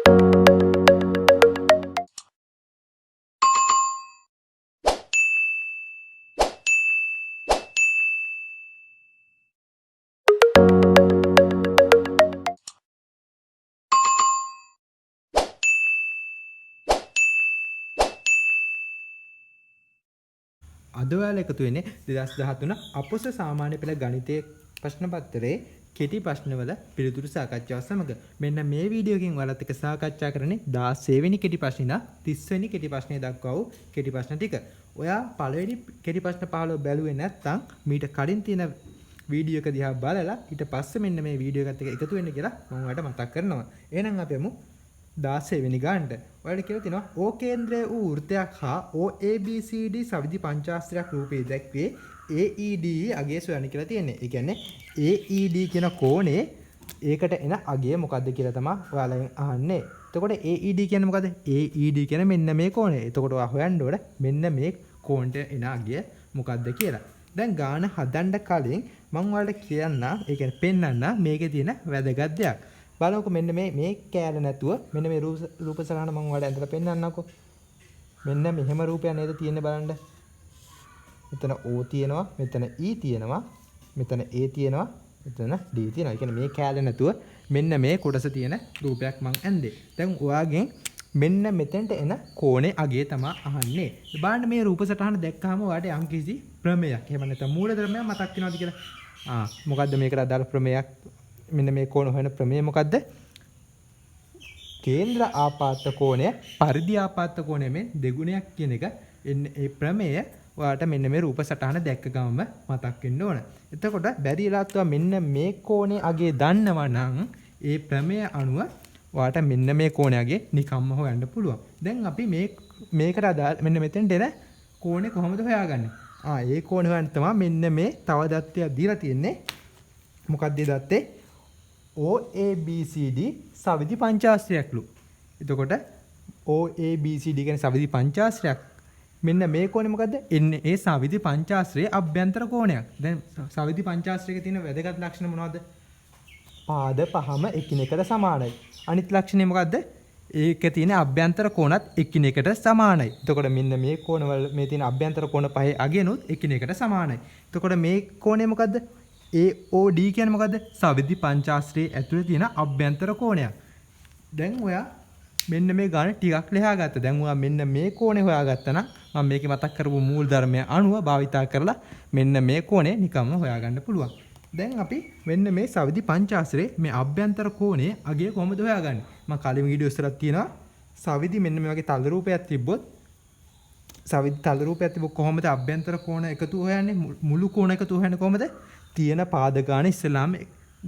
අද ඔයාලා එකතු වෙන්නේ 2013 අපොස සාමාන්‍ය පෙළ ගණිතයේ ප්‍රශ්න පත්‍රයේ කෙටි ප්‍රශ්නවල පිළිතුරු සාකච්ඡාව සමග මෙන්න මේ වීඩියෝ එකෙන් ඔයාලත් එක්ක සාකච්ඡා කරන්නේ 16 වෙනි කෙටි ප්‍රශ්නේ ඉඳන් 30 වෙනි කෙටි ප්‍රශ්නේ දක්වා වූ කෙටි ප්‍රශ්න ටික. ඔයා පළවෙනි කෙටි ප්‍රශ්න 15 බැලුවේ නැත්නම් මීට කලින් තියෙන වීඩියෝ එක දිහා බලලා ඊට පස්සේ මෙන්න මේ වීඩියෝ එකත් එක්ක එකතු වෙන්න කියලා මම ඔයාලට මතක් කරනවා. එහෙනම් අපි යමු 16 වෙනි ගානට. ඔයාලට කියලා තියෙනවා O කේන්ද්‍රය වූ වෘත්තයක් හා OABCD සවිධි පංචාස්ත්‍රයක් රූපයේ දැක්වේ AEDE අගය සොයන්න කියලා තියෙන්නේ. ඒ කියන්නේ AED කියන කෝණේ ඒකට එන අගය මොකද්ද කියලා තමයි ඔයාලෙන් අහන්නේ. එතකොට AED කියන්නේ මොකද්ද? AED කියන්නේ මෙන්න මේ කෝණය. එතකොට ඔයා හොයන්න ඕන මෙන්න මේ කෝණයට එන අගය මොකද්ද කියලා. දැන් ගාන හදන්න කලින් මම ඔයාලට කියන්න, ඒ කියන්නේ පෙන්වන්න මේකේ තියෙන වැදගත් දෙයක්. බලන්නකො මෙන්න මේ කෑල්ල නැතුව මෙන්න මේ රූප සරහන මම ඔයාලට ඇඳලා පෙන්නන්නම්කො. මෙන්න මෙහෙම රූපයක් නේද තියෙන්නේ බලන්න. මෙතන O තියෙනවා, මෙතන E තියෙනවා, මෙතන A තියෙනවා, මෙතන D තියෙනවා. ඒ කියන්නේ මේ කෑල්ල නැතුව මෙන්න මේ කොටස තියෙන රූපයක් මම ඇඳේ. දැන් ඔයාගෙන් මෙන්න මෙතෙන්ට එන කෝණේ අගය තමයි අහන්නේ. බලන්න මේ රූප සටහන දැක්කහම ඔයාලට යම්කිසි ප්‍රමේයක්, එහෙම නැත්නම් මූලධර්මයක් මතක් වෙනවද කියලා? මොකද්ද මේකට අදාළ ප්‍රමේයක්? මෙන්න මේ කෝණ හොයන ප්‍රමේය මොකද්ද? කේන්ද්‍ර ආපාත කෝණය පරිධි ආපාත කෝණය මේ දෙගුණයක් කියන එක එන්නේ. ඒ ප්‍රමේය ඔයාලට මෙන්න මේ රූප සටහන දැක්ක ගමම මතක් වෙන්න ඕන. එතකොට බැරිලාත්වා මෙන්න මේ කෝණේ අගේ දන්නවා නම් ඒ ප්‍රමේය අනුව ඔයාලට මෙන්න මේ කෝණේ අගේ නිකම්ම හොයන්න පුළුවන්. දැන් අපි මේකට අදාළ මෙන්න මෙතෙන්ට එන කෝණේ කොහොමද හොයාගන්නේ? ඒ කෝණේ හොයන්න තමයි මෙන්න මේ තව දත්තයක් දීලා තියෙන්නේ. මොකක්ද ඒ දත්තේ? OABCD සවිධි පංචාස්ත්‍රයක්ලු. එතකොට OABCD කියන්නේ සවිධි පංචාස්ත්‍රයක්. මෙන්න මේ කෝණය මොකද්ද? එන්නේ ඒ සවිධි පංචාස්ත්‍රයේ අභ්‍යන්තර කෝණයක්. දැන් සවිධි පංචාස්ත්‍රයේ තියෙන වැදගත් ලක්ෂණ මොනවද? පාද පහම එකිනෙකට සමානයි. අනිත් ලක්ෂණය මොකද්ද? ඒකේ තියෙන අභ්‍යන්තර කෝණත් එකිනෙකට සමානයි. එතකොට මෙන්න මේ කෝණවල මේ තියෙන අභ්‍යන්තර කෝණ පහේ අගයනොත් එකිනෙකට සමානයි. එතකොට මේ කෝණය මොකද්ද? AOD කියන්නේ මොකද්ද? සවිධි පංචාස්ත්‍රයේ ඇතුලේ තියෙන අභ්‍යන්තර කෝණයක්. දැන් ඔයා මෙන්න මේ ගාන ටිකක් ලියාගත්තා. දැන් ඔයා මෙන්න මේ කෝණේ හොයාගත්තා නම් මම මේකේ මතක් කරපු මූල ධර්මය අනුව භාවිතා කරලා මෙන්න මේ කෝණේ නිකම්ම හොයාගන්න පුළුවන්. දැන් අපි මෙන්න මේ සවිධි පංචාස්ත්‍රයේ මේ අභ්‍යන්තර කෝණයේ අගය කොහොමද හොයාගන්නේ? මම කලින් වීඩියෝ එකක් තියෙනවා. සවිධි මෙන්න මේ වගේ තල රූපයක් තිබ්බොත් සවිධි තල රූපයක් තිබ්බොත් කොහොමද අභ්‍යන්තර කෝණ එකතු හොයන්නේ? මුළු කෝණ එකතු හොයන්නේ කොහොමද? තියෙන පාද ගාන ඉස්සලාම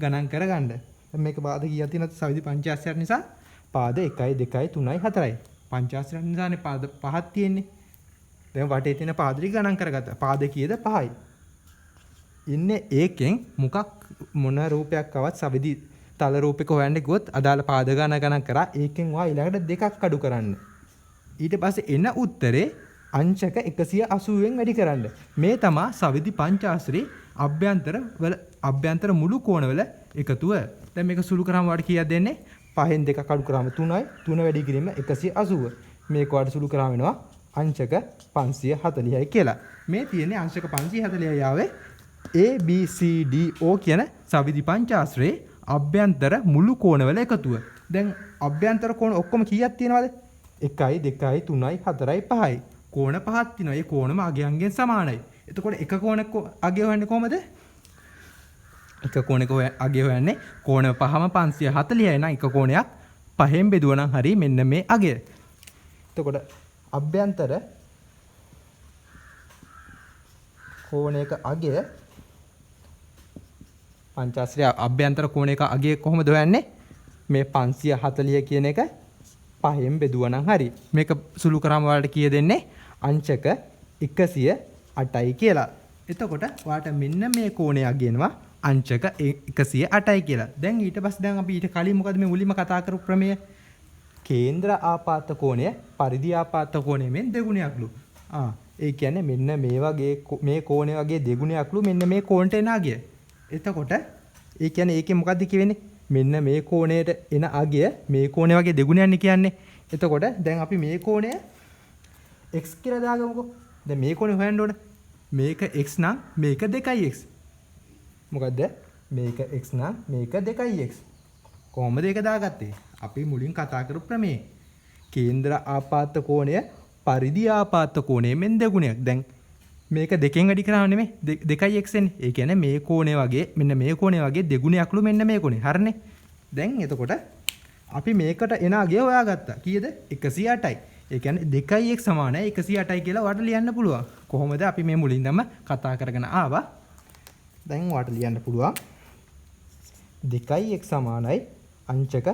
ගණන් කරගන්න. දැන් මේක පාද කීයක් තියෙනවද? සවිධි පංචාස්ත්‍රයක් නිසා පාද 1 2 3 4යි. පංචාස්ත්‍රයක් නිසානේ පාද පහක් තියෙන්නේ. දැන් වටේ තියෙන පාද ටික ගණන් කරගත්තා. පාද කීයද? 5යි. ඉන්නේ ඒකෙන් මොන රූපයක් ආවත් සවිධි තල රූපයක හොයන්න ගියොත් අදාළ පාද ගාන ගණන් කරා. ඒකෙන් ඔයා ඊළඟට දෙකක් අඩු කරන්න. ඊට පස්සේ එන උත්තරේ අංශක 180න් වැඩි කරන්න. මේ තමයි සවිධි පංචාස්ත්‍රයේ අභ්‍යන්තර මුළු කෝණවල එකතුව. දැන් මේක සුළු කරාම වාට කීයක් දෙන්නේ? 5න් 2ක් අඩු කරාම 3යි. 3 වැඩි කිරීම 180. මේක වාට සුළු කරාම වෙනවා අංශක 540යි කියලා. මේ තියෙන්නේ අංශක 540යි ආවේ ABCDO කියන සවිධි පංචාස්ත්‍රයේ අභ්‍යන්තර මුළු කෝණවල එකතුව. දැන් අභ්‍යන්තර කෝණ ඔක්කොම කීයක් තියෙනවද? 1යි 2යි 3යි 4යි 5යි. කෝණ පහක් තියෙනවා. ඒ කෝණම අගයන්ගෙන් සමානයි. එතකොට එක කෝණක අගය හොයන්නේ කොහමද? එක කෝණයක අගය හොයන්නේ කෝණ පහම 540යි නම් එක කෝණයක් පහෙන් බෙදුවා නම් හරි මෙන්න මේ අගය. එතකොට අභ්‍යන්තර කෝණයක අගය පංචාස්ත්‍රය අභ්‍යන්තර කෝණයක අගය කොහොමද හොයන්නේ? මේ 540 කියන එක පහෙන් බෙදුවා නම් හරි. මේක සුළු කරාම ඔයාලට කීය දෙන්නේ? අංශක 108යි කියලා. එතකොට ඔයාලට මෙන්න මේ කෝණය අගයනවා අංශක 108යි කියලා. දැන් ඊට පස්සේ දැන් අපි ඊට කලින් මොකද මේ මුලින්ම කතා කරපු ප්‍රමේය? කේන්ද්‍ර ආපාත කෝණය පරිධි ආපාත කෝණය මෙන් දෙගුණයක්ලු. ඒ කියන්නේ මෙන්න මේ වගේ මේ කෝණය වගේ දෙගුණයක්ලු මෙන්න මේ කෝණට එන අගය. එතකොට ඒ කියන්නේ ඒකේ මොකද්ද කියවෙන්නේ? මෙන්න මේ කෝණයට එන අගය මේ කෝණය වගේ දෙගුණයක්නේ කියන්නේ. එතකොට දැන් අපි මේ කෝණය x කියලා දාගමුකෝ. දැන් මේ කෝණය හොයන්න ඕන. මේක x නම් මේක 2x. මොකද්ද? මේක x නම් මේක 2x. කොහොමද ඒක දාගත්තේ? අපි මුලින් කතා කරපු ප්‍රමේය. කේන්ද්‍ර ආපාත කෝණය පරිදි ආපාත කෝණය මෙන් දෙගුණයක්. දැන් මේක දෙකෙන් වැඩි කරාම නෙමෙයි 2x එන්නේ. ඒ කියන්නේ මේ කෝණය වගේ මෙන්න මේ කෝණය වගේ දෙගුණයක්ලු මෙන්න මේ කෝණය. හරිනේ. දැන් එතකොට අපි මේකට එන අගය හොයාගත්තා. කීයද? 108යි. ඒ කියන්නේ 2x සමානයි 108යි කියලා ඔයාලට ලියන්න පුළුවන්. කොහොමද අපි මේ මුලින්දම කතා කරගෙන ආවා. දැන් ඔයාලට ලියන්න පුළුවන් 2x සමානයි අංශක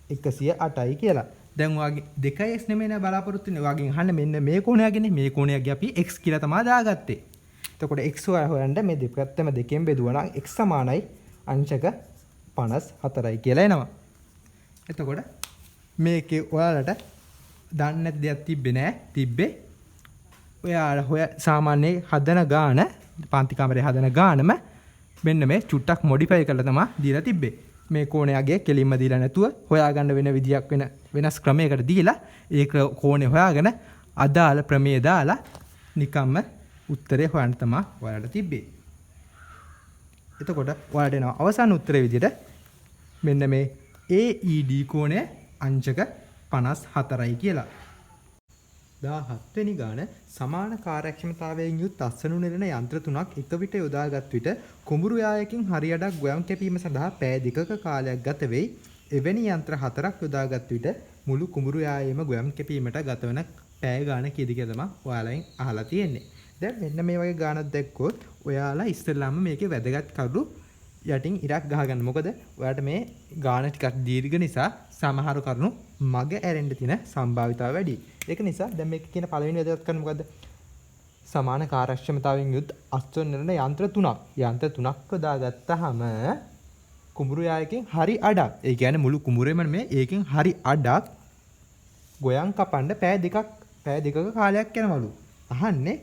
108යි කියලා. දැන් ඔයාගේ 2x නෙමෙයි නේ බලාපොරොත්තු වෙන්නේ. ඔයාගෙන් අහන්න මෙන්න මේ කෝණයගනේ මේ කෝණයගේ අපි x කියලා තමයි දාගත්තේ. එතකොට x හොයන්න මේ දෙපැත්තම දෙකෙන් බෙදුවා නම් x සමානයි අංශක 54යි කියලා එනවා. එතකොට මේකේ ඔයාලට දන්නේ නැති දෙයක් තිබ්බේ නෑ. තිබ්බේ ඔයාලා හොය සාමාන්‍යයෙන් හදන ගාන පාන්ති කාමරේ හදන ගානම මෙන්න මේ චුට්ටක් මොඩිෆයි කරලා තමයි දීලා තිබ්බේ. මේ කෝණයගේ කෙලින්ම දීලා නැතුව හොයාගන්න වෙන විදියක් වෙනස් ක්‍රමයකට දීලා ඒ කෝණය හොයාගෙන අදාළ ප්‍රමේය දාලා නිකම්ම උත්තරේ හොයන්න තමයි ඔයාලට තිබ්බේ. එතකොට ඔයාලට එනවා අවසාන උත්තරේ විදිහට මෙන්න මේ AED කෝණය අංශක 54යි කියලා. 17 වෙනි ගාන සමාන කාර්යක්ෂමතාවයෙන් යුත් අස්සනු නෙලන යන්ත්‍ර තුනක් එක විට යොදාගත් විට කුඹුරු යායකින් හරියඩක් ගොයම් කැපීම සඳහා පැය දෙකක කාලයක් ගත වෙයි. එවැනි යන්ත්‍ර හතරක් යොදාගත් විට මුළු කුඹුරු යායෙම ගොයම් කැපීමට ගතවන පැය ගාන කීයද කියලා තමයි ඔයාලෙන් අහලා තියෙන්නේ. දැන් මෙන්න මේ වගේ ගානක් දැක්කොත් ඔයාලා ඉස්සෙල්ලාම මේකේ වැදගත් කරුණු යටින් ඉරක් ගහගන්න. මොකද ඔයාලට මේ ගාන ටිකක් දීර්ඝ නිසා සමහර කරුණු මග ඇරෙන්න තියෙන සම්භාවිතාව වැඩි. ඒක නිසා දැන් මේක කියන පළවෙනි වැදගත් කරුණ මොකද්ද? සමාන කාර්යක්ෂමතාවයෙන් යුත් අස්තර නිරන යන්ත්‍ර තුනක්. යන්ත්‍ර තුනක් යොදාගත්තාම කුඹුරු යායකින් හරි අඩක්. ඒ කියන්නේ මුළු කුඹුරේම මේ ඒකෙන් හරි අඩක් ගොයන් කපන්න පැය දෙකක කාලයක් යනවලු. අහන්නේ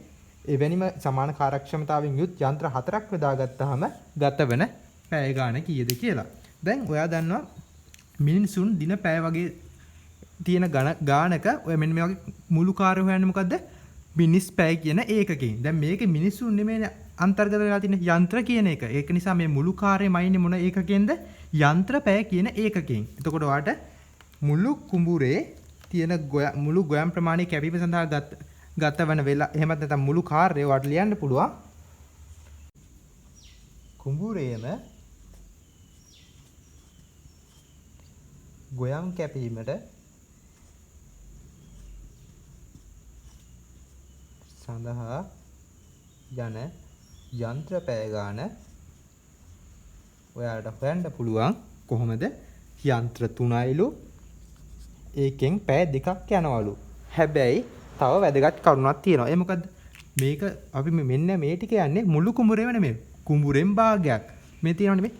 එවැනිම සමාන කාර්යක්ෂමතාවයෙන් යුත් යන්ත්‍ර හතරක් යොදාගත්තාම ගතවන පැය ගාන කීයද කියලා. දැන් ඔයා දන්නවා මිනිසුන් දින පැය වගේ තියෙන ගානක ඔය මෙන්න මේ වගේ මුළු කාර්ය හොයන්නේ මොකද්ද? මිනිස් පැය කියන ඒකකයෙන්. දැන් මේකේ මිනිසුන් නෙමෙයි අන්තර්ගත වෙලා තියෙන යන්ත්‍ර කියන එක. ඒක නිසා මේ මුළු කාර්යමයිනේ මොන ඒකකයෙන්ද? යන්ත්‍ර පැය කියන ඒකකයෙන්. එතකොට ඔයාට මුළු කුඹුරේ තියෙන මුළු ගොයම් ප්‍රමාණය කැපීම සඳහා ගතවන වෙලා එහෙමත් නැත්නම් මුළු කාර්යය ඔයාට ලියන්න පුළුවන්. කුඹුරේම ගොයම් කැපීමට සඳහා යන යන්ත්‍ර පැය ගාන ඔයාලට හොයන්න පුළුවන්. කොහොමද? යන්ත්‍ර 3යිලු ඒකෙන් පැය 2ක් යනවලු. හැබැයි තව වැදගත් කරුණක් තියෙනවා. ඒ මොකද්ද? මේක අපි මෙන්න මේ ටික යන්නේ මුළු කුඹුරේම නෙමෙයි. කුඹුරෙන් භාගයක්. මේ තියෙනවනේ මේ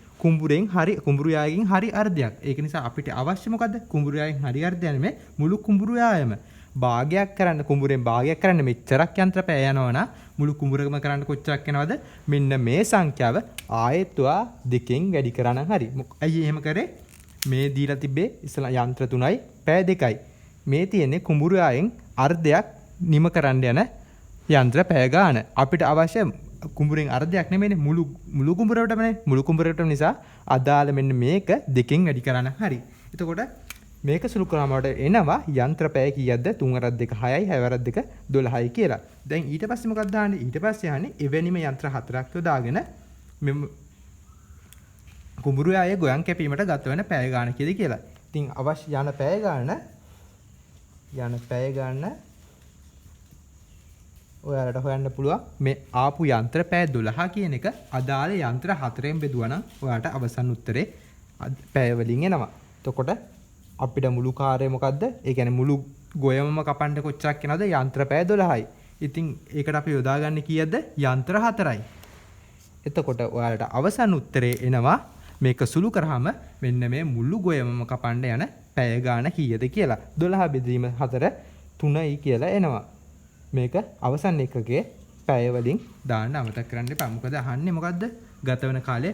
කුඹුරු යායකින් හරි අර්ධයක්. ඒක නිසා අපිට අවශ්‍ය මොකද්ද? කුඹුරු යායකින් හරි අර්ධය නෙමෙයි මුළු කුඹුරු යායම. භාගයක් කරන්න කුඹුරෙන් භාගයක් කරන්න මෙච්චරක් යන්ත්‍ර පැය යනවනම් මුළු කුඹුරකම කරන්න කොච්චරක් යනවද? මෙන්න මේ සංඛ්‍යාව ආයෙත්වා දෙකෙන් වැඩි කරා නම් හරි. ඇයි එහෙම කරේ? මේ දීලා තිබ්බේ ඉස්සලා යන්ත්‍ර 3යි පැය 2යි. මේ තියෙන්නේ කුඹුරු යායෙන් අර්ධයක් නිම කරන්න යන යන්ත්‍ර පැය ගාන. අපිට අවශ්‍ය කුඹුරෙන් අර්ධයක් නෙමෙයිනේ මුළු කුඹුරටමනේ. මුළු කුඹුරටම නිසා අදාළ මෙන්න මේක දෙකෙන් වැඩි කරා නම් හරි. එතකොට මේක සුළු කරාම වලට එනවා යන්ත්‍ර පැය කීයක්ද? 3 අරක් 2 6යි 6 අරක් 2 12යි කියලා. දැන් ඊට පස්සේ මොකක්ද දාන්නේ? ඊට පස්සේ යන්නේ එවැනිම යන්ත්‍ර හතරක් යොදාගෙන මෙම කුඹුරු යායේ ගොයන් කැපීමට ගත වෙන පැය ගාන කීයද කියලා. ඉතින් අවශ්‍ය යන පැය ගාන ඔයාලට හොයන්න පුළුවන්. මේ ආපු යන්ත්‍ර පැය 12 කියන එක අදාළ යන්ත්‍ර හතරෙන් බෙදුවා නම් ඔයාලට අවසන් උත්තරේ පැය වලින් එනවා. එතකොට අපිට මුළු කාර්යය මොකද්ද? ඒ කියන්නේ මුළු ගොයමම කපන්න කොච්චරක් යනවද? යන්ත්‍ර පැය 12යි. ඉතින් ඒකට අපි යොදාගන්නේ කීයද? යන්ත්‍ර 4යි. එතකොට ඔයාලට අවසන් උත්තරේ එනවා මේක සුළු කරාම මෙන්න මේ මුළු ගොයමම කපන්න යන පැය ගාන කීයද කියලා. 12 බෙදීම 4 3යි කියලා එනවා. මේක අවසන් එකකේ පැය වලින් දාන්න අමතක කරන්න එපා. මොකද අහන්නේ මොකද්ද? ගත වෙන කාලය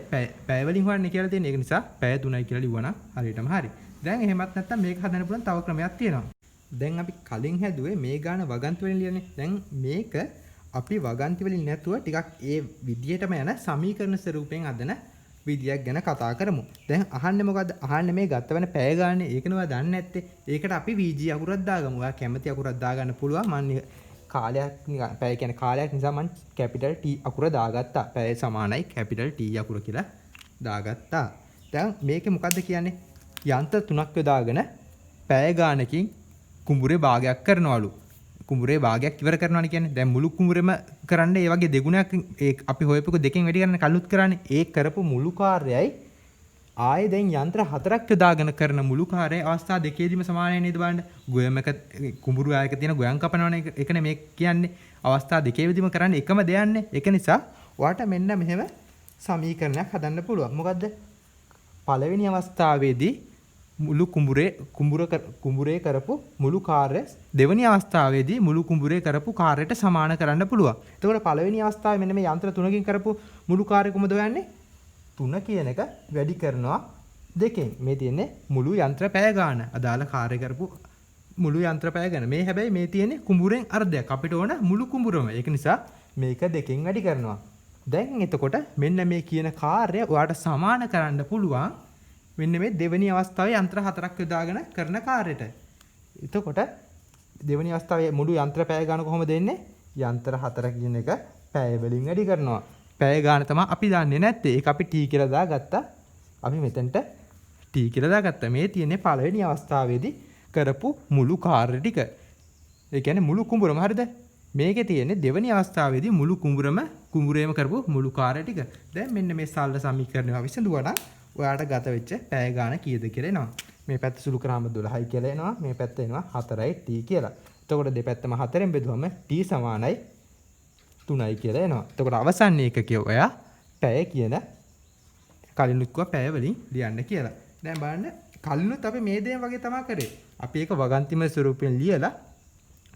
පැය වලින් හොයන්න කියලා තියෙන. ඒක නිසා පැය 3යි කියලා ලිව්වනම් හරියටම හරි. දැන් එහෙමත් නැත්නම් මේක හදන්න පුළුවන් තව ක්‍රමයක් තියෙනවා. දැන් අපි කලින් හැදුවේ මේ ගාන වගන්ති වලින් ලියන්නේ. දැන් මේක අපි වගන්ති වලින් නැතුව ටිකක් ඒ විදියටම යන සමීකරණ ස්වරූපයෙන් හදන විදියක් ගැන කතා කරමු. දැන් අහන්නේ මොකද්ද? අහන්නේ මේ ගත වෙන පැය ගානේ ඒකනේ ඔයා දන්නේ නැත්තේ. ඒකට අපි VG අකුරක් දාගමු. ඔයා කැමති අකුරක් දාගන්න පුළුවන්. මම කාලයක් පැය කියන්නේ කාලයක් නිසා මම කැපිටල් T අකුර දාගත්තා. පැය සමානයි කැපිටල් T අකුර කියලා දාගත්තා. දැන් මේකේ මොකද්ද කියන්නේ? යන්ත්‍ර තුනක් යොදාගෙන පැය ගානකින් කුඹුරේ භාගයක් කරනවලු. කුඹුරේ භාගයක් ඉවර කරනවානේ කියන්නේ. දැන් මුළු කුඹුරෙම කරන්න ඒ වගේ දෙගුණයක් අපි හොයපුක දෙකෙන් වැඩි කරන්න කලුත් කරන්නේ. ඒ කරපු මුළු කාර්යයයි ආයේ දැන් යන්ත්‍ර හතරක් යොදාගෙන කරන මුළු කාර්යය අවස්ථා දෙකේදීම සමානයි නේද බලන්න. ගොයම එක කුඹුරු ආයක තියෙන ගොයම් කපනවනේ ඒකනේ මේ කියන්නේ. අවස්ථා දෙකේදීම කරන්නේ එකම දෙයන්නේ. ඒක නිසා ඔයාට මෙන්න මෙහෙම සමීකරණයක් හදන්න පුළුවන්. මොකද්ද? පළවෙනි අවස්ථාවේදී මුළු කුඹුරේ කරපු මුළු කාර්ය දෙවෙනි අවස්ථාවේදී මුළු කුඹුරේ කරපු කාර්යයට සමාන කරන්න පුළුවන්. එතකොට පළවෙනි අවස්ථාවේ මෙන්න මේ යන්ත්‍ර තුනකින් කරපු මුළු කාර්ය කොහොමද හොයන්නේ? 3 කියන එක වැඩි කරනවා 2කින්. මේ තියෙන්නේ මුළු යන්ත්‍ර පැය ගාන. අදාළ කාර්ය කරපු මුළු යන්ත්‍ර පැය ගාන. මේ හැබැයි මේ තියෙන්නේ කුඹුරෙන් අර්ධයක්. අපිට ඕන මුළු කුඹුරම. ඒක නිසා මේක 2කින් වැඩි කරනවා. දැන් එතකොට මෙන්න මේ කියන කාර්ය ඔයාට සමාන කරන්න පුළුවන් මෙන්න මේ දෙවෙනි අවස්ථාවේ යන්ත්‍ර හතරක් යොදාගෙන කරන කාර්යයට. එතකොට දෙවෙනි අවස්ථාවේ මුළු යන්ත්‍ර පැය ගාන කොහොමද දෙන්නේ? යන්ත්‍ර හතර කියන එක පැය වලින් වැඩි කරනවා. පැය ගාන තමයි අපි දන්නේ නැත්තේ. ඒක අපි T කියලා දාගත්තා. අපි මෙතනට T කියලා දාගත්තා. මේ තියෙන්නේ පළවෙනි අවස්ථාවේදී කරපු මුළු කාර්ය ටික. ඒ කියන්නේ මුළු කුඹුරම හරිද? මේකේ තියෙන්නේ දෙවෙනි අවස්ථාවේදී මුළු කුඹුරේම කරපු මුළු කාර්ය ටික. දැන් මෙන්න මේ සරල සමීකරණය විසඳුවා නම් ඔයාට ගත වෙච්ච පැය ගාන කීයද කියලා එනවා. මේ පැත්ත සුළු කරාම 12යි කියලා එනවා. මේ පැත්ත එනවා 4යි T කියලා. එතකොට දෙපැත්තම 4ෙන් බෙදුවම T සමානයි 3යි කියලා එනවා. එතකොට අවසන් ඒකකය ඔයා පැය කියන කලිනුත් කිව්වා පැය වලින් ලියන්න කියලා. දැන් බලන්න කලිනුත් අපි මේ දේ වගේ තමයි කරේ. අපි ඒක වගන්තිම ස්වරූපයෙන් ලියලා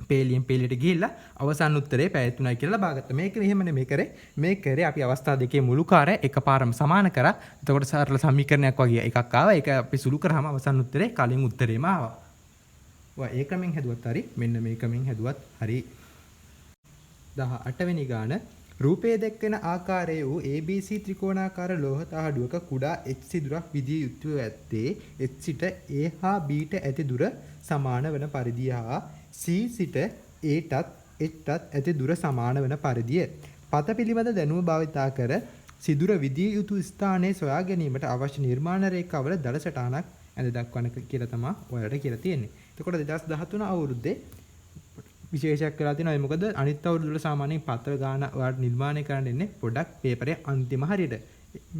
පේලියෙන් පේලියට ගිහිල්ලා අවසන් උත්තරේ පැය 3යි කියලා ලබාගත්තා. මේක මෙහෙම නෙමෙයි කරේ. මේ කරේ අපි අවස්ථා දෙකේ මුළු කාර්යය එකපාරම සමාන කරා. එතකොට සරල සමීකරණයක් වගේ එකක් ආවා. ඒක අපි සුළු කරාම අවසන් උත්තරේ කලින් උත්තරේම ආවා. ඔයා ඒ ක්‍රමෙන් හැදුවත් හරි. මෙන්න මේ ක්‍රමෙන් හැදුවත් හරි. 18 වෙනි ගාන රූපයේ දැක්වෙන ආකාරයේ වූ ABC ත්‍රිකෝණාකාර ලෝහ තහඩුවක කුඩා H සිදුරක් විදිය යුතුව ඇත්තේ H සිට A හා B ට ඇති දුර සමාන වන පරිදි හා C සිට A ටත් H ටත් ඇති දුර සමාන වන පරිදිය. පත පිළිබඳ දැනුම භාවිතා කර සිදුර විදිය යුතු ස්ථානයේ සොයා ගැනීමට අවශ්‍ය නිර්මාණ රේඛාවල දල සටහනක් ඇඳ දක්වන කියලා තමයි ඔයාලට කියලා තියෙන්නේ. එතකොට 2013 අවුරුද්දේ විශේෂයක් කරලා තියෙනවා. ඒ මොකද අනිත් අවුරුදු වල සාමාන්‍යයෙන් පත්‍ර ගාන ඔයාලට නිර්මාණය කරන්න ඉන්නේ පොඩක් පේපරේ අන්තිම හරියට.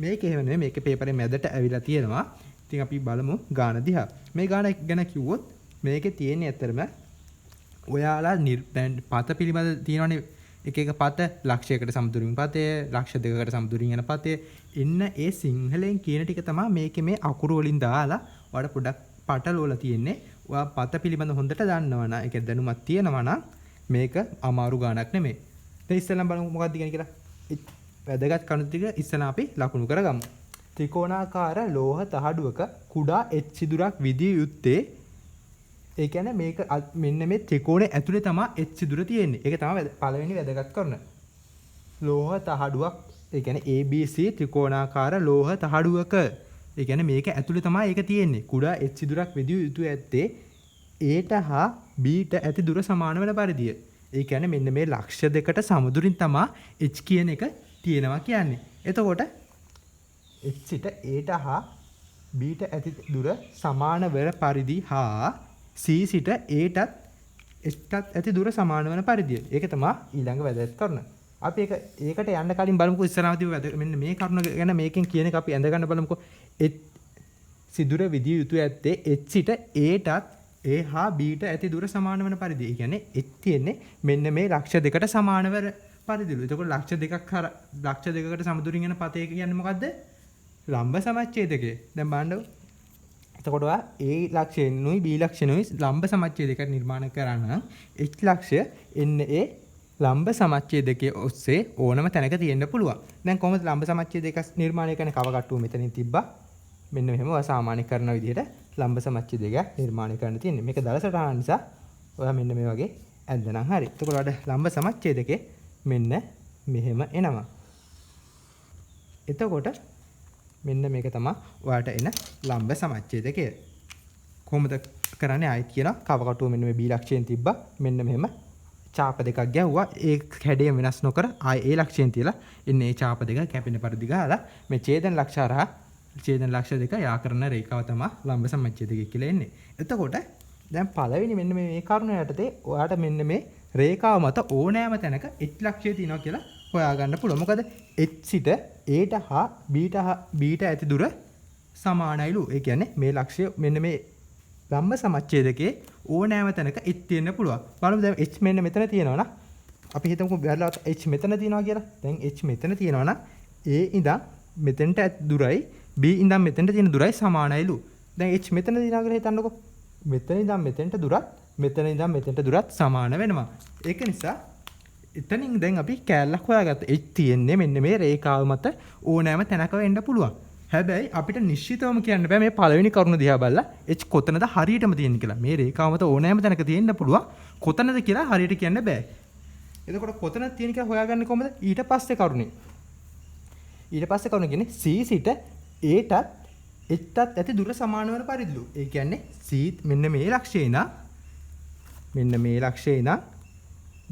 මේක එහෙම නෙමෙයි. මේකේ පේපරේ මැදට ඇවිල්ලා තියෙනවා. ඉතින් අපි බලමු ගාන දිහා. මේ ගාන ගැන කිව්වොත් මේකේ තියෙන්නේ ඇත්තරම ඔයාලා පත පිළිබඳ තියෙනවනේ එක එක පත ලක්ෂයකට සමතුලින් පතය, ලක්ෂ දෙකකට සමතුලින් යන පතය. එන්න ඒ සිංහලෙන් කියන ටික තමයි මේකේ මේ අකුරු වලින් දාලා ඔයාලට පොඩක් පටලවලා තියෙන්නේ. ඔයා පත පිළිබඳ හොඳට දන්නවා නම් ඒක දැනුමක් තියෙනවා නම් මේක අමාරු ගානක් නෙමෙයි. දැන් ඉස්සෙල්ලාම බලමු මොකක්ද කියන්නේ කියලා. වැදගත් කරුණු ටික ඉස්සෙල්ලා අපි ලකුණු කරගමු. ත්‍රිකෝණාකාර ලෝහ තහඩුවක කුඩා H සිදුරක් විදිය යුත්තේ ඒ කියන්නේ මේක මෙන්න මේ ත්‍රිකෝණේ ඇතුලේ තමයි H සිදුර තියෙන්නේ. ඒක තමයි පළවෙනි වැදගත් කරුණ. ලෝහ තහඩුවක් ඒ කියන්නේ ABC ත්‍රිකෝණාකාර ලෝහ තහඩුවක ඒ කියන්නේ මේක ඇතුලේ තමයි ඒක තියෙන්නේ. කුඩා H සිදුරක් විදිය යුතු ඇත්තේ A ට හා B ට ඇති දුර සමාන වෙන පරිදිය. ඒ කියන්නේ මෙන්න මේ ලක්ෂ දෙකට සමදුරින් තමයි H කියන එක තියෙනවා කියන්නේ. එතකොට H සිට A ට හා B ට ඇති දුර සමාන වෙන පරිදි හා C සිට A ටත් H ටත් ඇති දුර සමාන වෙන පරිදිය. ඒක තමයි ඊළඟ වැදගත් කරුණ. අපි ඒකට යන්න කලින් බලමුකෝ ඉස්සරහදී මෙන්න මේ කරුණ ගැන මේකෙන් කියන එක අපි ඇඳ ගන්න බලමුකෝ. සිදුර විදිය යුතු ඇත්තේ H සිට A ටත් A හා B ට ඇති දුර සමාන වෙන පරිදි. ඒ කියන්නේ H තියෙන්නේ මෙන්න මේ ලක්ෂ දෙකට සමාන වෙන පරිදිලු. එතකොට ලක්ෂ දෙකකට සමදුරින් යන පතේ කියන්නේ මොකද්ද? ලම්බ සමච්ඡේදකය. දැන් බලන්න. එතකොට ඔයා A ලක්ෂණුයි B ලක්ෂණුයි ලම්බ සමච්ඡේදයකට නිර්මාණය කරා නම් H ලක්ෂය NA ලම්බ සමච්ඡේදකයේ ඔස්සේ ඕනම තැනක තියෙන්න පුළුවන්. දැන් කොහොමද ලම්බ සමච්ඡේදක නිර්මාණය කරන කව කට්ටුව මෙතනින් තිබ්බා. මෙන්න මෙහෙම සාමාන්‍යකරන විදිහට ලම්බ සමච්ඡේදකයක් නිර්මාණය කරන්න තියෙන්නේ. මේක දල සටහන නිසා ඔයා මෙන්න මේ වගේ ඇද්දනම් හරි. එතකොට ඔයාලට ලම්බ සමච්ඡේදකේ මෙන්න මෙහෙම එනවා. එතකොට මෙන්න මේක තමයි ඔයාලට එන ලම්බ සමච්ඡේදකය. කොහොමද කරන්නේ ආයෙත් කියලා කව කටුව මෙන්න මේ B ලක්ෂයෙන් තිබ්බා. මෙන්න මෙහෙම චාප දෙකක් ගැහුවා. ඒ හැඩය වෙනස් නොකර ආයෙ ඒ ලක්ෂයෙන් තියලා එන්නේ ඒ චාප දෙක කැපෙන පරිදි ගහලා මේ ඡේදන ලක්ෂ හරහා ඡේදන ලක්ෂ දෙක යා කරන රේඛාව තමයි ලම්බ සමච්ඡේදකය කියලා එන්නේ. එතකොට දැන් පළවෙනි මෙන්න මේ කරුණ යටතේ ඔයාට මෙන්න මේ රේඛාව මත ඕනෑම තැනක h ලක්ෂය තියෙනවා කියලා හොයාගන්න පුළුවන්. මොකද h සිට a ට හා b ට ඇති දුර සමානයිලු. ඒ කියන්නේ මේ ලක්ෂය මෙන්න මේ ලම්බ සමච්ඡේදකයේ ඕනෑම තැනක h තියෙන්න පුළුවන්. බලමු දැන් h මෙන්න මෙතන තියෙනවා නම් අපි හිතමුකෝ බැලුවා h මෙතන තියෙනවා කියලා. දැන් h මෙතන තියෙනවා නම් a ඉඳන් මෙතෙන්ට ඇති දුරයි b ඉඳන් මෙතෙන්ට තියෙන දුරයි සමානයිලු. දැන් h මෙතන තියෙනවා කියලා හිතන්නකෝ. මෙතන ඉඳන් මෙතෙන්ට දුරත් මෙතන ඉඳන් මෙතෙන්ට දුරත් සමාන වෙනවා. ඒක නිසා එතනින් දැන් අපි කෑල්ලක් හොයාගත්තා. h තියෙන්නේ මෙන්න මේ රේඛාව මත ඕනෑම තැනක වෙන්න පුළුවන්. හැබැයි අපිට නිශ්චිතවම කියන්න බෑ මේ පළවෙනි කරුණ දිහා බලලා h කොතනද හරියටම තියෙන්නේ කියලා. මේ රේඛාව මත ඕනෑම තැනක තියෙන්න පුළුවන්. කොතනද කියලා හරියට කියන්න බෑ. එතකොට කොතනද තියෙන කියලා හොයාගන්නේ කොහොමද? ඊට පස්සේ කරුණේ. ඊට පස්සේ කරුණ කියන්නේ c සිට a ටත් h ටත් ඇති දුර සමාන වෙන පරිදිලු. ඒ කියන්නේ c මෙන්න මේ ලක්ෂයේ ඉඳන්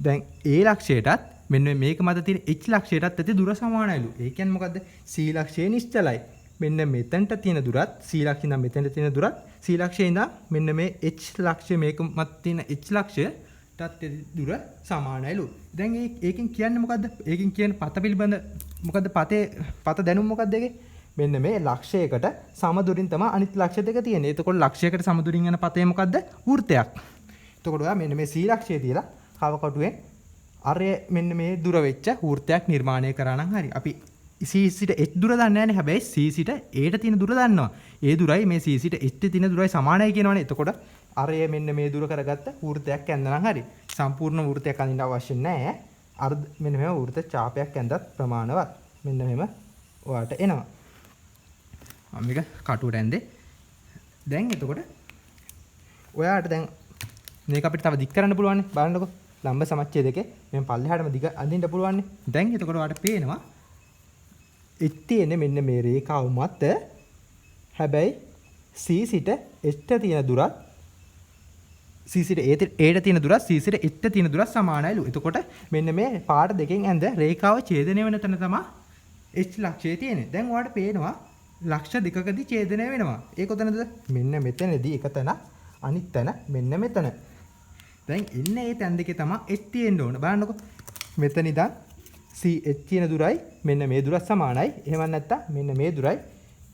දැන් a ලක්ෂයටත් මෙන්න මේක මත තියෙන h ලක්ෂයටත් ඇති දුර සමානයිලු. ඒ කියන්නේ මොකද්ද? c ලක්ෂය නිශ්චලයි. මෙන්න මෙතනට තියෙන දුරත් c ලක්ෂය ඉඳන් මෙතනට තියෙන දුරත් c ලක්ෂයේ ඉඳන් මෙන්න මේ h ලක්ෂය මේක මත තියෙන h ලක්ෂයටත් ඇති දුර සමානයිලු. දැන් ඒකෙන් කියන්නේ මොකද්ද? ඒකෙන් කියන්නේ පත පිළිබඳ මොකද්ද? පත දැනුම මොකද්ද ඒකේ? මෙන්න මේ ලක්ෂයකට සමදුරින් තමයි අනිත් ලක්ෂ දෙක තියෙන්නේ. එතකොට ලක්ෂයකට සමදුරින් යන පතේ මොකද්ද? වෘත්තයක්. එතකොට ඔයා මෙන්න මේ c ලක්ෂය තියලා කව කටුවෙන් අරය මෙන්න මේ දුර වෙච්ච වෘත්තයක් නිර්මාණය කරා නම් හරි. අපි c සිට h දුර දන්නේ නැහැ නේ. හැබැයි c සිට a ට තියෙන දුර දන්නවා. ඒ දුරයි මේ c සිට h ට තියෙන දුරයි සමානයි කියනවනේ. එතකොට අරය මෙන්න මේ දුර කරගත්ත වෘත්තයක් ඇඳනම් හරි. සම්පූර්ණ වෘත්තයක් අඳින්න අවශ්‍ය නැහැ. අර්ධ මෙන්න මෙහෙම වෘත්ත ඡාපයක් ඇඳත් ප්‍රමාණවත්. මෙන්න මෙහෙම ඔයාට එනවා. මේක කටුවට ඇඳේ. දැන් එතකොට ඔයාට දැන් මේක අපිට තව දික් කරන්න පුළුවන් නේ. බලන්නකෝ. ලම්බ සමච්ඡේදකේ මෙන් පල්ලෙහාටම දිග අඳින්න පුළුවන් නේ. දැන් එතකොට ඔයාට පේනවා h තියෙන්නේ මෙන්න මේ රේඛාව මත. හැබැයි c සිට h ට තියෙන දුරත් c සිට a ට තියෙන දුරත් c සිට h ට තියෙන දුරත් සමානයිලු. එතකොට මෙන්න මේ පාට දෙකෙන් ඇඳ රේඛාව ඡේදනය වෙන තැන තමයි h ලක්ෂය තියෙන්නේ. දැන් ඔයාට පේනවා ලක්ෂ දෙකකදී ඡේදනය වෙනවා. ඒ කොතනද? මෙන්න මෙතනදී එක තැන අනිත් තැන මෙන්න මෙතන. දැන් ඉන්නේ මේ තැන් දෙකේ තමයි h තියෙන්න ඕන. බලන්නකෝ. මෙතන ඉඳන් c h කියන දුරයි මෙන්න මේ දුරත් සමානයි. එහෙම නැත්නම් මෙන්න මේ දුරයි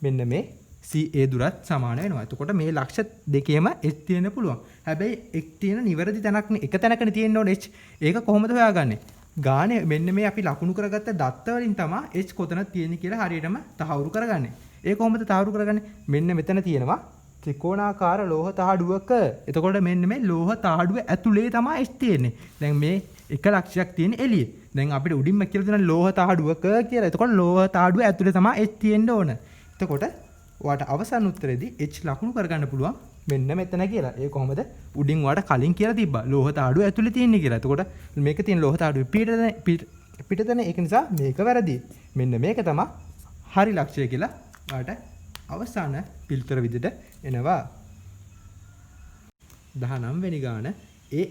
මෙන්න මේ c a දුරත් සමාන වෙනවා. එතකොට මේ ලක්ෂ දෙකේම h තියෙන්න පුළුවන්. හැබැයි h තියෙන නිවැරදි තැනක් නේ. එක තැනකනේ තියෙන්න ඕනේ h. ඒක කොහොමද හොයාගන්නේ? ගානේ මෙන්න මේ අපි ලකුණු කරගත්ත දත්ත වලින් තමයි h කොතනද තියෙන්නේ කියලා හරියටම තහවුරු කරගන්නේ. ඒ කොහොමද තහවුරු කරගන්නේ? මෙන්න මෙතන තියෙනවා ත්‍රිකෝණාකාර ලෝහ තහඩුවක. එතකොට මෙන්න මේ ලෝහ තහඩුව ඇතුලේ තමයි h තියෙන්නේ. දැන් මේ එක ලක්ෂයක් තියෙන එළියේ. දැන් අපිට උඩින්ම කියලා තියෙන ලෝහ තහඩුවක කියලා. එතකොට ලෝහ තහඩුව ඇතුලේ තමයි h තියෙන්න ඕන. එතකොට ඔයාට අවසන් උත්තරේදී h ලකුණු කරගන්න පුළුවන් මෙන්න මෙතන කියලා. ඒ කොහොමද? උඩින් ඔයාට කලින් කියලා තිබ්බා ලෝහ තහඩුව ඇතුලේ තියෙන්නේ කියලා. එතකොට මේක තියෙන ලෝහ තහඩුව පිටතන ඒක නිසා මේක වැරදි. මෙන්න මේක තමයි හරි ලක්ෂය කියලා ඔයාට අවසාන පිළිතුර විදිහට එනවා. 19 වෙනි ගාන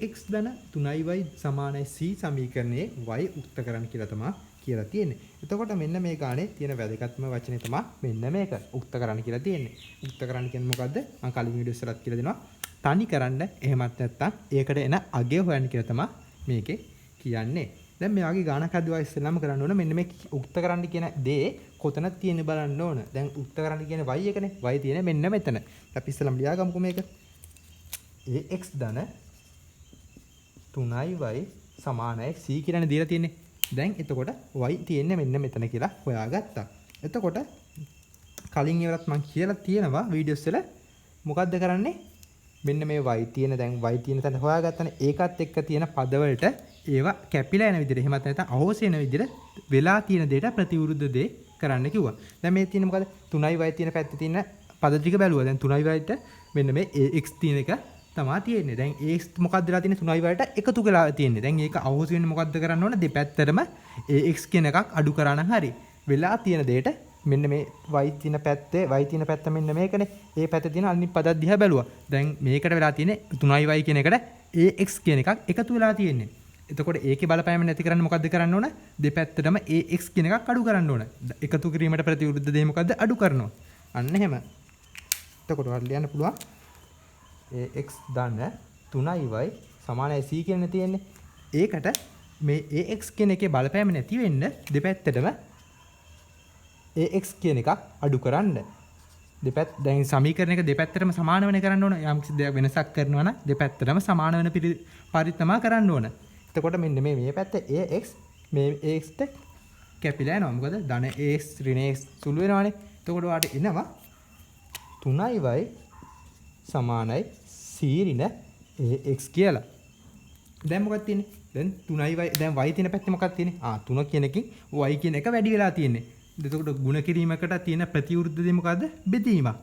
ax ධන 3y සමානයි c සමීකරණයේ y උක්ත කරන්න කියලා තමයි කියලා තියෙන්නේ. එතකොට මෙන්න මේ ගානේ තියෙන වැදගත්ම වචනේ තමයි මෙන්න මේක උක්ත කරන්න කියලා තියෙන්නේ. උක්ත කරන්න කියන්නේ මොකද්ද? මම කලින් වීඩියෝ එකේ කියලා දෙනවා. තනි කරන්න එහෙමත් නැත්නම් ඒකට එන අගය හොයන්න කියලා තමයි මේකේ කියන්නේ. දැන් මේ වගේ ගානක් හදුවා ඉස්සෙල්ලාම කරන්න ඕන මෙන්න මේ උක්ත කරන්න කියන දේ කොතනද තියෙන්නේ බලන්න ඕන. දැන් උක්ත කරන්න කියන්නේ y එකනේ. y තියෙන්නේ මෙන්න මෙතන. අපි ඉස්සෙල්ලාම ලියාගමුකෝ මේක. ax ධන 3y සමානයි c කියලානේ දීලා තියෙන්නේ. දැන් එතකොට y තියෙන්නේ මෙන්න මෙතන කියලා හොයාගත්තා. එතකොට කලින් ඉවරත් මම කියලා තියෙනවා වීඩියෝස් වල මොකද්ද කරන්නේ? මෙන්න මේ y තියෙන දැන් y තියෙන තැන හොයාගත්තනේ. ඒකත් එක්ක තියෙන පදවලට ඒවා කැපිලා යන විදිහට එහෙමත් නැත්නම් අහෝසි වෙන විදිහට වෙලා තියෙන දෙයට ප්‍රතිවිරුද්ධ දේ කරන්න කිව්වා. දැන් මේ තියෙන මොකද 3y තියෙන පැත්තේ තියෙන පද ටික බැලුවා. දැන් 3yට මෙන්න මේ ax තියෙන එක තමයි තියෙන්නේ. දැන් ax මොකක්ද වෙලා තියෙන්නේ 3yට එකතු කරලා තියෙන්නේ. දැන් ඒක අහෝසි වෙන්නේ මොකද්ද කරන්න ඕන? දෙපැත්තටම ax කියන එකක් අඩු කරා නම් හරි. වෙලා තියෙන දෙයට මෙන්න මේ y තියෙන පැත්තේ y තියෙන පැත්ත මෙන්න මේකනේ. ඒ පැත්තේ තියෙන අනිත් පදක් දිහා බැලුවා. දැන් මේකට වෙලා තියෙන්නේ 3y කියන එකට ax කියන එකක් එකතු වෙලා තියෙන්නේ. එතකොට ඒකේ බලපෑම නැති කරන්න මොකද්ද කරන්න ඕන? දෙපැත්තටම ax කියන එකක් අඩු කරන්න ඕන. එකතු කිරීමට ප්‍රතිවිරුද්ධ දේ මොකද්ද? අඩු කරනවා. අන්න එහෙම. එතකොට ඔයාලට ලියන්න පුළුවන් ax ධන 3y සමානයි c කියන තියෙන්නේ. ඒකට මේ ax කියන එකේ බලපෑම නැති වෙන්න දෙපැත්තටම ax කියන එකක් අඩු කරන්න. දැන් සමීකරණයක දෙපැත්තටම සමාන වෙන කරන්න ඕන. යම් කිසි දෙයක් වෙනසක් කරනවා නම් දෙපැත්තටම සමාන වෙන පරිත්තම කරන්න ඕන. එතකොට මෙන්න මේ පැත්ත ax මේ ax ට කැපිලා යනවා. මොකද ධන ax ඍණ ax සුළු වෙනවානේ. එතකොට ඔයාලට එනවා 3y සමානයි c ඍණ ax කියලා. දැන් මොකක්ද තියෙන්නේ? දැන් 3y දැන් y තියෙන පැත්තේ මොකක්ද තියෙන්නේ? 3 කියන එකකින් y කියන එක වැඩි වෙලා තියෙන්නේ. එතකොට ಗುಣ කිරීමකට තියෙන ප්‍රතිවිරුද්ධ දේ මොකද්ද? බෙදීමක්.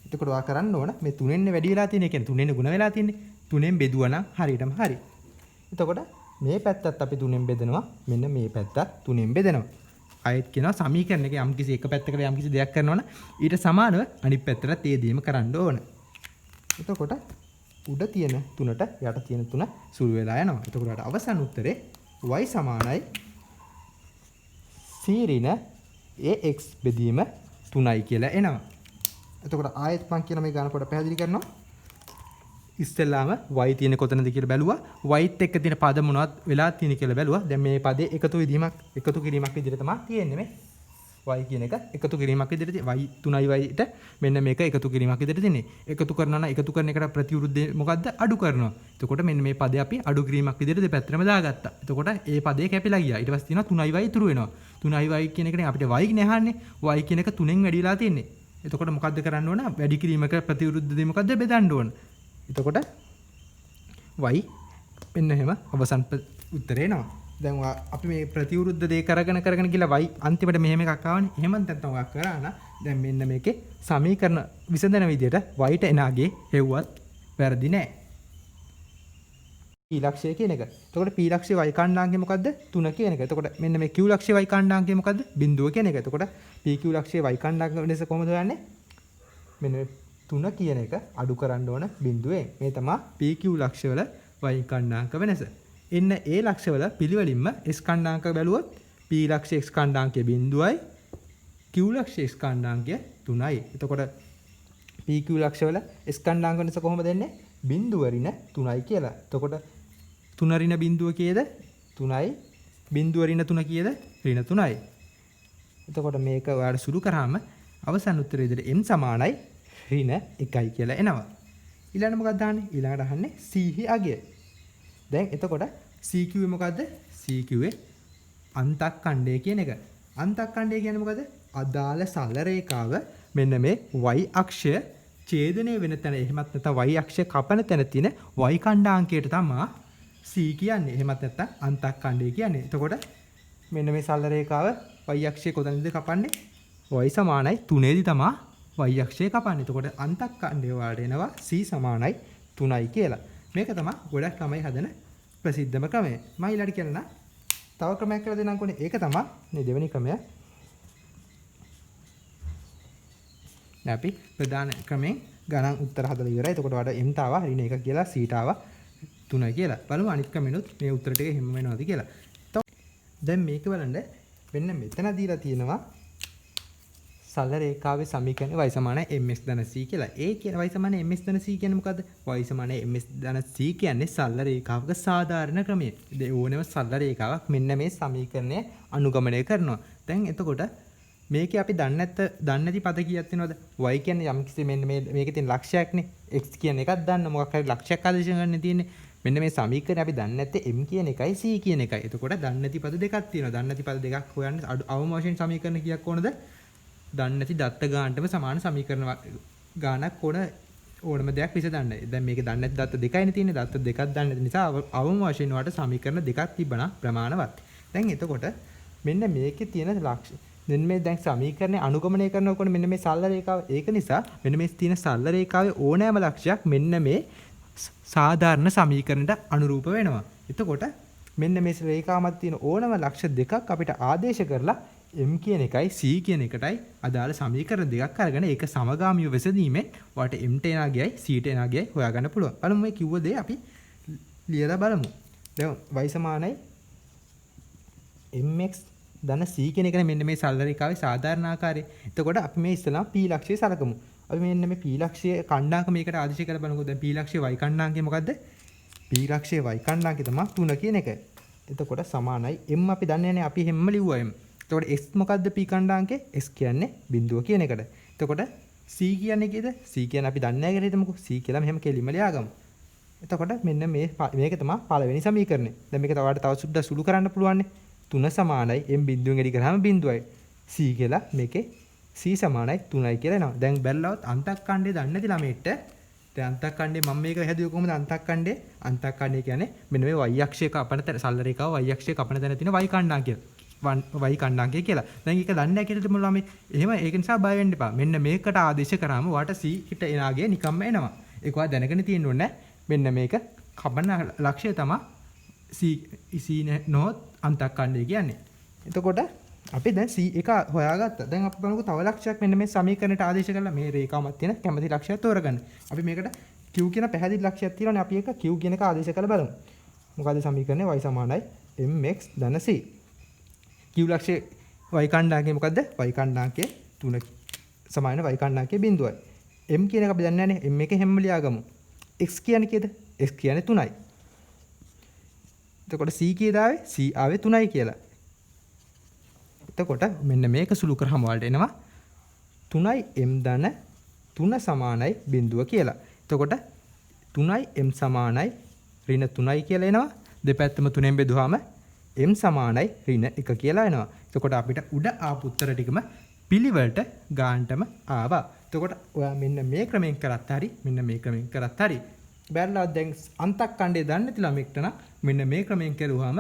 එතකොට ඔයා කරන්න ඕන මේ 3ෙන් වැඩි වෙලා තියෙන. ඒ කියන්නේ 3ෙන් ගුණ වෙලා තියෙන්නේ. 3ෙන් බෙදුවා නම් හරියටම හරි. එතකොට මේ පැත්තත් අපි 3ෙන් බෙදනවා. මෙන්න මේ පැත්තත් 3ෙන් බෙදනවා. ආයෙත් කියනවා සමීකරණයක යම්කිසි එක පැත්තකට යම්කිසි දෙයක් කරනවා නම් ඊට සමානව අනිත් පැත්තට ඒ දෙයම කරන්න ඕන. එතකොට උඩ තියෙන 3ට යට තියෙන 3 සුළු වෙලා යනවා. එතකොට අවසන් උත්තරේ y සමානයි c ඍණ ax බෙදීම 3යි කියලා එනවා. එතකොට ආයෙත් මම කියන මේ ගාන පොඩ පැහැදිලි කරනවා. ඉස්සෙල්ලාම y තියෙන කොතනද කියලා බැලුවා. yත් එක්ක තියෙන පද මොනවද වෙලා තියෙන කියලා බැලුවා. දැන් මේ පදේ එකතු කිරීමක් විදිහට තමයි තියෙන්නේ මේ. y කියන එක එකතු කිරීමක් විදිහට y 3yට මෙන්න මේක එකතු කිරීමක් විදිහට තියෙන්නේ. එකතු කරනවා නම් එකතු කරන එකට ප්‍රතිවිරුද්ධ මොකද්ද? අඩු කරනවා. එතකොට මෙන්න මේ පදේ අපි අඩු කිරීමක් විදිහට දෙපැත්තටම දාගත්තා. එතකොට ඒ පදේ කැපිලා ගියා. ඊට පස්සේ තියෙනවා 3y ඉතුරු වෙනවා. 3y කියන එකනේ අපිට y නේ අහන්නේ. y කියන එක 3ෙන් වැඩි වෙලා තියෙන්නේ. එතකොට මොකද්ද කරන්න ඕන? වැඩි කිරීමක ප්‍රතිවිරුද්ධ දේ මොකද්ද? බෙදන්න ඕන. එතකොට y මෙන්න එහෙම අවසන් උත්තරේ එනවා. දැන් අපි මේ ප්‍රතිවිරුද්ධ දේ කරගෙන ගිහලා y අන්තිමට මෙහෙම එකක් ආවනේ. එහෙම නැත්නම් ඔයා කරා නම් දැන් මෙන්න මේකේ සමීකරණ විසඳන විදිහට y ට එනාගේ හෙව්වත් වැරදි නෑ. p ලක්ෂය කියන එක. එතකොට p ලක්ෂයේ y කණ්ඩාංකය මොකද්ද? 3 කියන එක. එතකොට මෙන්න මේ q ලක්ෂයේ y කණ්ඩාංකය මොකද්ද? බිඳුව කියන එක. එතකොට p q ලක්ෂයේ y කණ්ඩාංක වෙනස කොහොමද හොයන්නේ? මෙන්න මේ 3 කියන එක අඩු කරන්න ඕන බිඳුවෙන්. මේ තමයි p q ලක්ෂවල y කණ්ඩාංක වෙනස. එන්න ඒ ලක්ෂවල පිළිවෙලින්ම s කණ්ඩාංක බැලුවොත් p ලක්ෂයේ x කණ්ඩාංකය බිඳුවයි q ලක්ෂයේ x කණ්ඩාංකය 3යි. එතකොට p q ලක්ෂවල s කණ්ඩාංක වෙනස කොහොමද දෙන්නේ? බිඳුව ඍණ 3යි කියලා. එතකොට 3 ඍණ බිඳුව කීයද? 3යි. බිඳුව ඍණ 3 කීයද? ඍණ 3යි. එතකොට මේක ඔයාලා සුළු කරාම අවසන් උත්තරේ විදිහට m සමානයි ඍණ 1යි කියලා එනවා. ඊළඟට මොකක්ද දාන්නේ? ඊළඟට අහන්නේ c හි අගය. දැන් එතකොට CQ මොකද්ද? CQ අන්තක්ඛණ්ඩය කියන එක. අන්තක්ඛණ්ඩය කියන්නේ මොකද? අදාළ සරල රේඛාව මෙන්න මේ y අක්ෂය ඡේදනය වෙන තැන එහෙමත් නැත්නම් y අක්ෂය කපන තැන තියෙන y කණ්ඩාංකයට තමයි C කියන්නේ. එහෙමත් නැත්නම් අන්තක්ඛණ්ඩය කියන්නේ. එතකොට මෙන්න මේ සරල රේඛාව y අක්ෂය කොතනද කපන්නේ? y සමානයි 3 දී තමයි y අක්ෂය කපන්නේ. එතකොට අන්තක්ඛණ්ඩය වලට එනවා C සමානයි 3යි කියලා. මේක තමයි ගොඩක් ළමයි හදන ප්‍රසිද්ධම ක්‍රමය. මම ඊළඟට කියන්න තව ක්‍රමයක් කියලා දෙන්නම් කොනේ. ඒක තමයි මේ දෙවෙනි ක්‍රමය. දැන් අපි ප්‍රධාන ක්‍රමෙන් ගණන් උත්තර හදලා ඉවරයි. එතකොට වඩා m තාවා ඍණ 1 කියලා c තාවා 3 කියලා. බලමු අනිත් ක්‍රමෙනුත් මේ උත්තර ටික හැම වෙනවද කියලා. දැන් මේක බලන්න මෙන්න මෙතන දීලා තියෙනවා සරල රේඛාවේ සමීකරණය y සමානයි ms ධන c කියලා. ඒ කියන y සමානයි ms ධන c කියන්නේ මොකද්ද? y සමානයි ms ධන c කියන්නේ සරල රේඛාවක සාධාරණ ක්‍රමය. ඒ ඕනෙම සරල රේඛාවක් මෙන්න මේ සමීකරණය අනුගමනය කරනවා. දැන් එතකොට මේකේ අපි දන්නේ නැති පද කීයක් තියෙනවද? y කියන්නේ යම් කිසි මෙන්න මේකේ තියෙන ලක්ෂයක්නේ. x කියන එකක් දන්න මොකක් හරි ලක්ෂයක් ආදේශ ගන්න තියෙන්නේ. මෙන්න මේ සමීකරණය අපි දන්නේ නැත්තේ m කියන එකයි c කියන එකයි. එතකොට දන්නේ නැති පද දෙකක් තියෙනවා. දන්නේ නැති පද දෙකක් හොයන්න අවම වශයෙන් සමීකරණ කීයක් ඕනද? දන්නේ නැති දත්ත ගානටම සමාන සමීකරණ ගානක් ඕන ඕනම දෙයක් විසඳන්න. දැන් මේක දන්නේ නැති දත්ත දෙකයිනේ තියෙන්නේ. දත්ත දෙකක් දන්නේ නැති නිසා අවම වශයෙන් වට සමීකරණ දෙකක් තිබ්බනම් ප්‍රමාණවත්. දැන් එතකොට මෙන්න මේකේ තියෙන ලක්ෂණ. දැන් මේ දැන් සමීකරණය අනුගමනය කරනකොට මෙන්න මේ සරල රේඛාව. ඒක නිසා මෙන්න මේ තියෙන සරල රේඛාවේ ඕනෑම ලක්ෂයක් මෙන්න මේ සාධාරණ සමීකරණයට අනුරූප වෙනවා. එතකොට මෙන්න මේ රේඛාව මත තියෙන ඕනම ලක්ෂ දෙකක් අපිට ආදේශ කරලා m කියන එකයි c කියන එකටයි අදාළ සමීකරණ දෙකක් අරගෙන ඒක සමගාමීව විසඳීමෙන් වට m ට එනා ගියයි c ට එනා ගියයි හොයාගන්න පුළුවන්. බලමු මේ කිව්ව දේ අපි ලියලා බලමු. දැන් y සමානයි mx ධන c කියන එකනේ මෙන්න මේ සරල රේඛාවේ සාධාරණ ආකාරය. එතකොට අපි මේ ඉස්සලා p ලක්ෂය සලකමු. අපි මෙන්න මේ p ලක්ෂයේ කණ්ඩාංක මේකට ආදේශ කරලා බලමුකෝ. දැන් p ලක්ෂයේ y කණ්ඩාංකය මොකද්ද? p ලක්ෂයේ y කණ්ඩාංකය තමයි 3 කියන එක. එතකොට සමානයි m අපි දන්නේ නැහැ අපි හැමම ලිව්වා m. එතකොට x මොකද්ද p කණ්ඩාංකේ? x කියන්නේ බිඳුව කියන එකට. එතකොට c කියන්නේ කීයද? c කියන්නේ අපි දන්නේ නැහැ කියලා හිතමුකෝ. c කියලා මෙහෙම කෙලින්ම ලියාගමු. එතකොට මෙන්න මේක තමයි පළවෙනි සමීකරණය. දැන් මේක තව සුද්දා සුළු කරන්න පුළුවන්. 3 සමානයි m බිඳුවෙන් එඩි කරාම බිඳුවයි. c කියලා මේකේ c සමානයි 3යි කියලා එනවා. දැන් බැලුවොත් අන්තක්කණ්ඩේ දන්නේ නැති ළමයිට දැන් අන්තක්කණ්ඩේ මම මේක හැදුවේ කොහොමද? අන්තක්කණ්ඩේ කියන්නේ මෙන්න මේ y අක්ෂයේ කපන තැන සරල රේඛාව y අක්ෂයේ කපන තැන තියෙන y කණ්ඩාංකය. y කණ්ඩාංකය කියලා. දැන් ඒක දන්නේ නැහැ කියලා ළමයි. එහෙම ඒක නිසා බය වෙන්න එපා. මෙන්න මේකට ආදේශ කරාම වට c හිට එනාගේ නිකම්ම එනවා. ඒක ඔයා දැනගෙන තියෙන්න ඕනේ. මෙන්න මේක කපන ලක්ෂය තමයි c නොත් අන්තක්කණ්ඩය කියන්නේ. එතකොට අපි දැන් c එක හොයාගත්තා. දැන් අපි බලමු තව ලක්ෂයක් මෙන්න මේ සමීකරණයට ආදේශ කරලා මේ රේඛාවක් තියෙන කැමති ලක්ෂයක් තෝරගන්න. අපි මේකට q කියන පැහැදිලි ලක්ෂයක් තියෙනවානේ. අපි ඒක q කියන එක ආදේශ කරලා බලමු. මොකද සමීකරණය y සමානයි mx ධන c. q ලක්ෂයේ y කණ්ඩාංකය මොකද්ද? y කණ්ඩාංකයේ 3 සමාන y කණ්ඩාංකයේ බිඳුවයි. m කියන එක අපි දන්නේ නැහැනේ. m එකේ හැම ලියාගමු. x කියන්නේ කීයද? x කියන්නේ 3යි. එතකොට c කීයද ආවේ? c ආවේ 3යි කියලා. එතකොට මෙන්න මේක සුළු කරාම වලට එනවා 3යි m ධන 3 සමානයි බිඳුව කියලා. එතකොට 3යි m සමානයි ඍණ 3යි කියලා එනවා. දෙපැත්තම 3ෙන් බෙදුවාම m සමානයි ඍණ 1 කියලා එනවා. එතකොට අපිට උඩ ආපු උත්තර ටිකම පිළිවෙලට ගානටම ආවා. එතකොට ඔයා මෙන්න මේ ක්‍රමයෙන් කරත් හරි මෙන්න මේ ක්‍රමයෙන් කරත් හරි. බැලලා දැන් අන්තක්කණ්ඩේ දන්නේ නැති ළමෙක්ට නම් මෙන්න මේ ක්‍රමයෙන් කරුවාම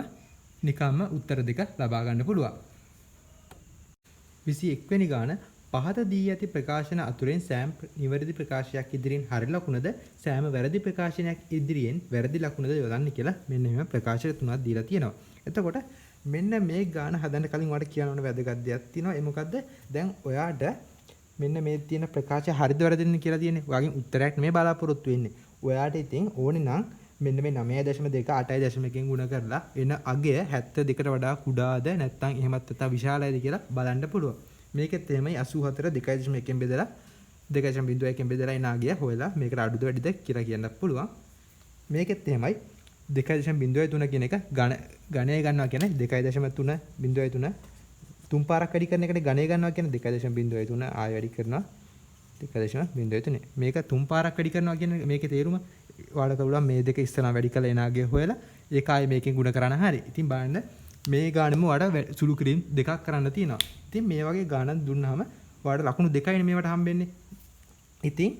නිකම්ම උත්තර දෙක ලබා ගන්න පුළුවන්. 21 වෙනි ගාන පහත දී ඇති ප්‍රකාශන අතුරෙන් සෑම නිවැරදි ප්‍රකාශයක් ඉදිරියෙන් හරි ලකුණද සෑම වැරදි ප්‍රකාශනයක් ඉදිරියෙන් වැරදි ලකුණද යොදන්න කියලා මෙන්න මේ ප්‍රකාශ තුනක් දීලා තියෙනවා. එතකොට මෙන්න මේ ගාන හදන්න කලින් ඔයාලට කියන්න ඕන වැදගත් දෙයක් තියෙනවා. ඒ මොකද්ද? දැන් ඔයාට මෙන්න මේ තියෙන ප්‍රකාශය හරිද වැරදිද කියලා තියෙන්නේ. ඔයාගෙන් උත්තරයක් නෙමෙයි බලාපොරොත්තු වෙන්නේ. ඔයාට ඉතින් ඕනේ නම් මෙන්න මේ 9.2 8.1කින් ගුණ කරලා එන අගය 72ට වඩා කුඩාද නැත්නම් එහෙමත් නැත්නම් විශාලයිද කියලා බලන්න පුළුවන්. මේකෙත් එහෙමයි 84 2.1කින් බෙදලා 2.01කින් බෙදලා එන අගය හොයලා මේකට අඩුද වැඩිද කියලා කියන්න පුළුවන්. මේකෙත් එහෙමයි 2.03 කියන එක ගණය ගන්නවා කියන්නේ 2.3 තුන් පාරක් වැඩි කරන එකට ගණය ගන්නවා කියන්නේ 2.03 ආය වැඩි කරනවා 2.03. මේක තුන් පාරක් වැඩි කරනවා කියන්නේ මේකේ තේරුම ඔයාලට පුළුවන් මේ දෙක ඉස්සරහ වැඩි කරලා එනාගේ හොයලා ඒක ආයේ මේකෙන් ගුණ කරන්න හරි. ඉතින් බලන්න මේ ගානෙම ඔයාලට සුළු කිරීම් දෙකක් කරන්න තියෙනවා. ඉතින් මේ වගේ ගානක් දුන්නාම ඔයාලට ලකුණු දෙකයිනේ මේවට හම්බෙන්නේ. ඉතින්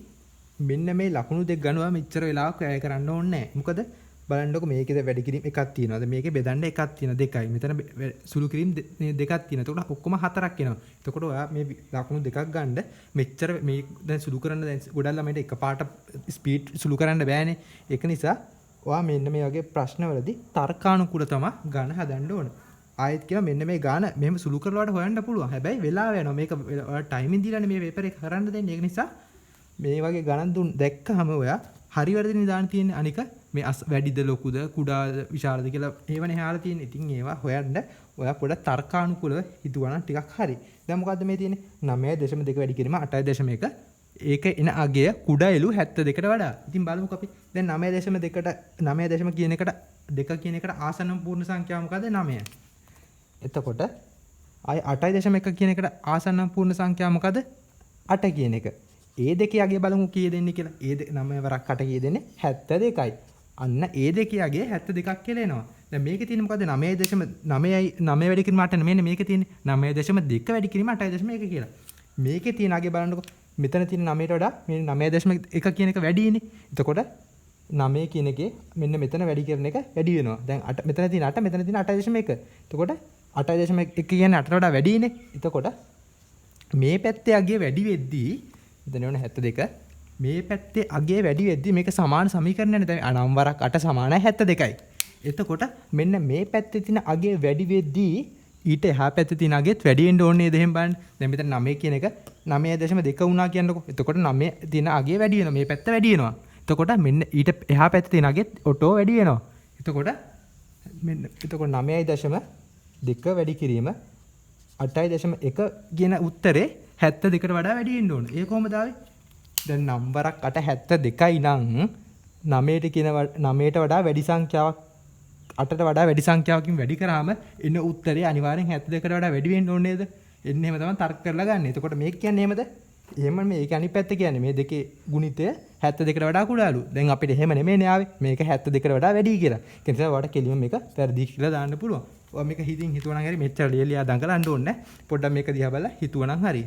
මෙන්න මේ ලකුණු දෙක ගන්නවා මෙච්චර වෙලාවක් වැය කරන්න ඕනේ නැහැ. මොකද බලන්නකො මේකේ වැඩි කිරීම එකක් තියෙනවා. මේකේ බෙදන්න එකක් තියෙනවා දෙකයි. මෙතන සුළු කිරීම දෙකක් තියෙනවා. එතකොට ඔක්කොම හතරක් එනවා. එතකොට ඔයා මේ ලකුණු දෙකක් ගන්න මෙච්චර මේ දැන් සුළු කරන්න දැන් ගොඩක් ළමයිට එකපාරට ස්පීඩ් සුළු කරන්න බෑනේ. ඒක නිසා ඔයා මෙන්න මේ වගේ ප්‍රශ්නවලදී තර්කානුකූල තමයි ගාන හදන්න ඕන. ආයෙත් කියනවා මෙන්න මේ ගාන මෙහෙම සුළු කරලාට හොයන්න පුළුවන්. හැබැයි වෙලාව යනවා. මේක ඔයා ටයිමින් දීලානේ මේ පේපර් එක කරන්න දෙන්නේ. ඒක නිසා මේ වගේ ගණන් දැක්කහම ඔයා හරි වැරදි නිදාන තියෙන්නේ. අනික මේ වැඩිද ලොකුද කුඩාද විශාලද කියලා ඒවනේ හාලා තියෙන්නේ. ඉතින් ඒවා හොයන්න ඔයා පොඩක් තර්කානුකූලව හිතුවා නම් ටිකක් හරි. දැන් මොකද්ද මේ තියෙන්නේ? 9.2 වැඩි කිරීම 8.1. ඒක එන අගය කුඩායලු 72ට වඩා. ඉතින් බලමුකෝ අපි. දැන් 9.2ට 9 කියන එකට 2 කියන එකට ආසන්නම පූර්ණ සංඛ්‍යාව මොකද්ද? 9. එතකොට ආයි 8.1 කියන එකට ආසන්නම පූර්ණ සංඛ්‍යාව මොකද්ද? 8 කියන එක. ඒ දෙකේ අගය බලමු කීය දෙන්නේ කියලා. ඒ 9 වරක් 8 කීය දෙන්නේ? 72යි. අන්න ඒ දෙකේ අගය 72ක් කියලා එනවා. දැන් මේකේ තියෙන්නේ මොකද්ද? 9.9 වැඩි කිරීම 8 නෙමෙයි මේකේ තියෙන්නේ 9.2 වැඩි කිරීම 8.1 කියලා. මේකේ තියෙන අගය බලන්නකො මෙතන තියෙන 9ට වඩා මේ 9.1 කියන එක වැඩිනේ. එතකොට 9 කියන එකේ මෙන්න මෙතන වැඩි කරන එක වැඩි වෙනවා. දැන් 8 මෙතන තියෙන 8 මෙතන තියෙන 8.1. එතකොට 8.1 කියන්නේ 8ට වඩා වැඩිනේ. එතකොට මේ පැත්තේ අගය වැඩි වෙද්දී මෙතන වෙන 72 මේ පැත්තේ අගය වැඩි වෙද්දී මේක සමාන සමීකරණයනේ. දැන් 9 වරක් 8 සමානයි 72යි. එතකොට මෙන්න මේ පැත්තේ තියෙන අගය වැඩි වෙද්දී ඊට එහා පැත්තේ තියෙන අගෙත් වැඩි වෙන්න ඕනේ නේද? එහෙනම් බලන්න. දැන් මෙතන 9 කියන එක 9.2 වුණා කියන්නකො. එතකොට 9 තියෙන අගය වැඩි වෙනවා. මේ පැත්ත වැඩි වෙනවා. එතකොට මෙන්න ඊට එහා පැත්තේ තියෙන අගෙත් ඔටෝ වැඩි වෙනවා. එතකොට මෙන්න එතකොට 9.2 වැඩි කිරීම 8.1 කියන උත්තරේ 72ට වඩා වැඩි වෙන්න ඕන. ඒ කොහොමද ආවේ? දැන් නම්බරක් 8 72යි නම් 9ට කියන 9ට වඩා වැඩි සංඛ්‍යාවක් 8ට වඩා වැඩි සංඛ්‍යාවකින් වැඩි කරාම එන උත්තරේ අනිවාර්යෙන් 72කට වඩා වැඩි වෙන්න ඕනේ නේද? එන්න එහෙම තමයි තර්ක කරලා ගන්න. එතකොට මේක කියන්නේ එහෙමද? එහෙම මේක අනිත් පැත්ත කියන්නේ මේ දෙකේ ගුණිතය 72කට වඩා කුඩාලු. දැන් අපිට එහෙම නෙමෙයිනේ ආවේ. මේක 72කට වඩා වැඩි කියලා. ඒ නිසා ඔයාලට කෙලින්ම මේක වැරදි කියලා දාන්න පුළුවන්. ඔයා මේක හිතින් හිතුවනම් හරි මෙච්චර ලියලියා දඟලන්න ඕනේ නැහැ. පොඩ්ඩක් මේක දිහා බලලා හිතුවනම් හරි.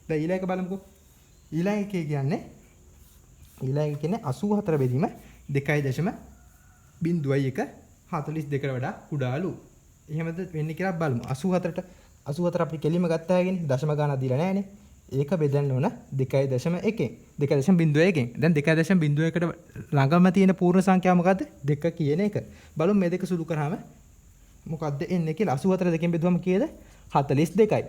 දැන් ඊළඟ එක බලමුකෝ. ඊළඟ එකේ කියන්නේ 84 බෙදීම 2.01 42කට වඩා කුඩාලු. එහෙමද වෙන්නේ කියලා බලමු. 84ට 84 අපි කෙලින්ම ගත්තා හැගෙන දශම ගානක් දීලා නැහැනේ. ඒක බෙදන්න ඕන 2.1 2.01. දැන් 2.01ට ළඟම තියෙන පූර්ණ සංඛ්‍යාව මොකද්ද? 2 කියන එක. බලමු මේ දෙක සුළු කරාම මොකද්ද එන්නේ කියලා. 84 දෙකෙන් බෙදුවම කීයද? 42යි.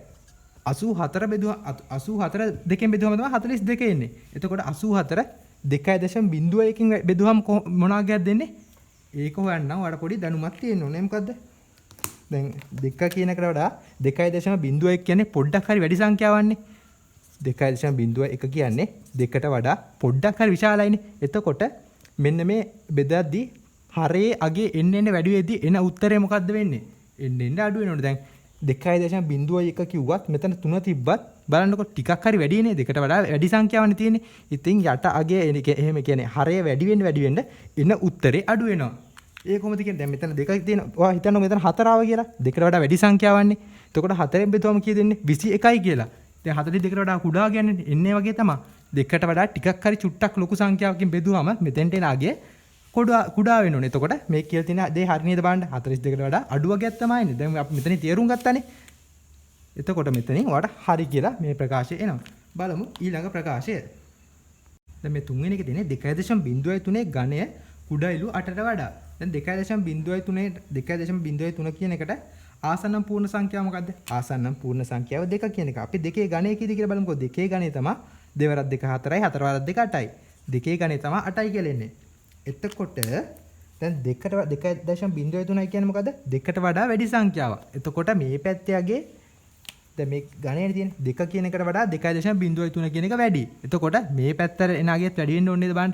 84 බෙදුවා 84 දෙකෙන් බෙදුවම තමයි 42 එන්නේ. එතකොට 84 2.01කින් බෙදුවම මොන අගයක් දෙන්නේ? ඒක හොයන්න ඔයාලට පොඩි දැනුමක් තියෙන්න ඕනේ. මොකද්ද? දැන් 2 කියන එකට වඩා 2.01 කියන්නේ පොඩ්ඩක් හරි වැඩි සංඛ්‍යාවක්නේ. 2.01 කියන්නේ 2ට වඩා පොඩ්ඩක් හරි විශාලයිනේ. එතකොට මෙන්න මේ බෙදද්දී හරේ අගේ එන්න වැඩි වෙද්දී එන උත්තරේ මොකද්ද වෙන්නේ? එන්න අඩු වෙනවනේ. දැන් 2.01 කිව්වත් මෙතන 3 තිබ්බත් බලන්නකො ටිකක් හරි වැඩිනේ. 2ට වඩා වැඩි සංඛ්‍යාවනේ තියෙන්නේ. ඉතින් යට අගේ එහෙම කියන්නේ හරය වැඩි වෙන්න එන උත්තරේ අඩු වෙනවා. ඒ කොහොමද කියන්නේ? දැන් මෙතන දෙකක් තියෙනවා. ඔයා හිතන්නකො මෙතන 4 ආව කියලා. 2ට වඩා වැඩි සංඛ්‍යාවන්නේ. එතකොට 4ෙන් බෙදුවම කීයද එන්නේ? 21යි කියලා. දැන් 42කට වඩා කුඩා කියන්නේ එන්නේ වගේ තමයි. 2කට වඩා ටිකක් හරි චුට්ටක් ලොකු සංඛ්‍යාවකින් බෙදුවම මෙතෙන්ට එන අගේ කුඩා වෙන්න ඕනේ. එතකොට මේ කියලා තියෙන දේ හරි නේද බලන්න. 42කට වඩා අඩු වගේක් තමයිනේ. දැන් අපි මෙතනින් තේරුම් ගත්තානේ. එතකොට මෙතනින් ඔයාලට හරි කියලා මේ ප්‍රකාශය එනවා. බලමු ඊළඟ ප්‍රකාශය. දැන් මේ තුන්වෙනි එකේ තියෙන්නේ 2.03 ඝනය කුඩයිලු 8ට වඩා. දැන් 2.03 කියන එකට ආසන්නම් පූර්ණ සංඛ්‍යාව මොකද්ද? ආසන්නම් පූර්ණ සංඛ්‍යාව 2 කියන එක. අපි දෙකේ ඝනය කීයද කියලා බලමුකෝ. දෙකේ ඝනය තමයි 2 වරක් 2 4යි 4 වරක් 2 8යි. දෙකේ ඝනය තමයි 8යි කියලා එන්නේ. එතකොට දැන් 2.03 කියන්නේ මොකද්ද? 2ට වඩා වැඩි සංඛ්‍යාවක්. එතකොට මේ පැත්තේ අගේ දැන් මේ ඝනයේ තියෙන 2 කියන එකට වඩා 2.03 කියන එක වැඩි. එතකොට මේ පැත්තට එන අගයත් වැඩි වෙන්න ඕනේ නේද බලන්න.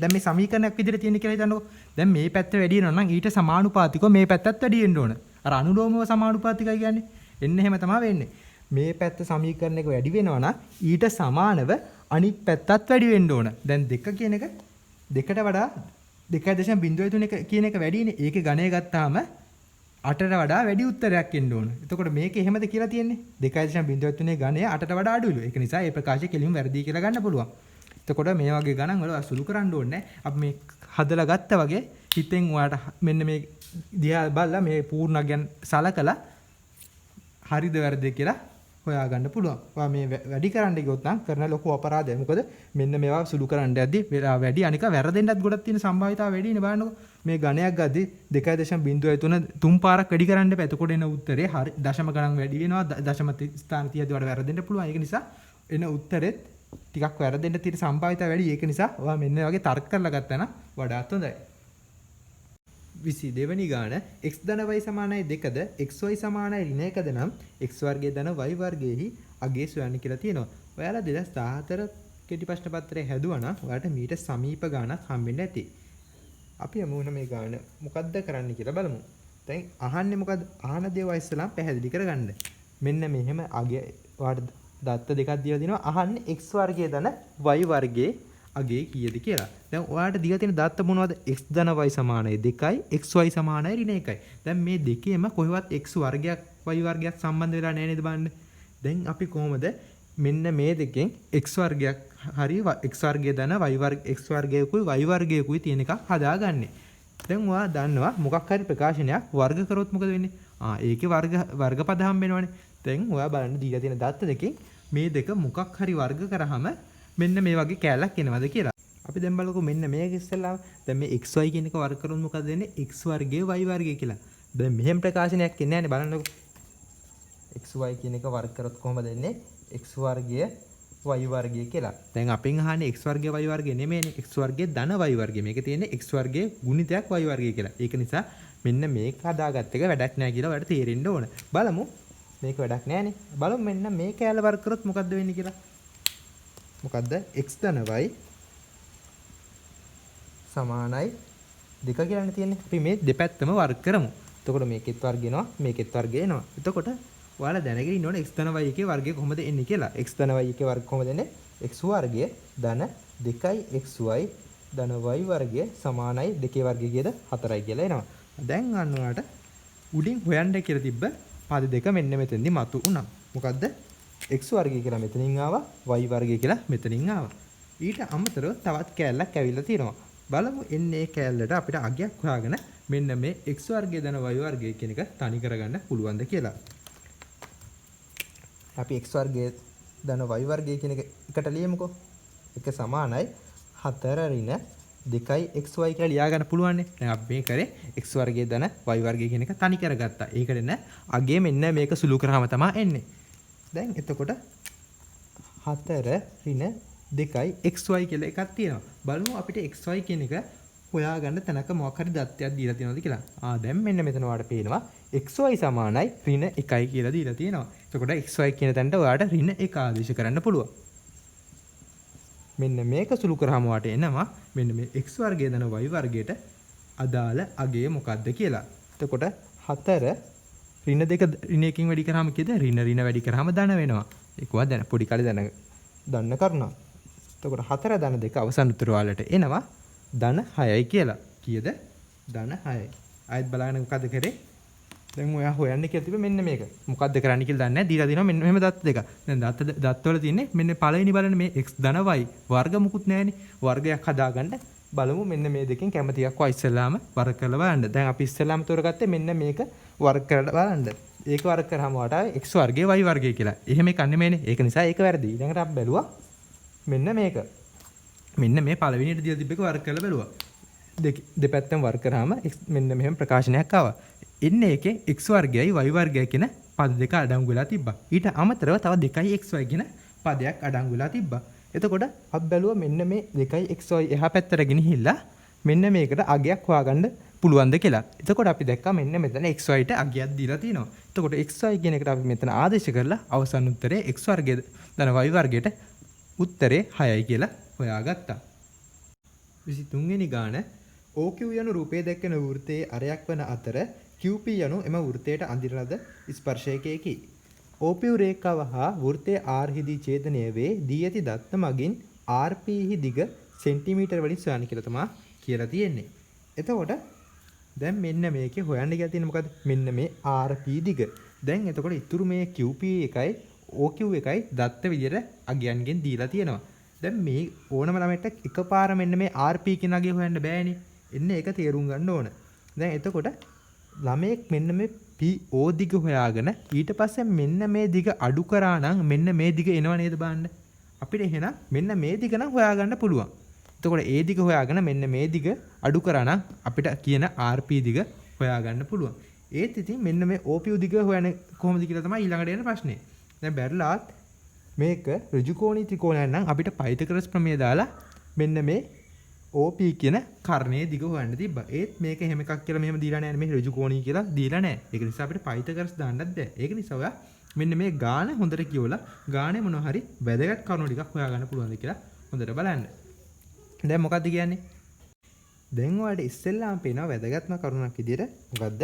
දැන් මේ සමීකරණයක් විදිහට තියෙන කියලා හිතන්නකෝ. දැන් මේ පැත්ත වැඩි වෙනවා නම් ඊට සමානුපාතිකව මේ පැත්තත් වැඩි වෙන්න ඕන. අර අනුලෝමව සමානුපාතිකයි කියන්නේ. එන්න එහෙම තමයි වෙන්නේ. මේ පැත්ත සමීකරණයක වැඩි වෙනවා නම් ඊට සමානව අනිත් පැත්තත් වැඩි වෙන්න ඕන. දැන් 2 කියන එක 2ට වඩා 2.03 කියන එක වැඩිනේ. ඒකේ ඝනය ගත්තාම 8ට වඩා වැඩි උත්තරයක් එන්න ඕන. එතකොට මේක එහෙමද කියලා තියෙන්නේ? 2.03 ඝනය 8ට වඩා අඩුයිලු. ඒක නිසා මේ ප්‍රකාශය කෙලින්ම වැරදි කියලා ගන්න පුළුවන්. එතකොට මේ වගේ ගණන් වල සුළු කරන්න ඕනේ නැහැ. අපි මේ හදලා ගත්තා වගේ හිතෙන් ඔයාලට මෙන්න මේ දිහා බලලා මේ පූර්ණගයන් සලකලා හරිද වැරදිද කියලා හොයාගන්න පුළුවන්. ඔයා මේ වැඩි කරන්න ගියොත් නම් කරන ලොකු අපරාධයක්. මොකද මෙන්න මේවා සුළු කරන්න යද්දි වෙලා වැඩි අනික වැරදෙන්නත් ගොඩක් තියෙන සම්භාවිතාව වැඩිනේ බලන්නකො. මේ ඝණයක් ගද්දි 2.03 තුන් පාරක් වැඩි කරන්න එපා. එතකොට එන උත්තරේ හරි දශම ගණන් වැඩි වෙනවා. දශම ස්ථාන තියද්දි වල වැරදෙන්න පුළුවන්. ඒක නිසා එන උත්තරෙත් ටිකක් වැරදෙන්න තියෙන සම්භාවිතාව වැඩි. ඒක නිසා ඔයා මෙන්න වගේ තර්ක කරලා ගත්තා නම් වඩාත් හොඳයි. 22 වෙනි ගාන x ධන y සමානයි 2ද xy සමානයි ඍණ 1ද නම් x වර්ගයේ ධන y වර්ගයේහි අගය සොයන්න කියලා තියෙනවා. ඔයාලා 2014 කෙටි ප්‍රශ්න පත්‍රය හැදුවා නම් ඔයාලට මීට සමීප ගානක් හම්බෙන්න ඇති. අපි යමු මේ ගාන මොකද්ද කරන්න කියලා බලමු. දැන් අහන්නේ මොකද්ද? අහන දේවල් ඉස්සලා පැහැදිලි කරගන්න. මෙන්න මෙහෙම අගය ඔයාලට දත්ත දෙකක් දීලා දිනවා. අහන්නේ x වර්ගයේ ධන y වර්ගයේ අගේ කීයද කියලා. දැන් ඔයාලට දීලා තියෙන දත්ත මොනවද? x ධන y සමානයි 2යි xy සමානයි ඍණ 1යි. දැන් මේ දෙකේම කොහෙවත් x වර්ගයක් y වර්ගයක් සම්බන්ධ වෙලා නැහැ නේද බලන්න. දැන් අපි කොහොමද මෙන්න මේ දෙකෙන් x වර්ගයක් හරි x වර්ගය දන y වර්ග x වර්ගයකුයි y වර්ගයකුයි තියෙන එකක් හදාගන්නේ. දැන් ඔයා දන්නවා මොකක් හරි ප්‍රකාශනයක් වර්ග කරොත් මොකද වෙන්නේ? ඒකේ වර්ගපද හම්බ වෙනවනේ. දැන් ඔයා බලන්න දීලා තියෙන දත්ත දෙකෙන් මේ දෙක මොකක් හරි වර්ග කරාම මෙන්න මේ වගේ කෑල්ලක් එනවද කියලා. අපි දැන් බලමුකෝ මෙන්න මේක ඉස්සෙල්ලාම දැන් මේ xy කියන එක වර්ග කරොත් මොකද වෙන්නේ? x වර්ගය y වර්ගය කියලා. දැන් මෙහෙම ප්‍රකාශනයක් එන්නේ නැහැ නේ බලන්නකෝ. xy කියන එක වර්ග කරොත් කොහොමද එන්නේ? x වර්ගය y වර්ගය කියලා. දැන් අපෙන් අහන්නේ x වර්ගය y වර්ගය නෙමෙයිනේ. x වර්ගය ධන y වර්ගය. මේකේ තියෙන්නේ x වර්ගයේ ගුණිතයක් y වර්ගය කියලා. ඒක නිසා මෙන්න මේක හදාගත්ත එක වැඩක් නැහැ කියලා ඔයාලට තේරෙන්න ඕන. බලමු. මේක වැඩක් නැහැනේ. බලමු මෙන්න මේ කෑල්ල වර්ග කරොත් මොකද්ද වෙන්නේ කියලා. මොකද්ද? x ධන y සමානයි 2 කියලානේ තියෙන්නේ. අපි මේ දෙපැත්තම වර්ග කරමු. එතකොට මේකෙත් වර්ග එනවා, මේකෙත් වර්ග එනවා. එතකොට ඔයාලා දැනගෙන ඉන්න ඕනේ x ධන y එකේ වර්ගය කොහොමද එන්නේ කියලා. x ධන y එකේ වර්ග කොහොමද එන්නේ? x වර්ගය ධන 2xy ධන y වර්ගය සමානයි 2 වර්ගය කීයද? 4යි කියලා එනවා. දැන් අන්න ඔයාලට උඩින් හොයන්න කියලා තිබ්බ පද දෙක මෙන්න මෙතෙන්දි මතු වුණා. මොකද්ද? x වර්ගය කියලා මෙතනින් ආවා, y වර්ගය කියලා මෙතනින් ආවා. ඊට අමතරව තවත් කෑල්ලක් ඇවිල්ලා තියෙනවා. බලමු එන්නේ කෑල්ලට අපිට අගයක් හොයාගෙන මෙන්න මේ x වර්ගය ධන y වර්ගය කියන එක තනි කරගන්න පුළුවන්ද කියලා. අපි x වර්ගය ධන y වර්ගය කියන එක එකට ලියමුකෝ. එක සමානයි 4 ඍණ 2xy කියලා ලියා ගන්න පුළුවන් නේ. දැන් අපි මේ කරේ x වර්ගය ධන y වර්ගය කියන එක තනි කරගත්තා. ඒකට න අගේ මෙන්න මේක සුළු කරාම තමයි එන්නේ. දැන් එතකොට 4 ඍණ 2xy කියලා එකක් තියෙනවා. බලමු අපිට xy කියන එක හොයාගන්න තැනක මොකක් හරි දත්තයක් දීලා තියෙනවද කියලා. දැන් මෙන්න මෙතන ඔයාලට පේනවා xy සමානයි ඍණ 1යි කියලා දීලා තියෙනවා. එතකොට xy කියන තැනට ඔයාලට ඍණ 1 ආදේශ කරන්න පුළුවන්. මෙන්න මේක සුළු කරාම ඔයාලට එනවා මෙන්න මේ x වර්ගය ධන y වර්ගයට අදාළ අගය මොකක්ද කියලා. එතකොට 4 ඍණ 2 ඍණ 1කින් වැඩි කරාම කීයද? ඍණ වැඩි කරාම ධන වෙනවා. ඒකවා දැන පොඩි කාලේ දන්න කරුණා. එතකොට 4 ධන 2 අවසන් උත්තර ඔයාලට එනවා ධන 6යි කියලා. කීයද? ධන 6යි. ආයෙත් බලන්න මොකද කරේ? දැන් ඔයා හොයන්න කියලා තිබ්බ මෙන්න මේක. මොකද්ද කරන්න කියලා දන්නේ නැහැ. දීලා දිනවා මෙන්න මෙහෙම දත් දෙක. දැන් දත් වල තියෙන්නේ මෙන්න පළවෙනි බලන්න මේ x ධන y වර්ග මුකුත් නැහැනේ. වර්ගයක් හදාගන්න බලමු මෙන්න මේ දෙකෙන් කැමති එකක් ඔය ඉස්සෙල්ලාම වර්ග කරලා බලන්න. දැන් අපි ඉස්සෙල්ලාම තෝරගත්තේ මෙන්න මේක වර්ග කරලා බලන්න. ඒක වර්ග කරාම වට x වර්ගය y වර්ගය කියලා. එහෙම එකක් නෙමෙයිනේ. ඒක නිසා ඒක වැරදි. ඊළඟට අපි බැලුවා මෙන්න මේක. මෙන්න මේ පළවෙනියට දීලා තිබ්බ එක වර්ග කරලා බැලුවා. දෙපැත්තම වර්ග කරාම මෙන්න මෙහෙම ප්‍රකාශනයක් ආවා. එන්නේ එකේ x වර්ගයයි y වර්ගයයි කියන පද දෙක අඩංගු වෙලා තිබ්බා. ඊට අමතරව තව 2xy කියන පදයක් අඩංගු වෙලා තිබ්බා. එතකොට අපි බැලුවා මෙන්න මේ 2xy එහා පැත්තට ගෙනහිල්ලා මෙන්න මේකට අගයක් හොයාගන්න පුළුවන්ද කියලා. එතකොට අපි දැක්කා මෙන්න මෙතන xy ට අගයක් දීලා තියෙනවා. එතකොට xy කියන එකට අපි මෙතන ආදේශ කරලා අවසන් උත්තරේ x වර්ගය ධන y වර්ගයට උත්තරේ 6යි කියලා හොයාගත්තා. 23 වෙනි ගාන OQ යනු රූපයේ දැක්වෙන වෘත්තයේ අරයක් වන අතර QP යනු එම වෘත්තයට අඳින ලද ස්පර්ශයකයකි. OP රේඛාව හා වෘත්තයේ R හිදී ඡේදනය වේ දී ඇති දත්ත මගින් RP හි දිග සෙන්ටිමීටර වලින් සොයන්න කියලා තමයි කියලා තියෙන්නේ. එතකොට දැන් මෙන්න මේකේ හොයන්න කියලා තියෙන්නේ මොකද්ද? මෙන්න මේ RP දිග. දැන් එතකොට ඉතුරු මේ QP එකයි OQ එකයි දත්ත විදියට අගයන්ගෙන් දීලා තියෙනවා. දැන් මේ ඕනම ළමයට එකපාර මෙන්න මේ RP කියන අගය හොයන්න බෑනේ. එන්න ඒක තේරුම් ගන්න ඕන. දැන් එතකොට ළමයෙක් මෙන්න මේ PO දිග හොයාගෙන ඊට පස්සේ මෙන්න මේ දිග අඩු කරා නම් මෙන්න මේ දිග එනව නේද බලන්න. අපිට එහෙනම් මෙන්න මේ දිග නම් හොයාගන්න පුළුවන්. එතකොට ඒ දිග හොයාගෙන මෙන්න මේ දිග අඩු කරා නම් අපිට කියන RP දිග හොයාගන්න පුළුවන්. ඒත් ඉතින් මෙන්න මේ OP දිග හොයන්නේ කොහොමද කියලා තමයි ඊළඟට එන ප්‍රශ්නේ. දැන් බැරිලාත් මේක ඍජුකෝණී ත්‍රිකෝණයක් නම් අපිට පයිතගොරස් ප්‍රමේය දාලා මෙන්න මේ OP කියන කර්ණයේ දිග හොයන්න තිබ්බා. ඒත් මේක එහෙම එකක් කියලා මෙහෙම දීලා නැහැ. මේ ඍජුකෝණී කියලා දීලා නැහැ. ඒක නිසා අපිට පයිතගොරස් දාන්නත් බෑ. ඒක නිසා ඔයා මෙන්න මේ ගාන හොඳට කියවලා ගානේ මොනවා හරි වැදගත් කරුණු ටිකක් හොයාගන්න පුළුවන්ද කියලා හොඳට බලන්න. දැන් මොකද්ද කියන්නේ? දැන් ඔයාලට ඉස්සෙල්ලාම පේනවා වැදගත්ම කරුණක් විදියට මොකද්ද?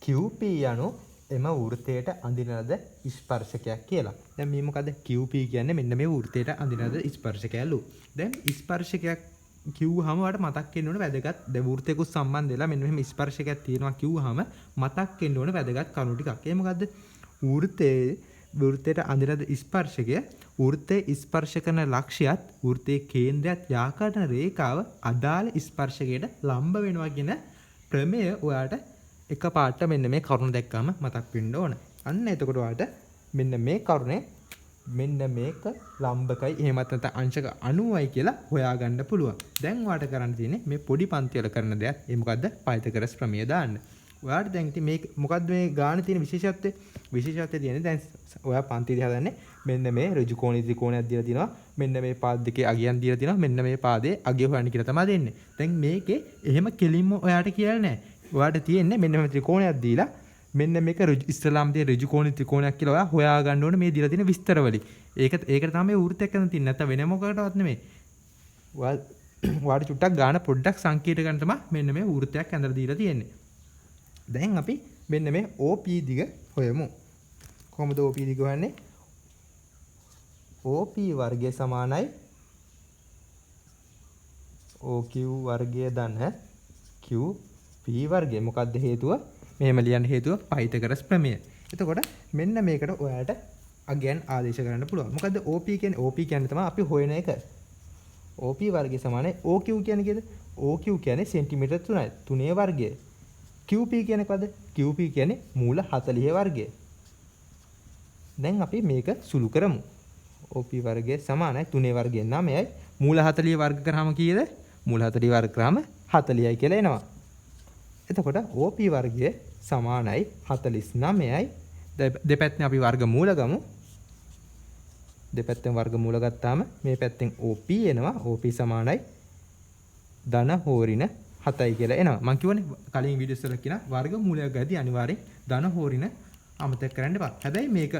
QP යනු එම වෘත්තයට අඳින ලද ස්පර්ශකයක් කියලා. දැන් මේ මොකද්ද? QP කියන්නේ මෙන්න මේ වෘත්තයට අඳින ලද ස්පර්ශකයලු. දැන් ස්පර්ශකයක් කිව්වහම ඔයාලට මතක් වෙන්න ඕන වැදගත් දැන් වෘත්තයකුත් සම්බන්ධ වෙලා මෙන්න මෙහෙම ස්පර්ශකයක් තියෙනවා කිව්වහම මතක් වෙන්න ඕන වැදගත් කරුණු ටිකක්. ඒ මොකද්ද? වෘත්තයේ වෘත්තයට අඳින ස්පර්ශකය වෘත්තයේ ස්පර්ශ කරන ලක්ෂ්‍යයත් වෘත්තයේ කේන්ද්‍රයත් යාකරන රේඛාව අදාළ ස්පර්ශකයට ලම්බ වෙනවා කියන ප්‍රමේය ඔයාට එකපාරට මෙන්න මේ කරුණ දැක්කම මතක් වෙන්න ඕන. අන්න එතකොට ඔයාට මෙන්න මේ කරුණේ මෙන්න මේක ලම්බකයි එහෙමත් නැත්නම් අංශක 90යි කියලා හොයාගන්න පුළුවන්. දැන් ඔයාට කරන්න තියෙන්නේ මේ පොඩි පන්ති වල කරන දෙයක්. ඒ මොකද්ද? පයිතගරස් ප්‍රමේය දාන්න. ඔයාට දැන් ඉතින් මේ මොකද්ද මේ ගාන තියෙන විශේෂත්වය? විශේෂත්වය තියෙන්නේ දැන් ඔයා පන්ති දිහා හදන්නේ මෙන්න මේ ඍජු කෝණී ත්‍රිකෝණයක් දීලා තිනවා. මෙන්න මේ පාද දෙකේ අගයන් දීලා තිනවා. මෙන්න මේ පාදයේ අගය හොයන්න කියලා තමයි දෙන්නේ. දැන් මේකේ එහෙම කෙලින්ම ඔයාට කියලා නැහැ. ඔයාට තියෙන්නේ මෙන්න මේ ත්‍රිකෝණයක් දීලා මෙන්න මේක ඉස්ලාම් දී ඍජු කෝණී ත්‍රිකෝණයක් කියලා ඔයා හොයා ගන්න ඕනේ මේ දීලා තියෙන විස්තර වලින්. ඒකට තමයි මේ වෘත්තයක් කරන් තින්නේ. නැත්නම් වෙන මොකකටවත් නෙමෙයි. ඔයාට චුට්ටක් ගාන පොඩ්ඩක් සංකීර්ණ ගන්න තමයි මෙන්න මේ වෘත්තයක් ඇඳලා දීලා තියෙන්නේ. දැන් අපි මෙන්න මේ OP දිග හොයමු. කොහොමද OP දිග හොයන්නේ? OP වර්ගය සමානයි OQ වර්ගය ධන QP වර්ගය. මොකක්ද හේතුව? මෙහෙම ලියන්න හේතුව පයිතගරස් ප්‍රමේය. එතකොට මෙන්න මේකට ඔයාලට අගයන් ආදේශ කරන්න පුළුවන්. මොකද්ද OP කියන්නේ? OP කියන්නේ තමයි අපි හොයන එක. OP වර්ගය සමානයි OQ කියන්නේ කීයද? OQ කියන්නේ සෙන්ටිමීටර් 3යි. 3 වර්ගය. QP කියන්නේ මොකද්ද? QP කියන්නේ මූල 40 වර්ගය. දැන් අපි මේක සුළු කරමු. OP වර්ගය සමානයි 3 වර්ගය 9යි. මූල 40 වර්ග කරාම කීයද? මූල 40 වර්ග කරාම 40යි කියලා එනවා. එතකොට OP වර්ගය සමානයි 49යි. දෙපැත්තෙන් අපි වර්ග මූල ගමු. දෙපැත්තෙන් වර්ග මූල ගත්තාම මේ පැත්තෙන් OP එනවා. OP සමානයි ධන හෝරින 7යි කියලා එනවා. මම කියවනේ කලින් වීඩියෝස් වල කියන වර්ග මූලයක් ගද්දී අනිවාර්යෙන් ධන හෝරින අමතක කරන්න එපා. හැබැයි මේක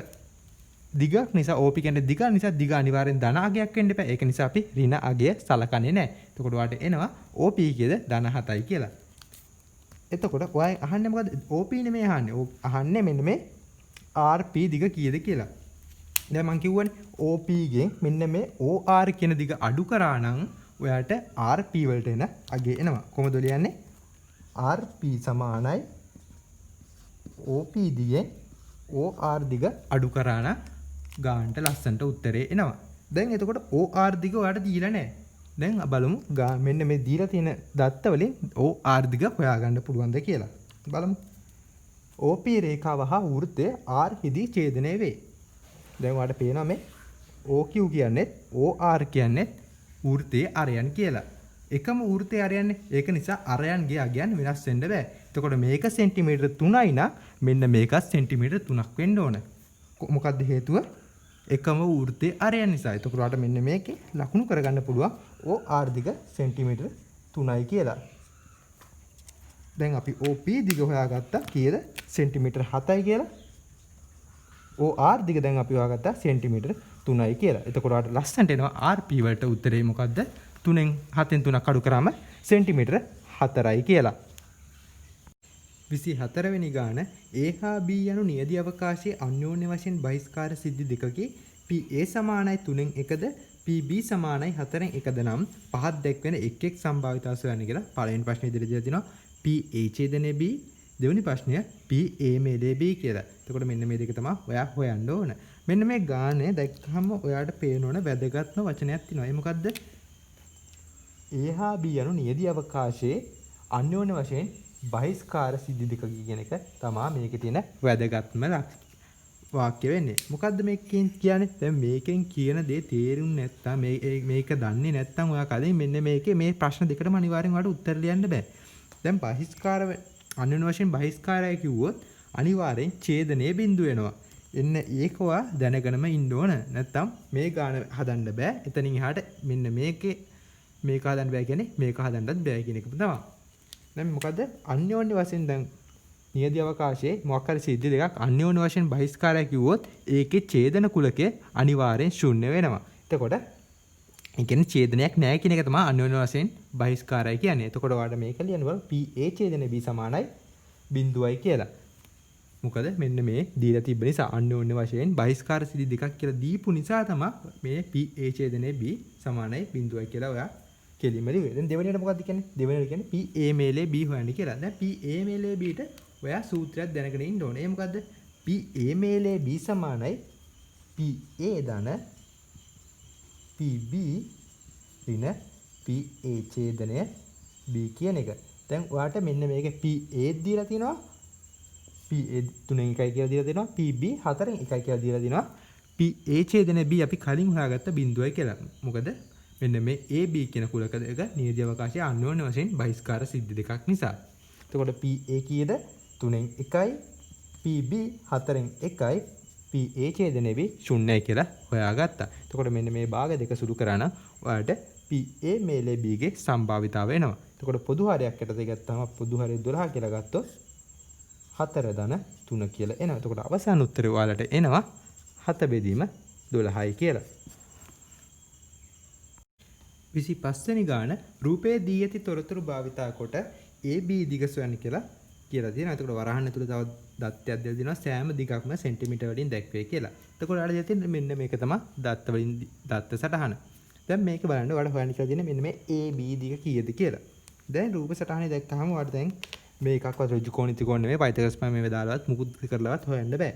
දිගක් නිසා OP කියන්නේ දිග නිසා දිග අනිවාර්යෙන් ධන අගයක් වෙන්න එපා. ඒක නිසා අපි ඍණ අගය සලකන්නේ නැහැ. එතකොට ඔයාලට එනවා OP කීයද? ධන 7යි කියලා. එතකොට ඔයා අහන්නේ මොකද්ද? OP නෙමෙයි අහන්නේ. අහන්නේ මෙන්න මේ RP දිග කීයද කියලා. දැන් මම කියවනේ OP ගෙන් මෙන්න මේ OR කියන දිග අඩු කරා නම් ඔයාට RP වලට එන අගය එනවා. කොහොමද ලියන්නේ? RP සමානයි OP දිගෙන් OR දිග අඩු කරා නම් ගානට ලස්සන්ට උත්තරේ එනවා. දැන් එතකොට OR දිග ඔයාට දීලා නැහැ. දැන් බලමු මෙන්න මේ දීලා තියෙන දත්ත වලින් OR දිග හොයාගන්න පුළුවන්ද කියලා. බලමු. OP රේඛාව හා වෘත්තය R හිදී ඡේදනය වේ. දැන් ඔයාලට පේනවා මේ OQ කියන්නේ OR කියන්නේ වෘත්තයේ අරයන් කියලා. එකම වෘත්තයේ අරයන්නේ. ඒක නිසා අරයන්ගේ අගයන් වෙනස් වෙන්න බෑ. එතකොට මේක සෙන්ටිමීටර් 3යි නම් මෙන්න මේකත් සෙන්ටිමීටර් 3ක් වෙන්න ඕන. මොකද්ද හේතුව? එකම වෘත්තයේ අරයන් නිසා. එතකොට ඔයාලට මෙන්න මේකේ ලකුණු කරගන්න පුළුවන් OR දිග සෙන්ටිමීටර් 3යි කියලා. දැන් අපි OP දිග හොයාගත්තා කීයද? සෙන්ටිමීටර් 7යි කියලා. OR දිග දැන් අපි හොයාගත්තා සෙන්ටිමීටර් 3යි කියලා. එතකොට ඔයාලට ලස්සනට එනවා RP වලට උත්තරේ මොකද්ද? 3න් 7න් 3ක් අඩු කරාම සෙන්ටිමීටර් 4යි කියලා. 24 වෙනි ගාන A හා B යනු නියදි අවකාශයේ අන්‍යෝන්‍ය වශයෙන් බහිස්කාර සිද්ධි දෙකකේ PA සමානයි 3න් 1ද PB සමානයි 4න් 1ද නම් පහත් දැක්වෙන එක් එක් සම්භාවිතා සොයන්න කියලා පළවෙනි ප්‍රශ්නේ ඉදිරියට දීලා තිනවා PA ඡේදනයේ B, දෙවෙනි ප්‍රශ්නය PA මේලේ B කියලා. එතකොට මෙන්න මේ දෙක තමයි ඔයා හොයන්න ඕන. මෙන්න මේ ගානේ දැක්කම ඔයාට පේන ඕන වැදගත්ම වචනයක් තියෙනවා. ඒ මොකද්ද? A හා B යනු නියදි අවකාශයේ අන්‍යෝන්‍ය වශයෙන් බහිස්කාර සිද්ධි දෙක කියන එක තමයි මේකේ තියෙන වැදගත්ම වාක්‍ය වෙන්නේ. මොකද්ද මේකෙන් කියන්නේ? දැන් මේකෙන් කියන දේ තේරුන්නේ නැත්නම් මේක දන්නේ නැත්නම් ඔයා කලින් මෙන්න මේකේ මේ ප්‍රශ්න දෙකටම අනිවාර්යෙන් ඔයාලට උත්තර ලියන්න බෑ. දැන් බහිස්කාර අන්‍යෝන්‍ය වශයෙන් බහිස්කාරය කිව්වොත් අනිවාර්යෙන් ඡේදනයේ බිඳුව වෙනවා. එන්න ඒක ඔයා දැනගෙනම ඉන්න ඕන. නැත්නම් මේ ගාන හදන්න බෑ. එතනින් එහාට මෙන්න මේක හදන්න බෑ කියන්නේ මේක හදන්නත් බෑ කියන එක තමයි. දැන් මොකද අන්‍යෝන්‍ය වශයෙන් දැන් නියදි අවකාශයේ මොකක් හරි සිද්ධි දෙකක් අන්‍යෝන්‍ය වශයෙන් බහිස්කාරය කිව්වොත් ඒකේ ඡේදන කුලකය අනිවාර්යෙන් ශූන්‍ය වෙනවා. එතකොට ඒ කියන්නේ ඡේදනයක් නැහැ කියන එක තමයි අන්‍යෝන්‍ය වශයෙන් බහිස්කාරය කියන්නේ. එතකොට ඔයාලට මේක ලියන්න බලන්න PA ඡේදන B සමානයි බිඳුවයි කියලා. මොකද මෙන්න මේ දීලා තිබ්බ නිසා අන්‍යෝන්‍ය වශයෙන් බහිස්කාර සිද්ධි දෙකක් කියලා දීපු නිසා තමයි මේ PA ඡේදනයේ B සමානයි බිඳුවයි කියලා ඔයා කෙලින්ම ලියුවේ. දැන් දෙවෙනියට මොකක්ද කියන්නේ? දෙවෙනියට කියන්නේ PA මේලේ B හොයන්න කියලා. දැන් PA මේලේ Bට ඔයා සූත්‍රයක් දැනගෙන ඉන්න ඕනේ. ඒ මොකද්ද? PA මේලේ B සමානයි PA ධන PB ඍණ PA ඡේදනය B කියන එක. දැන් ඔයාලට මෙන්න මේක PA දීලා තිනවා. PA 3න් 1යි කියලා දීලා දෙනවා. PB 4න් 1යි කියලා දීලා දෙනවා. PA ඡේදනය B අපි කලින් හොයාගත්ත බිඳුවයි කියලා. මොකද මෙන්න මේ AB කියන කුලක දෙක නියෝජ්‍ය අවකාශයේ අන්‍යෝන්‍ය වශයෙන් බහිස්කාර සිද්ධි දෙකක් නිසා. එතකොට PA කීයද 3න් 1යි PB 4න් 1යි PA ඡේදනය B 0යි කියලා හොයාගත්තා. එතකොට මෙන්න මේ භාග දෙක සුළු කරා නම් ඔයාලට PA මේලේ B ගේ සම්භාවිතාවය එනවා. එතකොට පොදු හරයක් යටතේ ගත්තාම පොදු හරය 12 කියලා ගත්තොත් 4 ධන 3 කියලා එනවා. එතකොට අවසාන උත්තරය ඔයාලට එනවා 7 බෙදීම 12යි කියලා. 25 වෙනි ගාන රූපයේ දී ඇති තොරතුරු භාවිතා කොට AB දිග සොයන්න කියලා තියෙනවා. එතකොට වරහන් ඇතුළේ තව දත්තයක් දෙලා දෙනවා සෑම දිගක්ම සෙන්ටිමීටර වලින් දැක්වේ කියලා. එතකොට ඔයාලට තියෙන්නේ මෙන්න මේක තමයි දත්ත වලින් දත්ත සටහන. දැන් මේක බලන්න ඔයාලට හොයන්න කියලා දෙන්නේ මෙන්න මේ AB දිග කීයද කියලා. දැන් රූප සටහනේ දැක්කහම ඔයාලට දැන් මේකක්වත් ඍජු කෝණ ත්‍රිකෝණ නෙමෙයි පයිතගොරස් ප්‍රමේය මේ දාලවත් මුකුත් කරලවත් හොයන්න බෑ.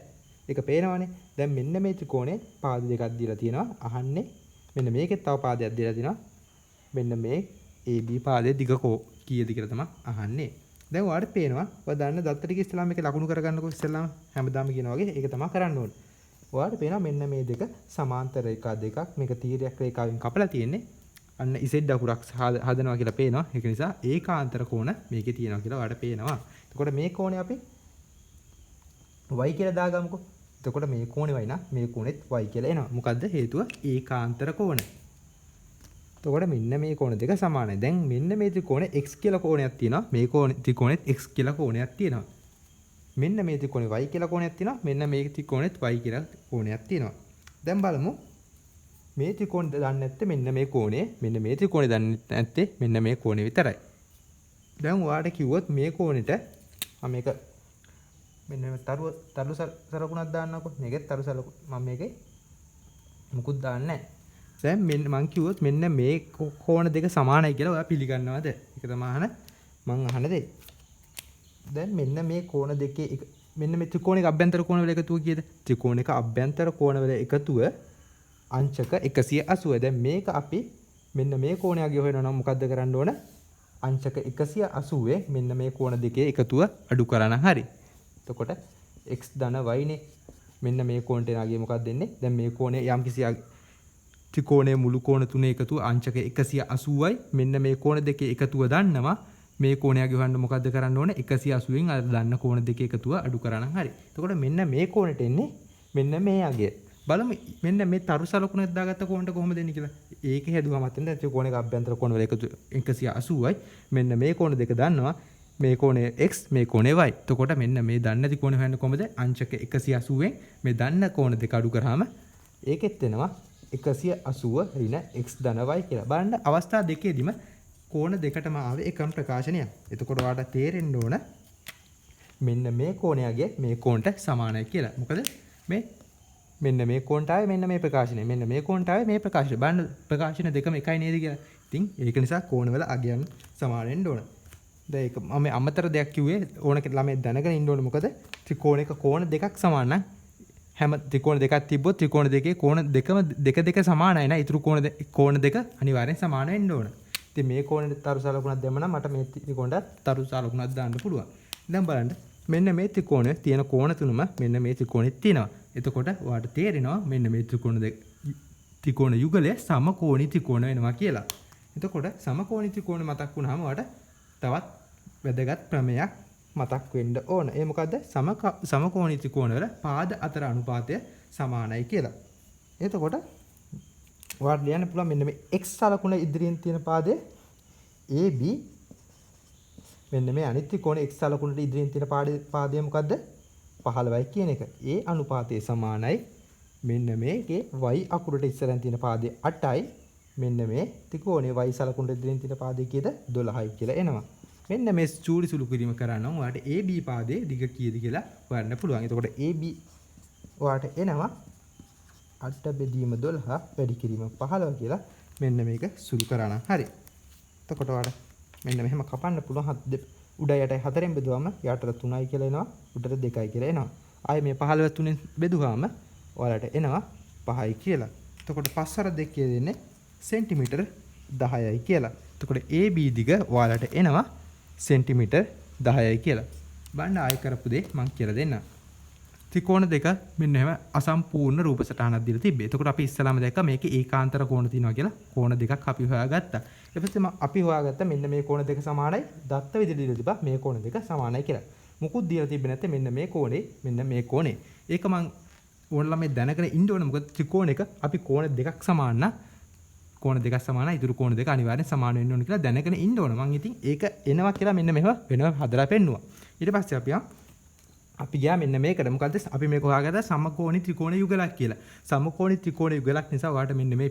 ඒක පේනවනේ. දැන් මෙන්න මේ ත්‍රිකෝණේ පාද දෙකක් දීලා තියෙනවා. අහන්නේ මෙන්න මේකෙත් තව පාදයක් දීලා තියෙනවා. මෙන්න මේ AB පාදයේ දිග කීයද කියලා තමයි අහන්නේ. දැන් ඔයාලට පේනවා ඔයා දන්න දත්ත ටික ඉස්සෙල්ලාම මේක ලකුණු කරගන්නකො ඉස්සෙල්ලාම හැමදාම කියනවා වගේ ඒක තමයි කරන්න ඕනේ. ඔයාලට පේනවා මෙන්න මේ දෙක සමාන්තර රේඛා දෙකක් මේක තීරයක් රේඛාවෙන් කපලා තියෙන්නේ. අන්න ඉසෙඩ් අකුරක් හදනවා කියලා පේනවා. ඒක නිසා ඒකාන්තර කෝණ මේකේ තියෙනවා කියලා ඔයාලට පේනවා. එතකොට මේ කෝණය අපි y කියලා දාගමුකෝ. එතකොට මේ කෝණේ y නම් මේ කෝණෙත් y කියලා එනවා. මොකද්ද හේතුව? ඒකාන්තර කෝණ. එතකොට මෙන්න මේ කෝණ දෙක සමානයි. දැන් මෙන්න මේ ත්‍රිකෝණේ x කියලා කෝණයක් තියෙනවා. මේ ත්‍රිකෝණෙත් x කියලා කෝණයක් තියෙනවා. මෙන්න මේ ත්‍රිකෝණේ y කියලා කෝණයක් තියෙනවා. මෙන්න මේ ත්‍රිකෝණෙත් y කියලා කෝණයක් තියෙනවා. දැන් බලමු මේ ත්‍රිකෝණය දන්නේ නැත්තේ මෙන්න මේ කෝණය. මෙන්න මේ ත්‍රිකෝණය දන්නේ නැත්තේ මෙන්න මේ කෝණය විතරයි. දැන් ඔයාලට කිව්වොත් මේ කෝණෙට මම මේක මෙන්න මේ තරු සලකුණක් දාන්නකො. මේකෙත් තරු සලකුණ මම මේකේ මුකුත් දාන්නේ නැහැ. දැන් මෙන්න මං කිව්වොත් මෙන්න මේ කෝණ දෙක සමානයි කියලා ඔයා පිළිගන්නවද? ඒක තමයි මං අහන දේ. දැන් මෙන්න මේ කෝණ දෙකේ මෙන්න මේ ත්‍රිකෝණයක අභ්‍යන්තර කෝණ වල එකතුව කීයද? ත්‍රිකෝණයක අභ්‍යන්තර කෝණ වල එකතුව අංශක 180. දැන් මේක අපි මෙන්න මේ කෝණයගේ හොයනවා නම් මොකද්ද කරන්න ඕන? අංශක 180 මෙන්න මේ කෝණ දෙකේ එකතුව අඩු කරා නම් හරි. එතකොට x ධන y නේ. මෙන්න මේ කෝණයට නාගියේ මොකක්ද දෙන්නේ? දැන් මේ කෝණය යම්කිසි ත්‍රිකෝණයේ මුළු කෝණ තුනේ එකතුව අංශක 180යි. මෙන්න මේ කෝණ දෙකේ එකතුව දන්නවා. මේ කෝණයගේ හොයන්න මොකද්ද කරන්න ඕන? 180න් අර දන්න කෝණ දෙකේ එකතුව අඩු කරා නම් හරි. එතකොට මෙන්න මේ කෝණයට එන්නේ මෙන්න මේ අගය. බලමු මෙන්න මේ තරු සලකුණක් දාගත්ත කෝණයට කොහොමද එන්නේ කියලා. ඒක හැදුවම අතෙන් ත්‍රිකෝණයක අභ්‍යන්තර කෝණ වල එකතු 180යි. මෙන්න මේ කෝණ දෙක දන්නවා. මේ කෝණය x මේ කෝණය y. එතකොට මෙන්න මේ දන්න ත්‍රිකෝණය හොයන්න කොහොමද? අංශක 180න් මේ දන්න කෝණ දෙක අඩු කරාම ඒකෙත් එනවා 180 ඍණ x ධන y කියලා. බලන්න අවස්ථා දෙකේදීම කෝණ දෙකටම ආවේ එකම ප්‍රකාශනයක්. එතකොට ඔයාලට තේරෙන්න ඕන මෙන්න මේ කෝණයගේ මේ කෝණට සමානයි කියලා. මොකද මෙන්න මේ කෝණට ආවේ මෙන්න මේ ප්‍රකාශනය. මෙන්න මේ කෝණට ආවේ මේ ප්‍රකාශනය. බලන්න ප්‍රකාශන දෙකම එකයි නේද කියලා. ඉතින් ඒක නිසා කෝණවල අගයන් සමාන වෙන්න ඕන. දැන් ඒක මම අමතර දෙයක් කිව්වේ ඕන ළමයි දැනගෙන ඉන්න ඕන. මොකද ත්‍රිකෝණයක කෝණ දෙකක් සමාන නම් හැම ත්‍රිකෝණ දෙකක් තිබ්බොත් ත්‍රිකෝණ දෙකේ කෝණ දෙක සමානයි නේද? ඊටු කෝණ දෙක අනිවාර්යෙන් සමාන වෙන්න ඕන. ඉතින් මේ කෝණෙට තරු සලකුණක් දැම්ම නම් මට මේ ත්‍රිකෝණයට තරු සලකුණක් දාන්න පුළුවන්. දැන් බලන්න මෙන්න මේ ත්‍රිකෝණයේ තියෙන කෝණ තුනම මෙන්න මේ ත්‍රිකෝණෙත් තියෙනවා. එතකොට ඔයාලට තේරෙනවා මෙන්න මේ ත්‍රිකෝණ යුගලය සමකෝණී ත්‍රිකෝණ වෙනවා කියලා. එතකොට සමකෝණී ත්‍රිකෝණ මතක් වුණාම ඔයාලට තවත් වැදගත් ප්‍රමේයක් මතක් වෙන්න ඕන. ඒ මොකද්ද? සමකෝණී ත්‍රිකෝණ වල පාද අතර අනුපාතය සමානයි කියලා. එතකොට ඔයාලට ලියන්න පුළුවන් මෙන්න මේ x සලකුණ ඉදිරියෙන් තියෙන පාදය AB මෙන්න මේ අනිත් ත්‍රිකෝණයේ x සලකුණට ඉදිරියෙන් තියෙන පාදය මොකද්ද? 15යි කියන එක. ඒ අනුපාතයේ සමානයි මෙන්න මේකේ y අකුරට ඉස්සරහින් තියෙන පාදය 8යි. මෙන්න මේ ත්‍රිකෝණයේ y සලකුණට ඉදිරියෙන් තියෙන පාදය කීයද? 12යි කියලා එනවා. මෙන්න මේ චූටි සුළු කිරීම කරා නම් ඔයාලට AB පාදයේ දිග කීයද කියලා හොයන්න පුළුවන්. එතකොට AB ඔයාලට එනවා 8 බෙදීම 12 වැඩි කිරීම 15 කියලා. මෙන්න මේක සුළු කරා නම් හරි. එතකොට ඔයාලට මෙන්න මෙහෙම කපන්න පුළුවන්. උඩ යටයි 4ෙන් බෙදුවම යටට 3යි කියලා එනවා. උඩට 2යි කියලා එනවා. ආයේ මේ 15 3ෙන් බෙදුවාම ඔයාලට එනවා 5යි කියලා. එතකොට 5 අර 2 කියලා දෙන්නේ සෙන්ටිමීටර් 10යි කියලා. එතකොට AB දිග ඔයාලට එනවා සෙන්ටිමීටර් 10යි කියලා. බලන්න ආයෙ කරපු දේ මම කියලා දෙන්නම්. ත්‍රිකෝණ දෙක මෙන්න එහෙම අසම්පූර්ණ රූප සටහනක් දීලා තිබ්බේ. එතකොට අපි ඉස්සලාම දැක්කා මේකේ ඒකාන්තර කෝණ තියෙනවා කියලා. කෝණ දෙකක් අපි හොයාගත්තා. ඊට පස්සේ අපි හොයාගත්තා මෙන්න මේ කෝණ දෙක සමානයි. දත්ත විදිහට දීලා තිබ්බා මේ කෝණ දෙක සමානයි කියලා. මුකුත් දීලා තිබ්බේ නැත්නම් මෙන්න මේ කෝණේ මෙන්න මේ කෝණේ. ඒක මම ඕනලා මේ දැනගෙන ඉන්න ඕන. මොකද ත්‍රිකෝණයක අපි කෝණ දෙකක් සමාන නම් කෝණ දෙකක් සමානයි. ඊටු කෝණ දෙක අනිවාර්යෙන් සමාන වෙන්න ඕන කියලා දැනගෙන ඉන්න ඕන. මම ඉතින් ඒක එනවා කියලා මෙන්න මෙහෙම වෙනව හදලා පෙන්නුවා. ඊට පස්සේ අපි ගියා මෙන්න මේකට. මොකද්ද? අපි මේක හොයාගත්තා සමකෝණී ත්‍රිකෝණ යුගලක් කියලා. සමකෝණී ත්‍රිකෝණ යුගලක් නිසා ඔයාලට මෙන්න මේ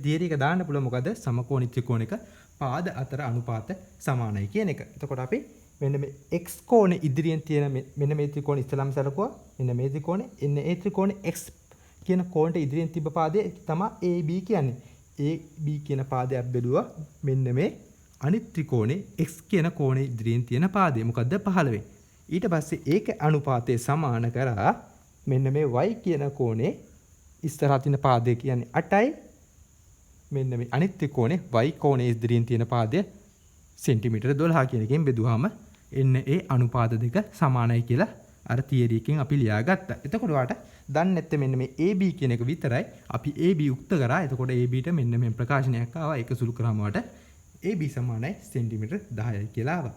තියරි එක දාන්න පුළුවන්. මොකද්ද? සමකෝණී ත්‍රිකෝණයක පාද අතර අනුපාත සමානයි කියන එක. එතකොට අපි මෙන්න මේ x කෝණේ ඉදිරියෙන් තියෙන මෙන්න මේ ත්‍රිකෝණ ඉස්සලම සැලකුවා. මෙන්න මේ ත්‍රිකෝණේ එන්න ඒ ත්‍රිකෝණේ x කියන කෝණයට ඉදිරියෙන් තිබ්බ පාදය තමයි AB කියන්නේ. AB කියන පාදයක් බෙදුවා මෙන්න මේ අනිත් ත්‍රිකෝණේ x කියන කෝණේ ඉදිරියෙන් තියෙන පාදය. මොකද්ද? 15. ඊට පස්සේ ඒක අනුපාතය සමාන කරා මෙන්න මේ y කියන කෝණේ ඉස්සරහ තියෙන පාදය කියන්නේ 8යි. මෙන්න මේ අනිත් ත්‍රිකෝණේ y කෝණේ ඉදිරියෙන් තියෙන පාදය සෙන්ටිමීටර 12 කියන එකෙන් බෙදුවාම එන්න ඒ අනුපාත දෙක සමානයි කියලා අර තියරි එකෙන් අපි ලියාගත්තා. එතකොට ඔයාලට දන්නේ නැත්නම් මෙන්න මේ AB කියන එක විතරයි අපි AB යුක්ත කරා. එතකොට AB ට මෙන්න මේ ප්‍රකාශනයක් ආවා. ඒක සුළු කරාම ඔයාලට AB සමානයි සෙන්ටිමීටර 10යි කියලා ආවා.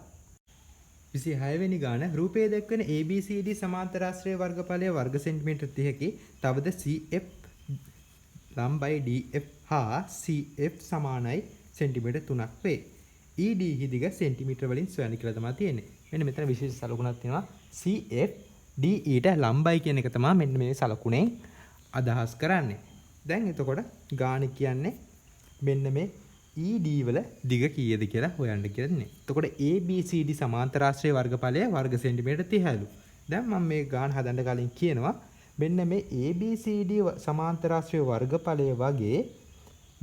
26 වෙනි ගාන රූපයේ දැක්වෙන ABCD සමාන්තරාශ්‍රය වර්ගඵලය වර්ග සෙන්ටිමීටර 30කි. තවද CF ලම්බයි DF හා CF සමානයි සෙන්ටිමීටර 3ක් වේ. ED හිදිග සෙන්ටිමීටර වලින් සොයන්න කියලා තමයි තියෙන්නේ. මෙන්න මෙතන විශේෂ සලකුණක් තියෙනවා. CF DE ට ලම්බයි කියන එක තමයි මෙන්න මේ සලකුණෙන් අදහස් කරන්නේ. දැන් එතකොට ගාන කියන්නේ මෙන්න මේ ED වල දිග කීයද කියලා හොයන්න කියලා දෙන්නේ. එතකොට ABCD සමාන්තරාශ්‍රය වර්ගඵලය වර්ග සෙන්ටිමීටර 30ලු. දැන් මම මේ ගාන හදන්න කලින් කියනවා මෙන්න මේ ABCD සමාන්තරාශ්‍රය වර්ගඵලය වගේ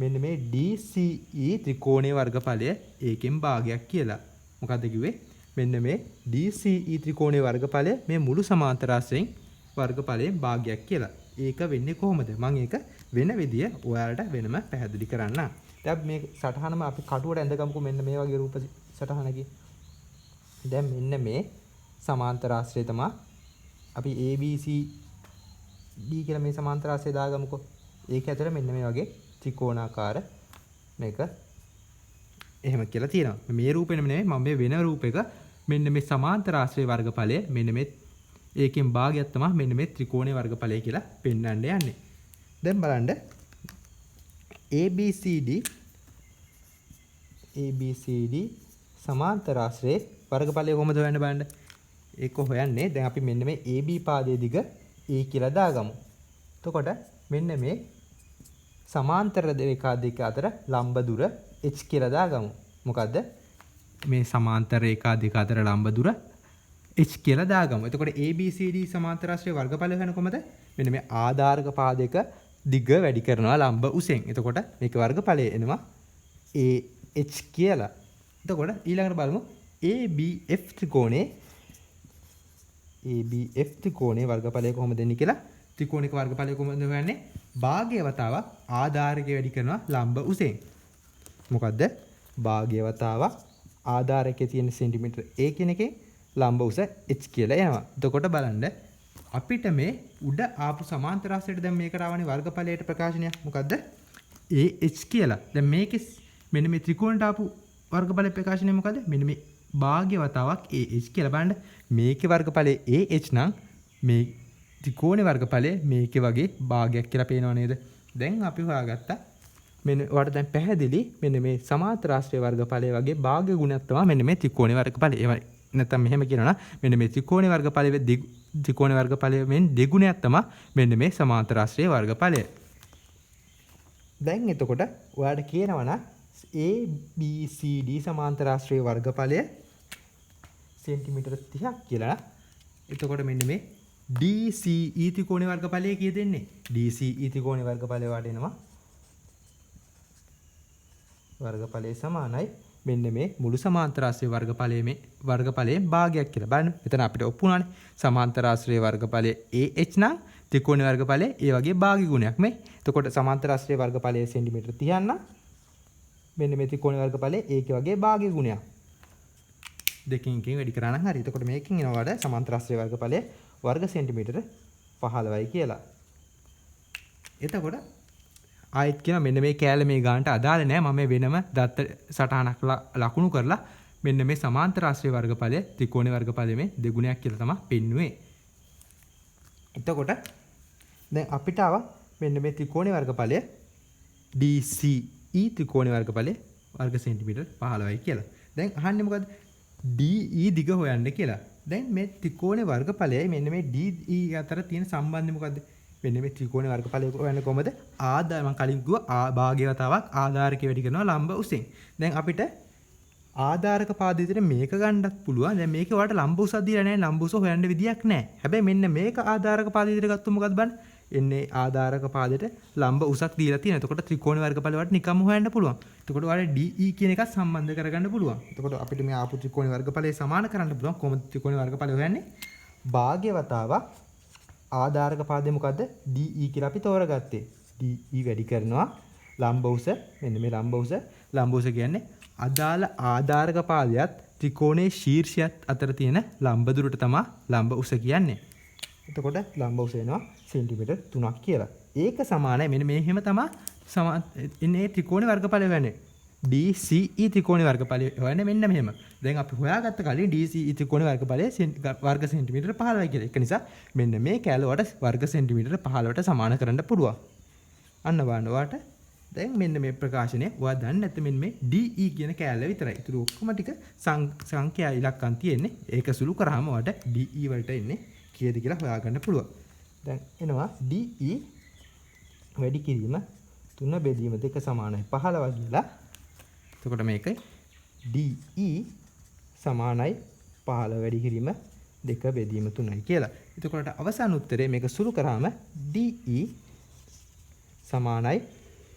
මෙන්න මේ DCE ත්‍රිකෝණයේ වර්ගඵලය ඒකෙන් භාගයක් කියලා. මොකද්ද කිව්වේ? මෙන්න මේ DCE ත්‍රිකෝණයේ වර්ගඵලය මේ මුළු සමාන්තරාශ්‍රයෙන් වර්ගඵලයෙන් භාගයක් කියලා. ඒක වෙන්නේ කොහොමද? මම ඒක වෙන විදිය ඔයාලට වෙනම පැහැදිලි කරන්නම්. දැන් මේ සටහනම අපි කටුවට ඇඳගමුකෝ මෙන්න මේ වගේ රූප සටහනකින්. දැන් මෙන්න මේ සමාන්තරාශ්‍රය තමයි අපි ABCD කියලා මේ සමාන්තරාශ්‍රය දාගමුකෝ. ඒක ඇතුළේ මෙන්න මේ වගේ ත්‍රිකෝණාකාර මේක එහෙම කියලා තියෙනවා. මේ රූපෙම නෙමෙයි මම මේ වෙන රූපයක මෙන්න මේ සමාන්තරාශ්‍රය වර්ගඵලය මෙන්න මේ ඒකෙන් භාගයක් තමයි මෙන්න මේ ත්‍රිකෝණයේ වර්ගඵලය කියලා පෙන්වන්න යන්නේ. දැන් බලන්න ABCD සමාන්තරාශ්‍රයේ වර්ගඵලය කොහොමද හොයන්න බලන්න. ඒක හොයන්නේ දැන් අපි මෙන්න මේ AB පාදයේ දිග A කියලා දාගමු. එතකොට මෙන්න මේ සමාන්තර රේඛා දෙක අතර ලම්බ දුර h කියලා දාගමු. මොකද්ද? මේ සමාන්තර රේඛා දෙක අතර ලම්බ දුර h කියලා දාගමු. එතකොට ABCD සමාන්තරාශ්‍රයේ වර්ගඵලය හොයන කොහමද? මෙන්න මේ ආධාරක පාදයක දිග වැඩි කරනවා ලම්බ උසෙන්. එතකොට මේක වර්ගඵලය එනවා AH කියලා. එතකොට ඊළඟට බලමු ABF ත්‍රිකෝණයේ වර්ගඵලය කොහොමද දෙන්නේ කියලා. ත්‍රිකෝණික වර්ගඵලය කොහොමද හොයන්නේ? භාගය වතාවක් ආධාරකය වැඩි කරනවා ලම්බ උසෙන්. මොකද්ද? භාගය වතාවක් ආධාරකයේ තියෙන සෙන්ටිමීටර A කියන එකේ ලම්බ උස h කියලා එනවා. එතකොට බලන්න අපිට මේ උඩ ආපු සමාන්තරාශ්‍රයට දැන් මේකට ආවනේ වර්ගඵලයට ප්‍රකාශනයක්. මොකද්ද? AH කියලා. දැන් මේකේ මෙන්න මේ ත්‍රිකෝණයට ආපු වර්ගඵල ප්‍රකාශනය මොකද්ද? මෙන්න මේ භාග්‍ය වතාවක් AH කියලා. බලන්න මේකේ වර්ගඵලය AH නම් මේ ත්‍රිකෝණේ වර්ගඵලය මේකේ වගේ භාගයක් කියලා පේනව නේද? දැන් අපි හොයාගත්තා මෙන්න ඔයාලට දැන් පැහැදිලි මෙන්න මේ සමාන්තරාශ්‍රය වර්ගඵලය වගේ භාග්‍ය ගුණයක් තමයි මෙන්න මේ ත්‍රිකෝණේ වර්ගඵලය. ඒවයි නැත්නම් මෙහෙම කියනවා නම් මෙන්න මේ ත්‍රිකෝණේ වර්ගඵලයෙන් දෙගුණයක් තමයි මෙන්න මේ සමාන්තරාශ්‍රය වර්ගඵලය. දැන් එතකොට ඔයාලට කියනවා නම් ABCD සමාන්තරාශ්‍රය වර්ගඵලය සෙන්ටිමීටර 30ක් කියලා. එතකොට මෙන්න මේ DCE ත්‍රිකෝණයේ වර්ගඵලය කීයද දෙන්නේ? DCE ත්‍රිකෝණයේ වර්ගඵලය වාට එනවා වර්ගඵලය සමානයි මෙන්න මේ මුළු සමාන්තරාශ්‍රය වර්ගඵලයෙන් භාගයක් කියලා. බලන්න මෙතන අපිට ඔප්පු වුණානේ සමාන්තරාශ්‍රය වර්ගඵලය AH නම් ත්‍රිකෝණයේ වර්ගඵලය ඒ වගේ භාග්‍ය ගුණයක් මේ. එතකොට සමාන්තර ආශ්‍රය වර්ගඵලය සෙන්ටිමීටර 30 නම් මෙන්න මේ ත්‍රිකෝණයේ වර්ගඵලය ඒකේ වගේ භාග්‍ය ගුණයක්. දෙකකින් එකකින් වැඩි කරා නම් හරි. එතකොට මේකෙන් එනවාට සමාන්තර ආශ්‍රය වර්ගඵලය වර්ග සෙන්ටිමීටර 15යි කියලා. එතකොට ආයෙත් කියන මෙන්න මේ කෑල්ල මේ ගානට අදාළ නැහැ. මම වෙනම දත්ත සටහනක් ලකුණු කරලා මෙන්න මේ සමාන්තර ආශ්‍රය වර්ගඵලය ත්‍රිකෝණයේ වර්ගඵලය මේ දෙගුණයක් කියලා තමයි පෙන්වුවේ. එතකොට දැන් අපිට ආව මෙන්න මේ ත්‍රිකෝණයේ වර්ගඵලය DCE ත්‍රිකෝණයේ වර්ගඵලය වර්ග සෙන්ටිමීටර 15යි කියලා. දැන් අහන්නේ මොකද්ද? DE දිග හොයන්න කියලා. දැන් මේ ත්‍රිකෝණයේ වර්ගඵලයයි මෙන්න මේ DE අතර තියෙන සම්බන්ධය මොකද්ද? මෙන්න මේ ත්‍රිකෝණයේ වර්ගඵලය හොයන්න කොහමද? මම කලින් කිව්වා භාග්‍යවතාවක් ආධාරකය වැඩි කරනවා ලම්බ උසෙන්. දැන් අපිට ආධාරක පාද විදිහට මේක ගන්නත් පුළුවන්. දැන් මේකේ ඔයාලට ලම්බ උසක් දීලා නැහැ. ලම්බ උස හොයන්න විදියක් නැහැ. හැබැයි මෙන්න මේක ආධාරක පාද විදිහට ගත්තොත් මොකද බලන්න? එන්නේ ආධාරක පාදයට ලම්බ උසක් දීලා තියෙනවා. එතකොට ත්‍රිකෝණයේ වර්ගඵලය වලට නිකම්ම හොයන්න පුළුවන්. එතකොට ඔයාලට DE කියන එකත් සම්බන්ධ කරගන්න පුළුවන්. එතකොට අපිට මේ ආපු ත්‍රිකෝණයේ වර්ගඵලය සමාන කරන්න පුළුවන්. කොහොමද ත්‍රිකෝණයේ වර්ගඵලය හොයන්නේ? භාග්‍යවතාවක් ආධාරක පාදය මොකද්ද? DE කියලා අපි තෝරගත්තේ. DE වැඩි කරනවා ලම්බ උස. මෙන්න මේ ලම්බ උස. ලම්බ උස කියන්නේ අදාළ ආධාරක පාදයට ත්‍රිකෝණයේ ශීර්ෂයත් අතර තියෙන ලම්බ දුරට තමයි ලම්බ උස කියන්නේ. එතකොට ලම්බ උස වෙනවා සෙන්ටිමීටර් 3ක් කියලා. ඒක සමානයි මෙන්න මේ හැම තමයි ඉන්නේ ත්‍රිකෝණයේ වර්ගඵලය වෙන්නේ. DCE ත්‍රිකෝණයේ වර්ගඵලය හොයන්නේ මෙන්න මෙහෙම. දැන් අපි හොයාගත්ත කලින් DCE ත්‍රිකෝණයේ වර්ගඵලය වර්ග සෙන්ටිමීටර 15යි කියලා. ඒක නිසා මෙන්න මේ කැලවට වර්ග සෙන්ටිමීටර 15ට සමාන කරන්න පුළුවන්. අන්න බලන්න ඔයාට දැන් මෙන්න මේ ප්‍රකාශනය ඔයා දන්නේ නැත්නම් මෙන්න මේ DE කියන කැලල විතරයි. ඒතුළු ඔක්කොම ටික සංඛ්‍යා ඉලක්කම් තියෙන්නේ. ඒක සුළු කරාම ඔයාට DE වලට එන්නේ කීයද කියලා හොයාගන්න පුළුවන්. දැන් එනවා DE වැඩි කිරීම 3 බෙදීම 2 සමානයි 15 කියලා. එතකොට මේක DE සමානයි 15 වැඩි කිරීම 2 බෙදීම 3යි කියලා. එතකොට අවසාන උත්තරේ මේක සුළු කරාම DE සමානයි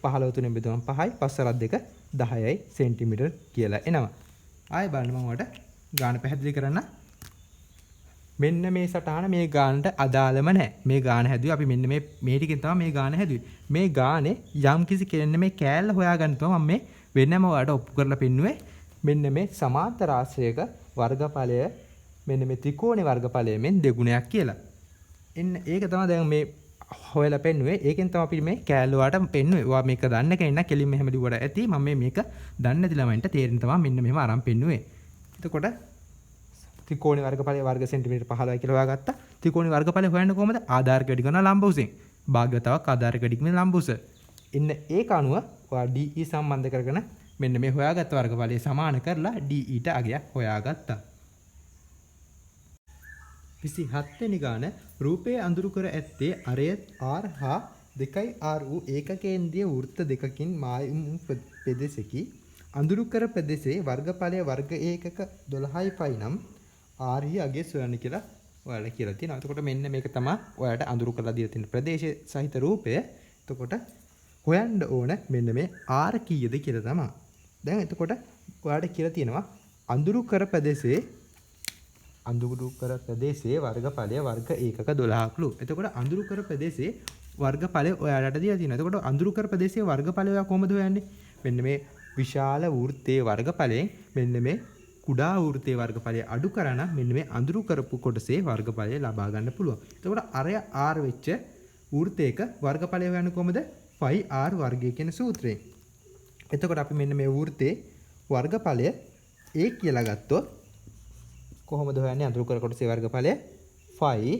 15 3 බෙදුවම 5යි 5 2 10යි සෙන්ටිමීටර් කියලා එනවා. ආයෙ බලන්න මම ඔයාලට ගාන පැහැදිලි කරන්න. මෙන්න මේ සටහන මේ ගානට අදාළම නැහැ. මේ ගාන හැදුවේ අපි මෙන්න මේ ටිකෙන් තමයි මේ ගාන හැදුවේ. මේ ගානේ යම් කිසි කෙනෙක් මේ කෑල්ල හොයාගන්න තමයි මම මේ වෙනම ඔයාලට ඔප්පු කරලා පෙන්නුවේ. මෙන්න මේ සමාන්තර ආශ්‍රයක වර්ගඵලය මෙන්න මේ ත්‍රිකෝණේ වර්ගඵලය මෙන් දෙගුණයක් කියලා. ඒක තමයි දැන් මේ හොයලා පෙන්නුවේ. ඒකෙන් තමයි අපි මේ කෑල්ල වලට පෙන්නුවේ. ඔයා මේක දන්න කෙනෙක් කෙලින් මෙහෙම ලිව්වට ඇති. මම මේක දන්නේ නැති ළමයින්ට තේරෙන්න තමයි මෙන්න මෙහෙම අරන් පෙන්නුවේ. එතකොට ත්‍රිකෝණේ වර්ගඵලය වර්ග සෙන්ටිමීටර 15යි කියලා හොයාගත්තා. ත්‍රිකෝණේ වර්ගඵලය හොයන්න කොහමද? ආධාරක වැඩි කරනවා ලම්බ උසෙන්. භාග්‍යවතාවක් ආධාරක වැඩි කිරීමෙන් ලම්බ උස. ඉන්න ඒක අනුව ඔයා DE සම්බන්ධ කරගෙන මෙන්න මේ හොයාගත්ත වර්ගඵලය සමාන කරලා DE ට අගයක් හොයාගත්තා. 27 වෙනි ගාන රූපයේ අඳුරු කර ඇත්තේ අරය R හා 2R වූ ඒකකේන්ද්‍රීය වෘත්ත දෙකකින් මායුම් පෙදෙසකි. අඳුරු කර ප්‍රදේශයේ වර්ගඵලය වර්ග ඒකක 12යි පයි නම් R හි අගය සොයන්න කියලා ඔයාලට කියලා තියෙනවා. එතකොට මෙන්න මේක තමයි ඔයාලට අඳුරු කරලා දීලා තියෙන ප්‍රදේශයේ සහිත රූපය. එතකොට හොයන්න ඕන මෙන්න මේ R කීයද කියලා තමයි. දැන් එතකොට ඔයාලට කියලා තියෙනවා අඳුරු කර ප්‍රදේශයේ වර්ගඵලය වර්ග ඒකක 12ක්ලු. එතකොට අඳුරු කර ප්‍රදේශයේ වර්ගඵලය ඔයාලට දීලා තියෙනවා. එතකොට අඳුරු කර ප්‍රදේශයේ වර්ගඵලය ඔයා කොහොමද හොයන්නේ? මෙන්න මේ විශාල වෘත්තයේ වර්ගඵලයෙන් මෙන්න මේ කුඩා වෘත්තයේ වර්ගඵලය අඩු කරා නම් මෙන්න මේ අඳුරු කරපු කොටසේ වර්ගඵලය ලබා ගන්න පුළුවන්. එතකොට අරය R වෙච්ච වෘත්තයක වර්ගඵලය හොයන්නේ කොහොමද? 5R වර්ගය කියන සූත්‍රයෙන්. එතකොට අපි මෙන්න මේ වෘත්තයේ වර්ගඵලය A කියලා ගත්තොත් කොහොමද හොයන්නේ? අඳුරු කර කොටසේ වර්ගඵලය 5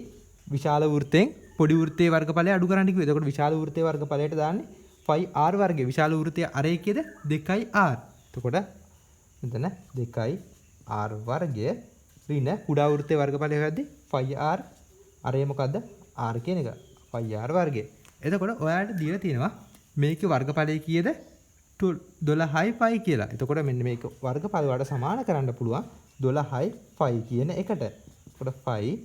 විශාල වෘත්තයෙන් පොඩි වෘත්තයේ වර්ගඵලය අඩු කරන්න කිව්වේ. එතකොට විශාල වෘත්තයේ වර්ගඵලයට දාන්නේ 5R වර්ගය. විශාල වෘත්තයේ අරය කීයද? 2R. එතකොට මෙතන 2R වර්ගය ඍණ කුඩා වෘත්තයේ වර්ගඵලය හොයද්දී 5R අරය මොකද්ද? R කියන එක 5R වර්ගය. එතකොට ඔයාලට දීලා තියෙනවා මේකේ වර්ගඵලය කීයද? 12යි පයි කියලා. එතකොට මෙන්න මේක වර්ගඵල වලට සමාන කරන්න පුළුවන් 12යි පයි කියන එකට. එතකොට 5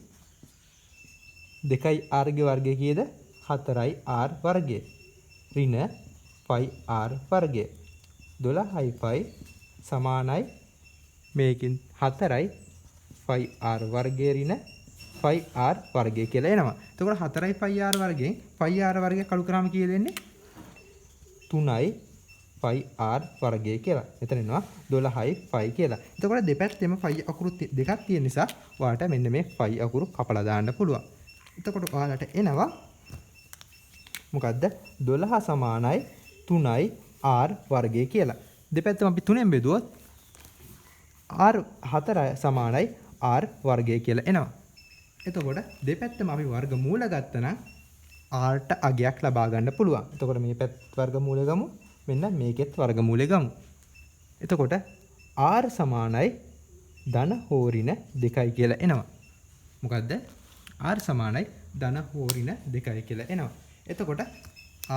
2R ගේ වර්ගය කීයද? 4R වර්ගය. ඍණ 5R වර්ගය. 12යි පයි සමානයි මේකින් 4යි 5R වර්ගය ඍණ 5r වර්ගය කියලා එනවා. එතකොට 4යි 5r වර්ගයෙන් 5r වර්ගය කළු කරාම කීයද එන්නේ? 3යි 5r වර්ගය කියලා. එතන එනවා 12යි 5 කියලා. එතකොට දෙපැත්තෙම 5 අකුරු දෙකක් තියෙන නිසා ඔයාලට මෙන්න මේ 5 අකුරු කපලා දාන්න පුළුවන්. එතකොට ඔයාලට එනවා මොකද්ද? 12 සමානයි 3යි r වර්ගය කියලා. දෙපැත්තම අපි 3ෙන් බෙදුවොත් r 4 සමානයි r වර්ගය කියලා එනවා. එතකොට දෙපැත්තම අපි වර්ගමූල ගත්තනම් r ට අගයක් ලබා ගන්න පුළුවන්. එතකොට මේ පැත්ත වර්ගමූලය ගමු. මෙන්න මේකෙත් වර්ගමූලය ගමු. එතකොට r සමානයි ධන හෝරින 2යි කියලා එනවා. මොකද්ද? r සමානයි ධන හෝරින 2යි කියලා එනවා. එතකොට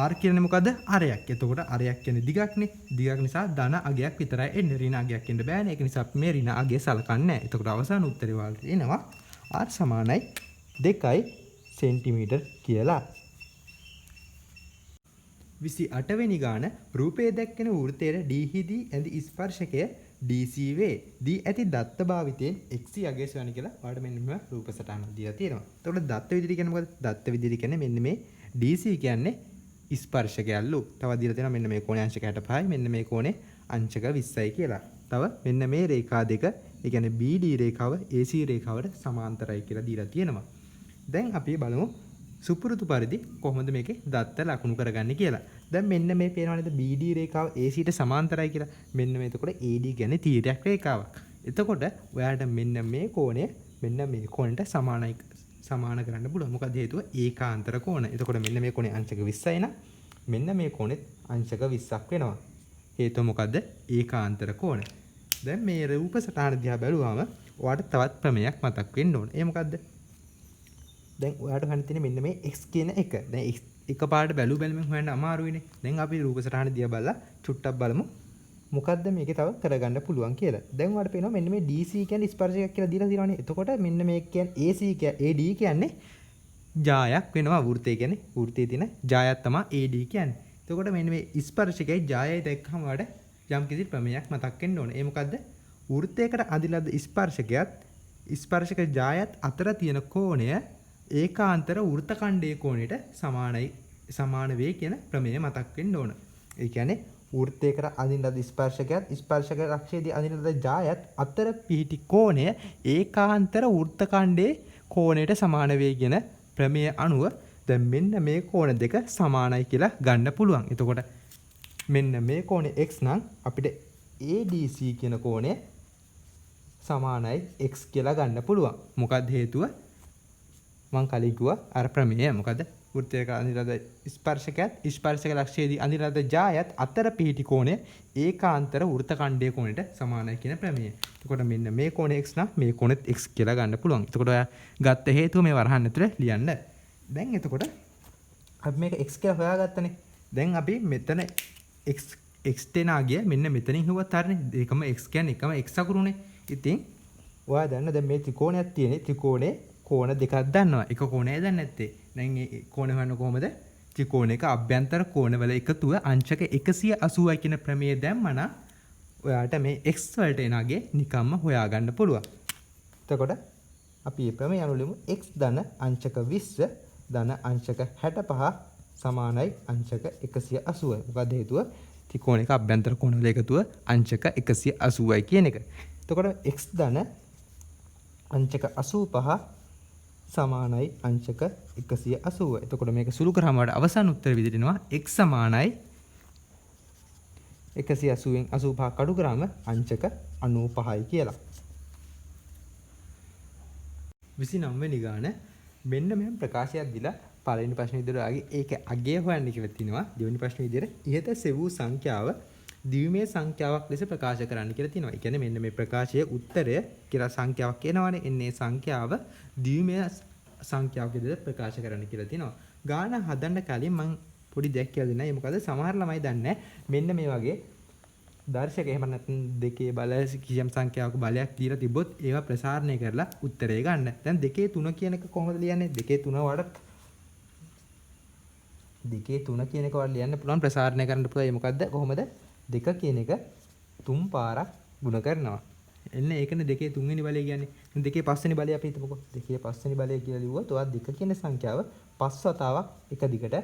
r කියන්නේ මොකද්ද? අරයක්. එතකොට අරයක් කියන්නේ දිගක්නේ. දිගක් නිසා ධන අගයක් විතරයි එන්නේ. ඍණ අගයක් එන්න බෑනේ. ඒක නිසා අපි මේ ඍණ අගය සලකන්නේ නැහැ. එතකොට අවසාන උත්තරේ වලට එනවා r සමානයි 2යි සෙන්ටිමීටර් කියලා. 28 වෙනි ගාන රූපයේ දැක්කෙන වෘත්තයේ d හිදී ඇඳි ස්පර්ශකය DC වේ. දී ඇති දත්ත භාවිතයෙන් x අගය සොයන කියලා ඔයාලට මෙන්න මෙහෙම රූප සටහනක් දීලා තියෙනවා. එතකොට දත්ත විදිහට කියන්නේ මොකද? දත්ත විදිහට කියන්නේ මෙන්න මේ DC කියන්නේ ස්පර්ශකයල්ලු. තව දීලා තියෙනවා මෙන්න මේ කෝණේ අංශක 65යි මෙන්න මේ කෝණේ අංශක 20යි කියලා. තව මෙන්න මේ රේඛා දෙක ඒ කියන්නේ BD රේඛාව AC රේඛාවට සමාන්තරයි කියලා දීලා තියෙනවා. දැන් අපි බලමු සුපුරුදු පරිදි කොහොමද මේකේ දත්ත ලකුණු කරගන්නේ කියලා. දැන් මෙන්න මේ පේනවා නේද BD රේඛාව AC ට සමාන්තරයි කියලා. මෙන්න මේ එතකොට AD කියන්නේ තීරයක් රේඛාවක්. එතකොට ඔයාලට මෙන්න මේ කෝණය මෙන්න මේ කෝණයට සමාන කරන්න පුළුවන්. මොකද හේතුව ඒකාන්තර කෝණ. එතකොට මෙන්න මේ කෝණේ අංශක 20යි නම් මෙන්න මේ කෝණෙත් අංශක 20ක් වෙනවා. හේතුව මොකද්ද? ඒකාන්තර කෝණ. දැන් මේ රූප සටහන දිහා බැලුවාම ඔයාලට තවත් ප්‍රමේයක් මතක් වෙන්න ඕන. ඒ මොකද්ද? දැන් ඔයාලට හොයන්න තියෙන්නේ මෙන්න මේ x කියන එක. දැන් x එකපාරට බැලුවෙන් හොයන්න අමාරුයිනේ. දැන් අපි රූප සටහන දිහා බලලා චුට්ටක් බලමු. මොකද්ද මේකේ තව කරගන්න පුළුවන් කියලා. දැන් ඔයාලට පේනවා මෙන්න මේ DC කියන්නේ ස්පර්ශයක් කියලා දීලා තියෙනවානේ. එතකොට මෙන්න මේක කියන්නේ AC AD කියන්නේ ජායක් වෙනවා. වෘත්තය කියන්නේ වෘත්තයේ තියෙන ජායක් තමයි AD කියන්නේ. එතකොට මෙන්න මේ ස්පර්ශකයි ජායයි දැක්කම ඔයාලට යම් කිසි ප්‍රමේයක් මතක් වෙන්න ඕනේ. ඒ මොකද්ද? වෘත්තයකට අදිලද ස්පර්ශකයත් ස්පර්ශක ජායත් අතර තියෙන කෝණය ඒකාන්තර වෘත්තඛණ්ඩයේ කෝණයට සමාන වේ කියන ප්‍රමේය මතක් වෙන්න ඕන. ඒ කියන්නේ වෘත්තයකට අදින ලද ස්පර්ශකයත් ස්පර්ශක රක්ෂයේදී අදින ලද ජායත් අතර පිහිටි කෝණය ඒකාන්තර වෘත්තඛණ්ඩයේ කෝණයට සමාන වේ කියන ප්‍රමේය අනුව දැන් මෙන්න මේ කෝණ දෙක සමානයි කියලා ගන්න පුළුවන්. එතකොට මෙන්න මේ කෝණය x නම් අපිට ADC කියන කෝණය සමානයි x කියලා ගන්න පුළුවන්. මොකක්ද හේතුව? මම කලින් කිව්වා අර ප්‍රමේය මොකද? වෘත්තයක අඳිනද ස්පර්ශකයත් ස්පර්ශක ලක්ෂයේදී අඳිනද ජායත් අතර පිහිටි කෝණය ඒකාන්තර වෘත්තඛණ්ඩයේ කෝණයට සමානයි කියන ප්‍රමේය. එතකොට මෙන්න මේ කෝණය x නම් මේ කෝණෙත් x කියලා ගන්න පුළුවන්. එතකොට ඔයා ගත්ත හේතුව මේ වරහන් ඇතුලේ ලියන්න. දැන් එතකොට අපි මේක x කියලා හොයාගත්තනේ. දැන් අපි මෙතන x තේනාගිය මෙන්න මෙතනින් හුවත් හරිනේ. ඒකම x කියන්නේ එකම x අකුරුනේ. ඉතින් ඔයා දන්න දැන් මේ ත්‍රිකෝණයක් තියෙන්නේ. ත්‍රිකෝණේ කෝණ දෙකක් දන්නවා. එක කෝණයයි දන්නේ නැත්තේ. දැන් මේ කෝණ හොයන්න කොහොමද? ත්‍රිකෝණයක අභ්‍යන්තර කෝණවල එකතුව අංශක 180යි කියන ප්‍රමේය දැම්මම ඔයාට මේ x වලට එනගේ නිකම්ම හොයාගන්න පුළුවන්. එතකොට අපි මේ ප්‍රමේය අනුව ලියමු x ධන අංශක 20 ධන අංශක 65 සමානයි අංශක 180යි. මොකද හේතුව ත්‍රිකෝණයක අභ්‍යන්තර කෝණවල එකතුව අංශක 180යි කියන එක. එතකොට x ධන අංශක 85 සමානයි අංශක 180. එතකොට මේක සුළු කරාම වඩා අවසාන උත්තර විදිහට එනවා x සමානයි 180න් 85 කඩු කරාම අංශක 95යි කියලා. 29 වෙනි ගාන මෙන්න මෙහෙම ප්‍රකාශයක් දීලා පළවෙනි ප්‍රශ්න විදිහට ආගේ ඒක අගය හොයන්න කියලා තිනවා. දෙවෙනි ප්‍රශ්න විදිහට ඉහත සෙවූ සංඛ්‍යාව ද්විමේය සංඛ්‍යාවක් ලෙස ප්‍රකාශ කරන්න කියලා තියෙනවා. ඒ කියන්නේ මෙන්න මේ ප්‍රකාශයේ උත්තරය කියලා සංඛ්‍යාවක් එනවනේ. එන්නේ සංඛ්‍යාව ද්විමේය සංඛ්‍යාවක් විදිහට ප්‍රකාශ කරන්න කියලා තියෙනවා. ගාන හදන්න කලින් මම පොඩි දෙයක් කියලා දෙන්නම්. ඒ මොකද සමහර ළමයි දන්නේ මෙන්න මේ වගේ දර්ශක එහෙම නැත්නම් දෙකේ බල කිසියම් සංඛ්‍යාවක බලයක් දීලා තිබ්බොත් ඒවා ප්‍රසාරණය කරලා උත්තරේ ගන්න. දැන් 2 3 කියන එක කොහොමද ලියන්නේ? 2 3 කියන එක වල ලියන්න පුළුවන් ප්‍රසාරණය කරන්න පුළුවන්. ඒ මොකද්ද? කොහොමද? 2 කියන එක 3 පාරක් ගුණ කරනවා. එන්න ඒකනේ 2 3 වෙනි බලය කියන්නේ. දෙකේ පස්වෙනි බලය අපි හිතමුකෝ. දෙකේ පස්වෙනි බලය කියලා ලිව්වොත් ඔයා දෙක කියන සංඛ්‍යාව පස් වතාවක් එක දිගට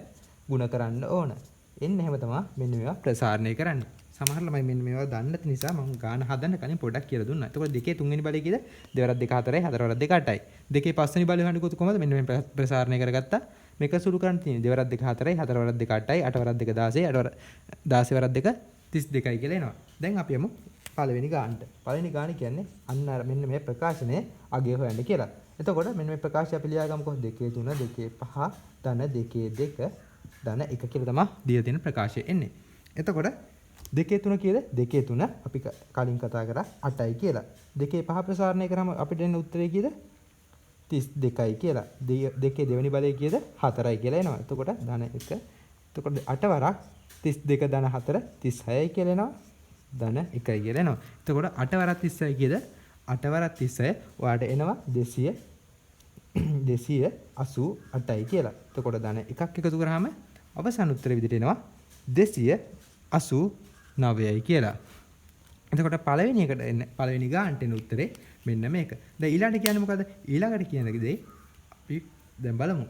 ගුණ කරන්න ඕන. එන්න එහෙම තමයි මෙන්න මේවා ප්‍රසාරණය කරන්නේ. සමහර ළමයි මෙන්න මේවා දන්නේ නැති නිසා මම ගාන හදන්න කලින් පොඩ්ඩක් කියලා දුන්නා. එතකොට දෙකේ තුන්වෙනි බලය කීයද? 2 2 4යි 4 2 8යි. දෙකේ පස්වෙනි බලය හොයන්නේ කොහොමද? මෙන්න මේ ප්‍රසාරණය කරගත්තා. මේක සුළු කරන්න තියෙන්නේ 2 2 4යි 4 2 8යි 8 2 16යි 16 2 32යි කියලා එනවා. දැන් අපි යමු පළවෙනි ගානට. පළවෙනි ගාන කියන්නේ අන්න අර මෙන්න මේ ප්‍රකාශනයේ අගය හොයන්න කියලා. එතකොට මෙන්න මේ ප්‍රකාශය අපි ලියාගමුකෝ 2 3 2 5 ධන 2 2 ධන 1 කියලා තමයි දීලා තියෙන ප්‍රකාශය එන්නේ. එතකොට 2 3 කීයද? 2 3 අපි කලින් කතා කරා 8යි කියලා. 2 5 ප්‍රසාරණය කරාම අපිට එන උත්තරේ කීයද? 32යි කියලා. 2 දෙවෙනි බලය කීයද? 4යි කියලා එනවා. එතකොට ධන 1. එතකොට 8 වරක් 32 ධන 4 36යි කියලා එනවා. ධන 1යි කියලා එනවා. එතකොට 8 වරක් 36 කීයද? 8 වරක් 36 ඔයාලට එනවා 288යි කියලා. එතකොට ධන එකක් එකතු කරාම අවසාන උත්තරේ විදිහට එනවා 289යි කියලා. එතකොට පළවෙනි එකට එන්නේ පළවෙනි ගානට එන උත්තරේ මෙන්න මේක. දැන් ඊළඟට කියන්නේ මොකද්ද? ඊළඟට කියන දේ අපි දැන් බලමු.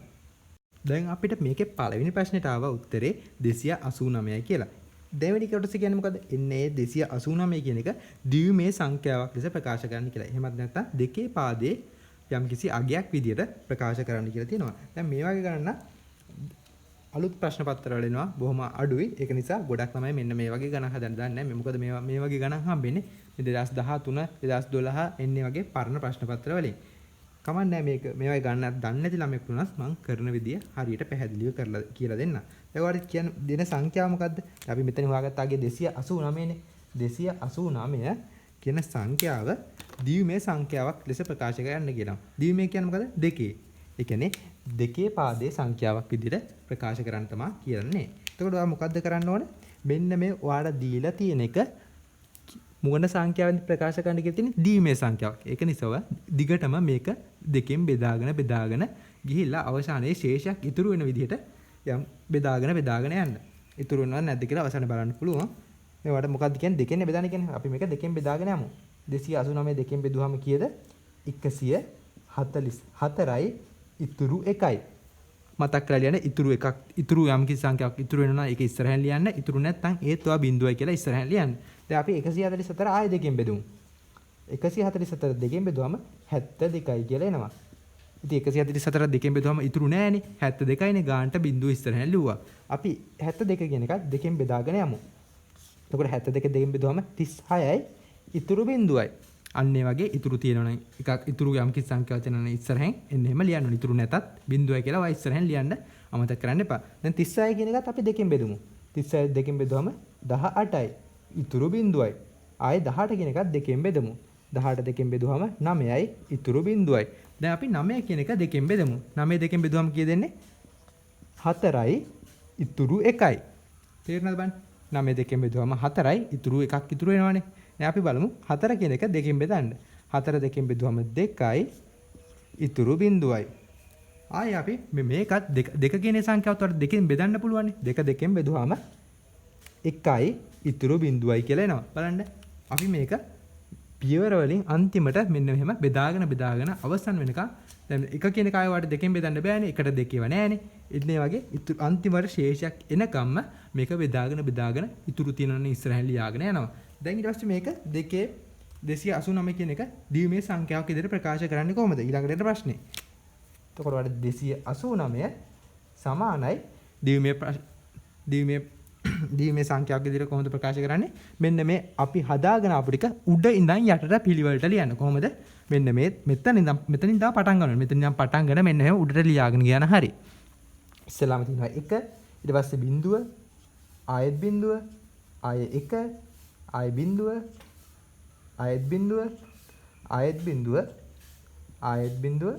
දැන් අපිට මේකේ පළවෙනි ප්‍රශ්නෙට ආව උත්තරේ 289යි කියලා. දෙවෙනි කොටස කියන්නේ මොකද්ද? එන්නේ 289 කියන එක ද්විමේ සංඛ්‍යාවක් ලෙස ප්‍රකාශ කරන්න කියලා. එහෙමත් නැත්නම් දෙකේ පාදයේ යම්කිසි අගයක් විදියට ප්‍රකාශ කරන්න කියලා තියෙනවා. දැන් මේ වගේ ගණන අලුත් ප්‍රශ්න පත්‍ර වල එනවා බොහොම අඩුයි. ඒක නිසා ගොඩක් ළමයි මෙන්න මේ වගේ ගණන් හදන්න දන්නේ නැහැ. මොකද මේ වගේ ගණන් හම්බෙන්නේ 2013 2012 එන්නේ වගේ පරණ ප්‍රශ්න පත්‍ර වලින්. කමන්නේ මේක මේ වගේ ගණනක් දන්නේ නැති ළමෙක් වුණත් මම කරන විදිය හරියට පැහැදිලිව කරලා කියලා දෙන්න. ඒකට කියන දෙන සංඛ්‍යාව මොකද්ද? අපි මෙතන හොයාගත්තාගේ 289 නේ. 289 කියන සංඛ්‍යාව ද්විමේ සංඛ්‍යාවක් ලෙස ප්‍රකාශ කරන්න කියනවා. ද්විමේ කියන්නේ මොකද? දෙකේ. ඒ කියන්නේ දෙකේ පාදයේ සංඛ්‍යාවක් විදිහට ප්‍රකාශ කරන්න තමයි කියන්නේ. එතකොට ඔයා මොකද්ද කරන්න ඕනේ? මෙන්න මේ ඔයාලා දීලා තියෙන එක මොන සංඛ්‍යාවෙන් ප්‍රකාශ කරන්න කියලා තියෙන්නේ ද්විමේ සංඛ්‍යාවක්. ඒක නිසා දිගටම මේක දෙකෙන් බෙදාගෙන ගිහිල්ලා අවසානයේ ශේෂයක් ඉතුරු වෙන විදිහට යම් බෙදාගෙන යන්න. ඉතුරු වෙනවද නැද්ද කියලා අවසානයේ බලන්න පුළුවන්. මේවට මොකද්ද කියන්නේ දෙකෙන් බෙදාන කියන්නේ අපි මේක දෙකෙන් බෙදාගෙන යමු. 289 දෙකෙන් බෙදුවාම කීයද? 144යි ඉතුරු 1යි. මතක් කරලා ලියන්න ඉතුරු යම් කිසි සංඛ්‍යාවක් ඉතුරු වෙනවා ඒක ඉස්සරහින් ලියන්න. ඉතුරු නැත්නම් ඒත් ඔයා බිඳුවයි කියලා ඉස්සරහින් ලියන්න. දැන් අපි 144 ආයෙ දෙකෙන් බෙදුමු. 144 දෙකෙන් බෙදුවම 72යි කියලා එනවා. ඉතින් 144 දෙකෙන් බෙදුවම ඉතුරු නෑනේ 72යිනේ ගානට බිඳුව ඉස්සරහින් ලිව්වා. අපි 72 කියන එක දෙකෙන් බෙදාගෙන යමු. එතකොට 72 දෙකෙන් බෙදුවම 36යි ඉතුරු බිඳුවයි. අන්න ඒ වගේ ඉතුරු තියෙනවනම් එකක් ඉතුරු යම් කිසි සංඛ්‍යාවක් තියෙනවනම් ඉස්සරහින් එන්න එහෙම ලියන්න ඕනේ. ඉතුරු නැතත් බිඳුවයි කියලා වයි ඉස්සරහින් ලියන්න අමතක කරන්න එපා. දැන් 36 කියන එකත් අපි දෙකෙන් බෙදුමු. 36 දෙකෙන් බෙදුවම 18යි ඉතුරු බිඳුවයි. ආයේ 18 කියන එකත් දෙකෙන් බෙදමු. 18 දෙකෙන් බෙදුවම 9යි ඉතුරු බිඳුවයි. දැන් අපි 9 කියන එක දෙකෙන් බෙදමු. 9 දෙකෙන් බෙදුවම කීය දෙන්නේ? 4යි ඉතුරු 1යි. තේරුණාද බලන්න? 9 දෙකෙන් බෙදුවම 4යි ඉතුරු එකක් ඉතුරු වෙනවනේ. දැන් අපි බලමු 4 කියන එක දෙකෙන් බෙදන්න. 4 දෙකෙන් බෙදුවම 2යි ඉතුරු බිඳුවයි. ආයේ අපි මේකත් දෙක කියන සංඛ්‍යාවත් වල දෙකෙන් බෙදන්න පුළුවන්. දෙක දෙකෙන් බෙදුවම 1යි ඉතුරු බිඳුවයි කියලා එනවා. බලන්න. අපි මේක පියවර වලින් අන්තිමට මෙන්න මෙහෙම බෙදාගෙන අවසන් වෙනකන් දැන් එක කියන කාය වාට දෙකෙන් බෙදන්න බෑනේ. එකට දෙකේව නෑනේ. ඉන්නේ වගේ අන්තිමට ශේෂයක් එනකම්ම මේක බෙදාගෙන ඉතුරු තියෙනවනේ ඉස්සරහින් ලියාගෙන යනවා. දැන් ඊට පස්සේ මේක දෙකේ 289 කියන එක ද්විමේ සංඛ්‍යාවක් විදිහට ප්‍රකාශ කරන්නේ කොහොමද? ඊළඟට එන ප්‍රශ්නේ. එතකොට වල 289 සමානයි ද්විමේ සංඛ්‍යාවක් විදිහට කොහොමද ප්‍රකාශ කරන්නේ? මෙන්න මේ අපි හදාගෙන ආපු ටික උඩ ඉඳන් යටට පිළිවෙලට ලියන්න. කොහොමද? මෙන්න මේ මෙතනින් ඉඳන් පටන් ගන්නවා. මෙතනින් ඉඳන් පටන් ගන්න මෙන්න එහෙම උඩට ලියාගෙන ගියාන හරි. ඉස්සෙල්ලාම තියෙනවා 1 ඊට පස්සේ බිඳුව ආයෙත් බිඳුව ආයෙ 1 ආයෙ බිඳුව ආයෙත් බිඳුව ආයෙත් බිඳුව ආයෙත් බිඳුව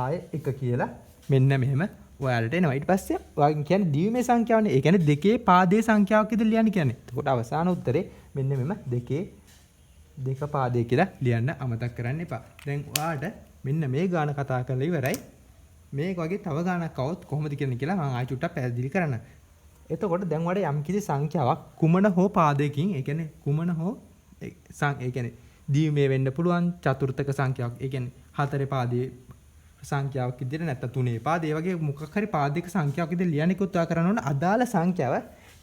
ආයෙ 1 කියලා මෙන්න මෙහෙම ඔයාලට එනවා. ඊට පස්සේ ඔයාගෙන් කියන්නේ ද්විමේ සංඛ්‍යාවනේ. ඒ කියන්නේ දෙකේ පාදයේ සංඛ්‍යාවක් විදිහට ලියන්න කියන්නේ. එතකොට අවසාන උත්තරේ මෙන්න මෙම දෙක පාදයේ කියලා ලියන්න අමතක කරන්න එපා. දැන් ඔයාලට මෙන්න මේ ගාන කතා කරලා ඉවරයි. මේක වගේ තව ගානක් આવොත් කොහොමද කියන්නේ කියලා මම ආයෙ චුට්ටක් පැහැදිලි කරන්න. එතකොට දැන් ඔයාලට යම්කිසි සංඛ්‍යාවක් කුමන හෝ පාදයකින් ඒ කියන්නේ කුමන හෝ ඒ කියන්නේ දීමේ වෙන්න පුළුවන් චතුර්ථක සංඛ්‍යාවක්. ඒ කියන්නේ හතරේ පාදයේ සංඛ්‍යාවක් විදිහට නැත්නම් තුනේ පාදේ වගේ මොකක් හරි පාදයක සංඛ්‍යාවක් විදිහට ලියන්නකොත් ඔයා කරන්න ඕන අදාළ සංඛ්‍යාව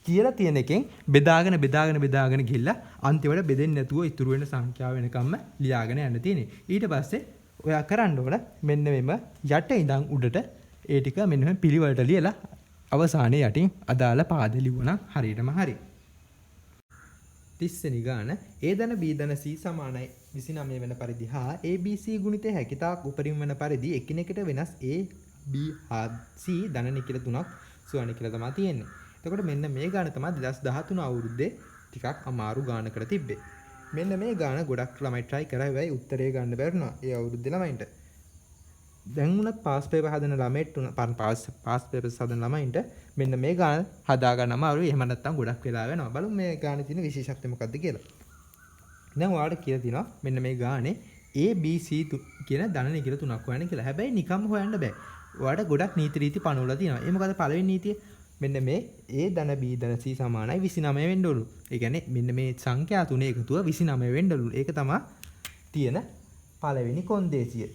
කියලා තියෙන එකෙන් බෙදාගෙන ගිහිල්ලා අන්තිමට බෙදෙන්නේ නැතුව ඉතුරු වෙන සංඛ්‍යාව වෙනකම්ම ලියාගෙන යන්න තියෙන්නේ. ඊට පස්සේ ඔයා කරන්න ඕන මෙන්න මෙම යට ඉඳන් උඩට ඒ ටික මෙන්න මෙහෙම පිළිවෙලට ලියලා අවසානයේ යටින් අදාළ පාද ලියුවනම් හරියටම හරි. 30 වෙනි ගාන A ධන B ධන C සමානයි 29 වෙන පරිදි හා ABC ගුණිතය හැකිතාක් උපරිම වෙන පරිදි එකිනෙකට වෙනස් A B හා C ධන නිකිල තුනක් සුවන කියලා තමයි තියෙන්නේ. එතකොට මෙන්න මේ ගාන තමයි 2013 අවුරුද්දේ ටිකක් අමාරු ගානකට තිබ්බේ. මෙන්න මේ ගාන ගොඩක් ළමයි try කරා වෙයි උත්තරේ ගන්න බැරිනවා ඒ අවුරුද්දේ ළමයින්ට. දැන් උනත් පාස් පේපර් හදන ළමයිට පාස් පේපර්ස් හදන ළමයින්ට මෙන්න මේ ගාන හදා ගන්න අමාරුයි. එහෙම නැත්නම් ගොඩක් වෙලා වෙනවා. බලමු මේ ගානේ තියෙන විශේෂත්වය මොකක්ද කියලා. දැන් ඔයාලට කියලා තියෙනවා මෙන්න මේ ගානේ A B C කියන ධන නිකිල තුනක් හොයන්න කියලා. හැබැයි නිකම්ම හොයන්න බෑ. ඔයාලට ගොඩක් නීති රීති පනවලා තියෙනවා. ඒ මොකද පළවෙනි නීතිය මෙන්න මේ A ධන B ධන C සමානයි 29 වෙන්න ඕලු. ඒ කියන්නේ මෙන්න මේ සංඛ්‍යා තුනේ එකතුව 29 වෙන්න ඕලු. ඒක තමයි තියෙන පළවෙනි කොන්දේසිය.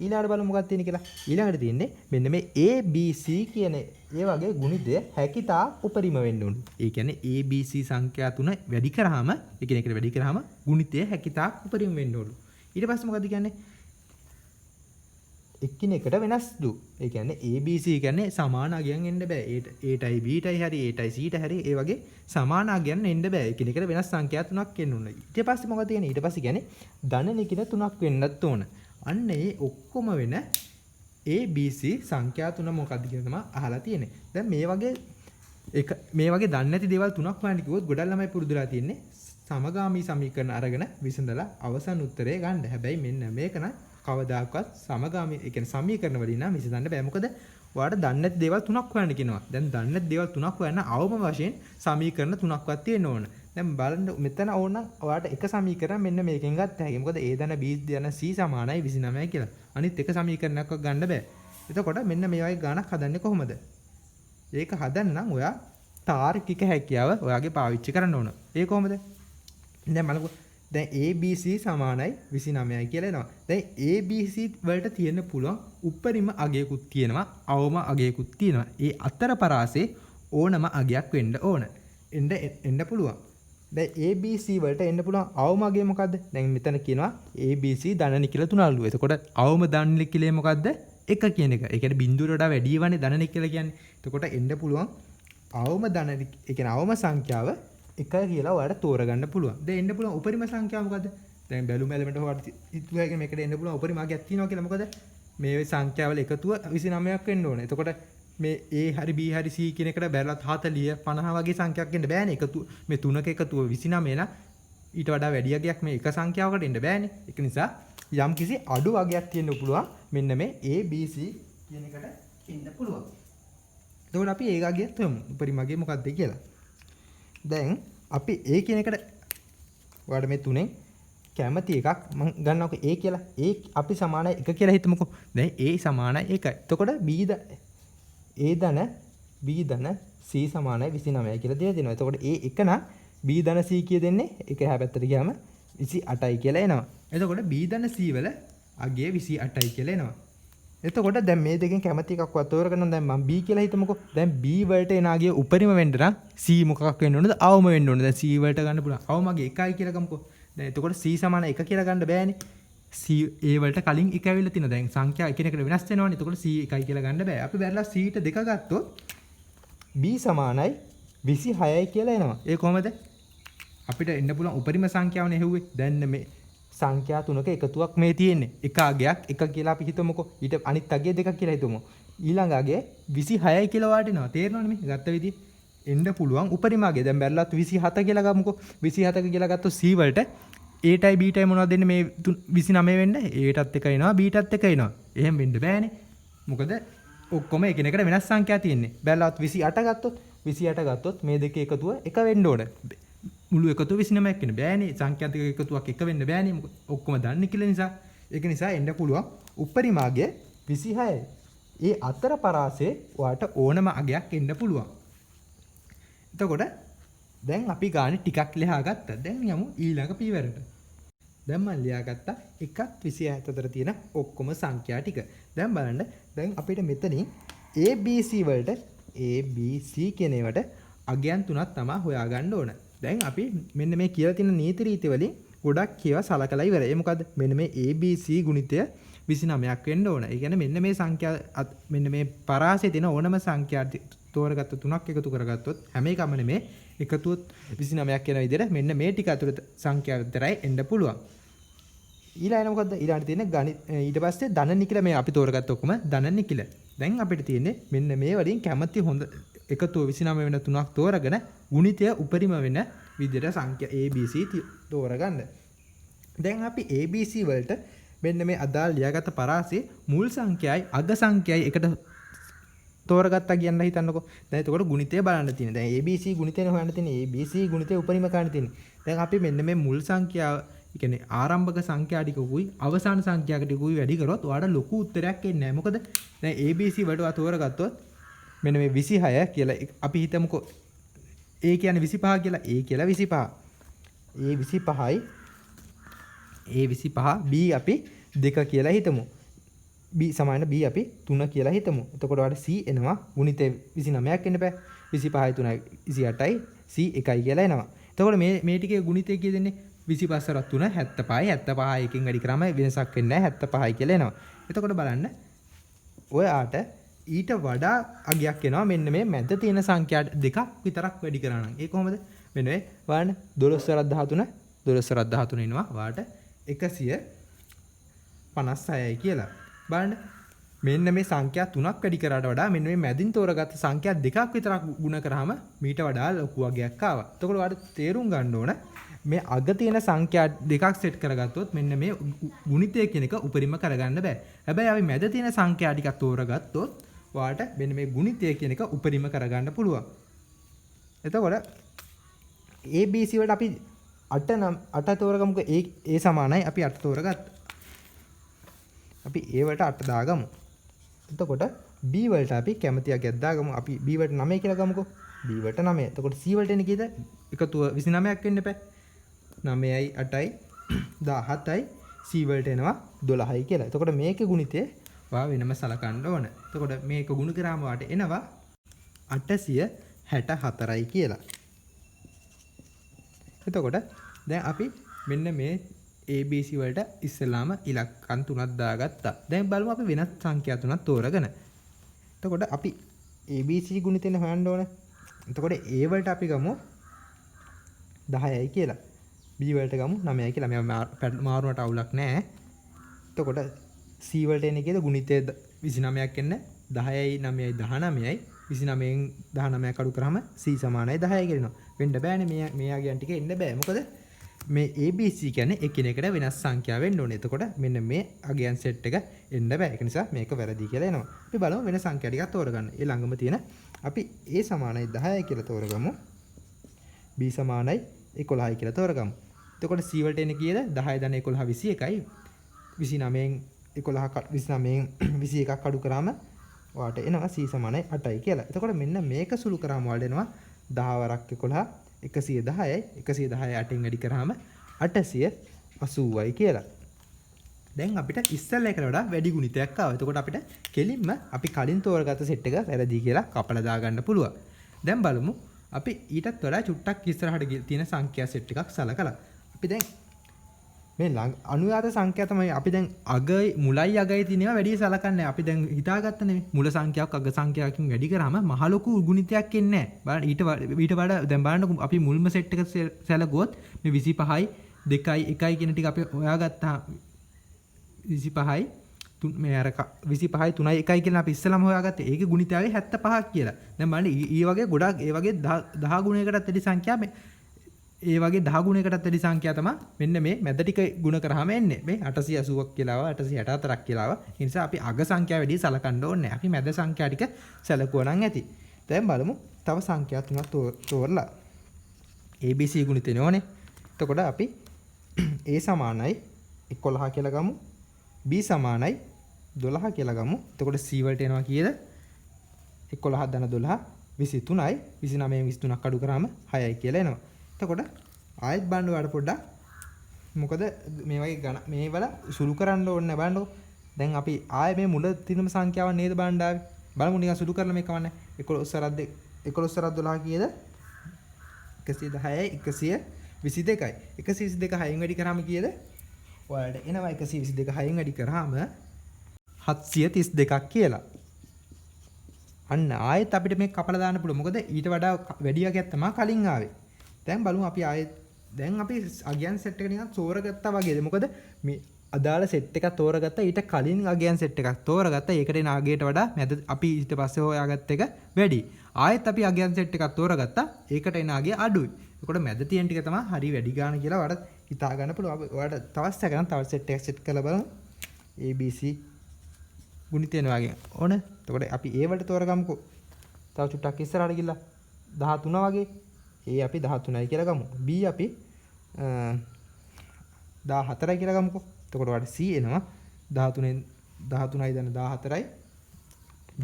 ඊළඟට බලමු මොකක්ද තියෙන්නේ කියලා. ඊළඟට තියෙන්නේ මෙන්න මේ A B C කියන ඒ වගේ ගුණිතය හැකිතා උපරිම වෙන්න ඕනේ. ඒ කියන්නේ A B C සංඛ්‍යා තුන වැඩි කරාම එකිනෙකට වැඩි කරාම ගුණිතය හැකිතා උපරිම වෙන්න ඕනේ. ඊට පස්සේ මොකද්ද කියන්නේ? එකිනෙකට වෙනස්ලු. ඒ කියන්නේ A B C කියන්නේ සමාන අගයන් එන්න බෑ. Aටයි Bටයි හරි Aටයි Cට හරි ඒ වගේ සමාන අගයන් එන්න බෑ. එකිනෙකට වෙනස් සංඛ්‍යා තුනක් එන්න ඕනේ. ඊට පස්සේ මොකද කියන්නේ? ඊට පස්සේ කියන්නේ ධන නිකිල තුනක් වෙන්නත් ඕන. අන්න ඒ ඔක්කොම වෙන A B C සංඛ්‍යා තුන මොකක්ද කියලා තමයි අහලා තියෙන්නේ. දැන් මේ වගේ දන්නේ නැති දේවල් තුනක් හොයන්න කිව්වොත් ගොඩක් ළමයි පුරුදුලා තියෙන්නේ සමගාමී සමීකරණ අරගෙන විසඳලා අවසන් උත්තරේ ගන්න. හැබැයි මෙන්න මේක නම් කවදාකවත් සමගාමී ඒ කියන්නේ සමීකරණ වලින් නම් විසඳන්න බෑ. මොකද ඔයාලට දන්නේ නැති දේවල් තුනක් හොයන්න කියනවා. දැන් දන්නේ නැති දේවල් තුනක් හොයන්න අවම වශයෙන් සමීකරණ තුනක්වත් තියෙන්න ඕන. දැන් බලන්න මෙතන ඕනනම් ඔයාලට එක සමීකරණ මෙන්න මේකෙන් ගත්ත හැකියි. මොකද A ධන B ධන C සමානයි 29 කියලා. අනිත් එක සමීකරණයක්වත් ගන්න බෑ. එතකොට මෙන්න මේ වගේ ගානක් හදන්නේ කොහොමද? ඒක හදන්න නම් ඔයා තාර්කික හැකියාව ඔයාගේ පාවිච්චි කරන්න ඕන. ඒ කොහොමද? දැන් බලමු. දැන් A B C සමානයි 29යි කියලා එනවා. දැන් A B C වලට තියෙන්න පුළුවන් උපරිම අගයකුත් තියෙනවා, අවම අගයකුත් තියෙනවා. ඒ අතර පරාසෙ ඕනම අගයක් වෙන්න ඕන. එන්න පුළුවන්. දැන් A B C වලට එන්න පුළුවන් අවම අගය මොකද්ද? දැන් මෙතන කියනවා A B C ධන නිකිල තුනලු. එතකොට අවම ධන නිකිලේ මොකද්ද? 1 කියන එක. ඒ කියන්නේ බිඳුවට වඩා වැඩි වනේ ධන නිකිල කියන්නේ. එතකොට එන්න පුළුවන් අවම ධන ඒ කියන්නේ අවම සංඛ්‍යාව 1 කියලා ඔයාලට තෝරගන්න පුළුවන්. දැන් එන්න පුළුවන් උපරිම සංඛ්‍යාව මොකද්ද? දැන් බැලුම එලමෙන්ට් හොවට ඉතුරුගෙන මේකට එන්න පුළුවන් උපරිම අගයක් තියෙනවා කියලා. මොකද මේ සංඛ්‍යාවල එකතුව 29ක් වෙන්න ඕනේ. එතකොට මේ A හරි B හරි C කියන එකට බැලුවත් 40 50 වගේ සංඛ්‍යාවක් එන්න බෑනේ. එකතු මේ තුනක එකතුව 29 නම් ඊට වඩා වැඩි අගයක් මේ එක සංඛ්‍යාවකට එන්න බෑනේ. ඒක නිසා යම් කිසි අඩු වගයක් තියෙන්න පුළුවන්. මෙන්න මේ A B C කියන එකට එන්න පුළුවන්. එතකොට අපි ඒ අගය තුමු. උපරිම අගය මොකක්ද කියලා. දැන් අපි A කියන එකට ඔයාලට මේ තුනෙන් කැමති එකක් මම ගන්නකො A කියලා. A අපි සමානයි 1 කියලා හිතමුකෝ. දැන් A සමානයි 1යි. එතකොට A ධන B ධන C සමානයි 29 කියලා දෙලා දෙනවා. එතකොට A 1 නම් B ධන C කිය දෙන්නේ ඒක එහා පැත්තට ගියාම 28යි කියලා එනවා. එතකොට B ධන C වල අගය 28යි කියලා එනවා. එතකොට දැන් මේ දෙකෙන් කැමති එකක් වතෝරගෙන දැන් මම B කියලා හිතමුකෝ. දැන් B වලට එන අගය උපරිම වෙන්න නම් C මොකක් වෙන්න ඕනද? අවම වෙන්න ඕනද? දැන් C වලට ගන්න පුළුවන්. අවම අගය 1යි කියලා ගමුකෝ. දැන් එතකොට C සමාන 1 කියලා ගන්න බෑනේ. C A වලට කලින් 1 ඇවිල්ලා තිනවා. දැන් සංඛ්‍යා එකිනෙකට වෙනස් වෙනවනේ. එතකොට C 1යි කියලා ගන්න බෑ. අපි බැලලා C ට 2 ගත්තොත් B සමානයි 26යි කියලා එනවා. ඒ කොහමද? අපිට එන්න පුළුවන් උපරිම සංඛ්‍යාවනේ හෙව්වේ. දැන් මේ සංඛ්‍යා තුනක එකතුවක් මේ තියෙන්නේ. එක අගයක් 1 කියලා අපි හිතමුකෝ. ඊට අනිත් අගය 2 කියලා හිතමු. ඊළඟ අගය 26යි කියලා වාටිනවා. තේරෙනවනේ මේ ගත්ත විදිය. එන්න පුළුවන් උපරිම අගය. දැන් බැලලත් 27 කියලා ගමුකෝ. 27 කියලා ගත්තොත් C වලට Aටයි Bටයි මොනවද දෙන්නේ මේ 29 වෙන්න? Aටත් එක එනවා Bටත් එක එනවා. එහෙම වෙන්න බෑනේ. මොකද ඔක්කොම එකිනෙකට වෙනස් සංඛ්‍යා තියෙන්නේ. බැලුවත් 28 ගත්තොත් මේ දෙකේ එකතුව 1 වෙන්න ඕන. මුළු එකතුව 29ක් වෙන්න බෑනේ. සංඛ්‍යා දෙක එකතුවක් 1 වෙන්න බෑනේ. මොකද ඔක්කොම දන්නේ කියලා නිසා. ඒක නිසා එන්න පුළුවන් උපරිම අගය 26යි. ඒ අතර පරාසෙ ඔයාට ඕනම අගයක් එන්න පුළුවන්. එතකොට දැන් අපි ගානේ ටිකක් ලියා ගත්තා. දැන් යමු ඊළඟ පියවරට. දැන් මම ලියාගත්තා 1ත් 27 අතර තියෙන ඔක්කොම සංඛ්‍යා ටික. දැන් බලන්න දැන් අපිට මෙතනින් ABC වලට ABC කියන ඒවට අගයන් තුනක් තමයි හොයාගන්න ඕන. දැන් අපි මෙන්න මේ කියලා තියෙන නීති රීති වලින් ගොඩක් ඒවා සලකලා ඉවරයි. ඒ මොකද්ද? මෙන්න මේ ABC ගුණිතය 29ක් වෙන්න ඕන. ඒ කියන්නේ මෙන්න මේ සංඛ්‍යා මෙන්න මේ පරාසයේ තියෙන ඕනම සංඛ්‍යා තෝරගත්ත තුනක් එකතු කරගත්තොත් හැම එකම නෙමේ එකතුවත් 29ක් වෙන විදිහට මෙන්න මේ ටික අතුරත සංඛ්‍යා විතරයි එන්න පුළුවන්. ඊළඟ මොකද්ද? ඊළඟට තියෙන ගණිත ඊට පස්සේ ධන නිකිල මේ අපි තෝරගත්ත ඔක්කොම ධන නිකිල. දැන් අපිට තියෙන්නේ මෙන්න මේ වලින් කැමති හොඳ එකතුව 29 වෙන තුනක් තෝරගෙන ගුණිතය උපරිම වෙන විදිහට සංඛ්‍යා ABC තෝරගන්න. දැන් අපි ABC වලට මෙන්න මේ අදාළ ලියාගත්ත පරාසයේ මුල් සංඛ්‍යයයි අග සංඛ්‍යයයි එකට තෝරගත්තා කියන්න හිතන්නකෝ. දැන් එතකොට ගුණිතය බලන්න තියෙනවා. දැන් ABC ගුණිතයනේ හොයන්න තියෙන්නේ. ABC ගුණිතය උපරිම කරන්න තියෙන්නේ. දැන් අපි මෙන්න මේ මුල් සංඛ්‍යාව, ඒ කියන්නේ ආරම්භක සංඛ්‍යා ටිකකුයි අවසාන සංඛ්‍යා ටිකකුයි වැඩි කරොත් ඔයාලට ලොකු උත්තරයක් එන්නේ නැහැ. මොකද දැන් ABC වලට ඔයා තෝරගත්තොත් මෙන්න මේ 26 කියලා අපි හිතමුකෝ. A කියන්නේ 25 කියලා. A කියලා 25. A 25යි. A 25 B අපි 2 කියලා හිතමු. B සමාන B අපි 3 කියලා හිතමු. එතකොට ඔයාලට C එනවා ගුණිතේ 29ක් එන්න බෑ. 25යි 3යි 28යි C 1යි කියලා එනවා. එතකොට මේ ටිකේ ගුණිතය කිය දෙන්නේ 25 3 75යි 75 එකකින් වැඩි කරාම වෙනසක් වෙන්නේ නැහැ 75යි කියලා එනවා. එතකොට බලන්න ඔයාට ඊට වඩා අගයක් එනවා මෙන්න මේ මැද තියෙන සංඛ්‍යා දෙකක් විතරක් වැඩි කරා නම්. ඒ කොහොමද? මෙන්න මේ බලන්න 12 එනවා වාට 156යි කියලා. බලන්න මෙන්න මේ සංඛ්‍යා තුනක් වැඩි කරාට වඩා මෙන්න මේ මැදින් තෝරගත්ත සංඛ්‍යා දෙකක් විතරක් ගුණ කරාම මීට වඩා ලොකු වගයක් ආවා. එතකොට ඔයාලට තේරුම් ගන්න ඕන මේ අග තියෙන සංඛ්‍යා දෙකක් සෙට් කරගත්තොත් මෙන්න මේ ගුණිතය කියන එක උපරිම කරගන්න බෑ. හැබැයි අපි මැද තියෙන සංඛ්‍යා ටිකක් තෝරගත්තොත් ඔයාලට මෙන්න මේ ගුණිතය කියන එක උපරිම කරගන්න පුළුවන්. එතකොට ABC වලට අපි 8 තෝරගමුකෝ. A සමානයි අපි 8 තෝරගත්තා. අපි A වලට 8 දාගමු. එතකොට B වලට අපි කැමති අගයක් දාගමු. අපි B වලට 9 කියලා ගමුකෝ. B වලට 9. එතකොට C වලට එන්නේ කීයද? එකතුව 29ක් වෙන්න එපා. 9යි 8යි 17යි C වලට එනවා 12යි කියලා. එතකොට මේකේ ගුණිතය ඔයා වෙනම සලකන්න ඕන. එතකොට මේක ගුණ කරාම වාට එනවා 864යි කියලා. එතකොට දැන් අපි මෙන්න මේ ABC වලට ඉස්සෙල්ලාම ඉලක්කම් තුනක් දාගත්තා. දැන් බලමු අපි වෙනත් සංඛ්‍යා තුනක් තෝරගෙන. එතකොට අපි ABC ගුණිතෙන් හොයන්න ඕන. එතකොට A වලට අපි ගමු 10යි කියලා. B වලට ගමු 9යි කියලා. මේ මාරුවට අවුලක් නැහැ. එතකොට C වලට එන්නේ කීයද? ගුණිතය 29ක් එන්න 10යි 9යි 19යි 29න් 19ක් අඩු කරාම C සමානයි 10යි කියනවා. වෙන්න බෑනේ මේ ආගයන් ටික එන්න බෑ. මොකද මේ ABC කියන්නේ එකිනෙකට වෙනස් සංඛ්‍යා වෙන්න ඕනේ. එතකොට මෙන්න මේ අගයන් සෙට් එක එන්න බෑ. ඒක නිසා මේක වැරදි කියලා එනවා. අපි බලමු වෙන සංඛ්‍යා ටිකක් තෝරගන්න. ඒ ළඟම තියෙන අපි A සමානයි 10යි කියලා තෝරගමු. B සමානයි 11යි කියලා තෝරගමු. එතකොට C වලට එන්නේ කීයද? 10 + 11 21යි. 29න් 21ක් අඩු කරාම ඔයාලට එනවා C සමානයි 8යි කියලා. එතකොට මෙන්න මේක සුළු කරාම ඔයාලට එනවා 10 වරක් 11 110යි 110යි 8න් වැඩි කරාම 880යි කියලා. දැන් අපිට ඉස්සෙල්ලා එකට වඩා වැඩි ගුණිතයක් ආවා. එතකොට අපිට කෙලින්ම අපි කලින් තෝරගත්ත සෙට් එක වැරදි කියලා කපලා දාගන්න පුළුවන්. දැන් බලමු අපි ඊටත් වඩා චුට්ටක් ඉස්සරහට තියෙන සංඛ්‍යා සෙට් එකක් සලකලා. අපි දැන් මේ අනුයාත සංඛ්‍යා තමයි අපි දැන් අගයි මුලයි අගයි තියෙනවා වැඩි සලකන්නේ. අපි දැන් හිතාගත්තනේ මුල සංඛ්‍යාවක් අග සංඛ්‍යාවකින් වැඩි කරාම මහ ලොකු ගුණිතයක් එන්නේ නැහැ. බලන්න ඊට වඩා දැන් බලන්නකො අපි මුල්ම සෙට් එක සැලකුවොත් මේ 25යි 2යි 1යි කියන ටික අපි හොයාගත්තා. 25යි මේ අර 25යි 3යි 1යි කියලා අපි ඉස්සෙල්ලාම හොයාගත්තේ. ඒකේ ගුණිතයයි 75ක් කියලා. දැන් බලන්න ඊ වගේ ගොඩක් ඒ වගේ 10 ගුණයකටත් වැඩි සංඛ්‍යා ඒ වගේ 10 ගුණයකටත් වැඩි සංඛ්‍යා තමයි මෙන්න මේ මැද ටික ගුණ කරාම එන්නේ. මේ 880ක් කියලා ආවා 864ක් කියලා ආවා. ඒ නිසා අපි අග සංඛ්‍යා වැඩි සලකන්න ඕනේ නැහැ. අපි මැද සංඛ්‍යා ටික සැලකුවා නම් ඇති. දැන් බලමු තව සංඛ්‍යා තුනක් තෝරලා. ABC ගුණිතේ නෝනේ. එතකොට අපි A සමානයි 11 කියලා ගමු. B සමානයි 12 කියලා ගමු. එතකොට C වලට එනවා කීයද? 11 + 12 23යි 29න් 23ක් අඩු කරාම 6යි කියලා එනවා. එතකොට ආයෙත් බලන්න ඔයාලා පොඩ්ඩක් මොකද මේ වගේ ගණ මේ වල සුළු කරන්න ඕනේ නැහැ බලන්නකො. දැන් අපි ආයේ මේ මුල තියෙන සංඛ්‍යාව නේද බලන්න ආවේ. බලමු නිකන් සුළු කරලා මේක කවන්නේ. 11 12 කීයද? 110යි 122යි. 122 6න් වැඩි කරාම කීයද? ඔයාලට එනවා 122 6න් වැඩි කරාම 732ක් කියලා. අන්න ආයෙත් අපිට මේක කපලා දාන්න පුළුවන්. මොකද ඊට වඩා වැඩි අගයක් තමයි කලින් ආවේ. දැන් බලමු අපි ආයෙත් දැන් අපි අගයන් සෙට් එක නිකන් තෝරගත්තා වගේද. මොකද මේ අදාළ සෙට් එකක් තෝරගත්තා ඊට කලින් අගයන් සෙට් එකක් තෝරගත්තා. ඒකට එන අගයට වඩා මැද අපි ඊට පස්සේ හොයාගත්ත එක වැඩි. ආයෙත් අපි අගයන් සෙට් එකක් තෝරගත්තා. ඒකට එන අගය අඩුයි. ඒකට මැද තියෙන ටික තමයි හරි වැඩි ගන්න කියලා ඔයාලට හිතා ගන්න පුළුවන්. ඔයාලට තවත් සැකනම් තවත් සෙට් එකක් සෙට් කරලා බලමු. ABC ගුණිතයන වගේ ඕන. එතකොට අපි A වලට තෝරගමුකෝ. තව චුට්ටක් ඉස්සරහට ගිහලා 13 වගේ. A අපි 13යි කියලා ගමු. B අපි 14යි කියලා ගමුකෝ. එතකොට ඔයාලට C එනවා 13යි දැන් 14යි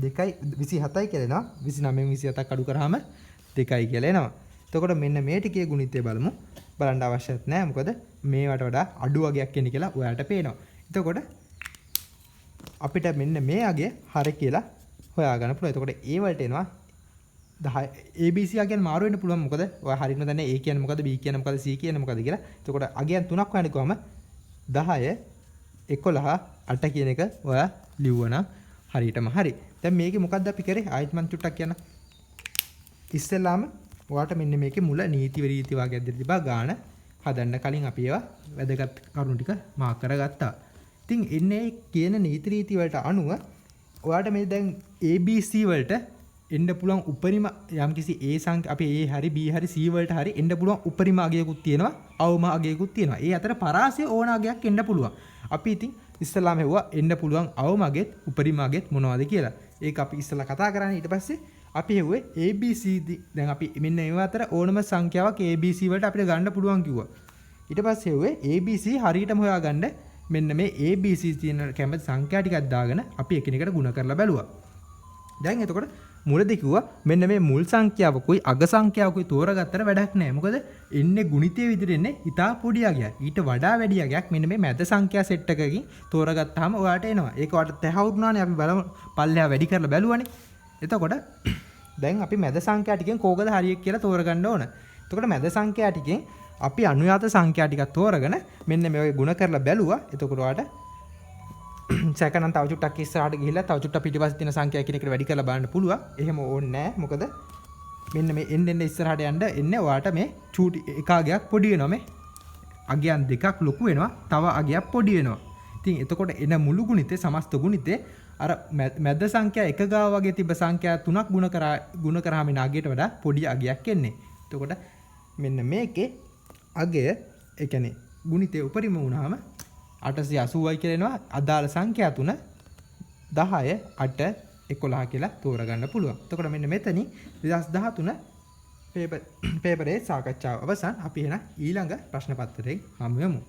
2යි 27යි කියලා එනවා. 29න් 27ක් අඩු කරාම 2යි කියලා එනවා. එතකොට මෙන්න මේ ටිකේ ගුණිතය බලමු. බලන්න අවශ්‍යත් නැහැ. මොකද මේවට වඩා අඩු වගයක් එන්නේ කියලා ඔයාලට පේනවා. එතකොට අපිට මෙන්න මේ අගය හරි කියලා හොයාගන්න පුළුවන්. එතකොට A වලට එනවා 10 ABC අගයන් මාරු වෙන්න පුළුවන්. මොකද ඔයා හරියටම දන්නේ A කියන්නේ මොකද B කියන්නේ මොකද C කියන්නේ මොකද කියලා. එතකොට අගයන් තුනක් හොයන්න කොහම 10 11 8 කියන එක ඔයා ලිව්වනම් හරියටම හරි. දැන් මේකේ මොකද්ද අපි කරේ? ආයෙත් මම චුට්ටක් කියන්න. ඉස්සෙල්ලාම ඔයාට මෙන්න මේකේ මුල නීති රීති වගේ අද්දි තිබා ගාන හදන්න කලින් අපි ඒවා වැදගත් කරුණු ටික මාක් කරගත්තා. ඉතින් එන්නේ කියන නීති රීති වලට අනුව ඔයාට මේ දැන් ABC වලට එන්න පුළුවන් උපරිම යම්කිසි A සංඛ්‍යා අපි A හරි B හරි C වලට හරි එන්න පුළුවන් උපරිම අගයකුත් තියෙනවා අවම අගයකුත් තියෙනවා. ඒ අතර පරාසය ඕන අගයක් එන්න පුළුවන්. අපි ඉතින් ඉස්සලාම හෙව්වා එන්න පුළුවන් අවම අගෙත් උපරිම අගෙත් මොනවද කියලා. ඒක අපි ඉස්සලා කතා කරන්නේ. ඊට පස්සේ අපි හෙව්වේ ABC දැන් අපි මෙන්න මේ අතර ඕනම සංඛ්‍යාවක් ABC වලට අපිට ගන්න පුළුවන් කිව්වා. ඊට පස්සේ හෙව්වේ ABC හරියටම හොයාගන්න මෙන්න මේ ABC තියෙන කැමති සංඛ්‍යා ටිකක් දාගෙන අපි එකිනෙකට ගුණ කරලා බැලුවා. දැන් එතකොට මුලදී කිව්වා මෙන්න මේ මුල් සංඛ්‍යාවකුයි අග සංඛ්‍යාවකුයි තෝරගත්තට වැඩක් නැහැ. මොකද එන්නේ ගුණිතයේ විදිහට එන්නේ ඉතා පොඩි අගයක්. ඊට වඩා වැඩි අගයක් මෙන්න මේ මැද සංඛ්‍යා සෙට් එකකින් තෝරගත්තාම ඔයාලට එනවා. ඒක ඔයාලට තහවුරුනානේ අපි බලමු පල්ලෙහා වැඩි කරලා බැලුවානේ. එතකොට දැන් අපි මැද සංඛ්‍යා ටිකෙන් කෝකද හරියක් කියලා තෝරගන්න ඕන. එතකොට මැද සංඛ්‍යා ටිකෙන් අපි අනුයාත සංඛ්‍යා ටිකක් තෝරගෙන මෙන්න මේ වගේ ගුණ කරලා බැලුවා. එතකොට ඔයාලට සැකනම් තව චුට්ටක් ඉස්සරහට ගිහිල්ලා තව චුට්ටක් පිටිපස්සේ තියෙන සංඛ්‍යා එකිනෙකට වැඩි කරලා බලන්න පුළුවන්. එහෙම ඕනේ නැහැ. මොකද මෙන්න මේ එන්න ඉස්සරහට යන්න එන්නේ ඔයාලට මේ චූටි එක අගයක් පොඩි වෙනවා මේ. අගයන් දෙකක් ලොකු වෙනවා. තව අගයක් පොඩි වෙනවා. ඉතින් එතකොට එන මුළු ගුණිතේ සමස්ත ගුණිතේ අර මැද සංඛ්‍යා එක ගාව වගේ තිබ්බ සංඛ්‍යා තුනක් ගුණ කරාම එන අගයට වඩා පොඩි අගයක් එන්නේ. එතකොට මෙන්න මේකේ අගය ඒ කියන්නේ ගුණිතේ උපරිම වුණාම 880යි කියලා එනවා. අදාළ සංඛ්‍යා තුන 10 8 11 කියලා තෝරගන්න පුළුවන්. එතකොට මෙන්න මෙතනින් 2013 පේපරේ සාකච්ඡාව අවසන්. අපි එහෙනම් ඊළඟ ප්‍රශ්න පත්‍රයෙන් හමු වෙමු.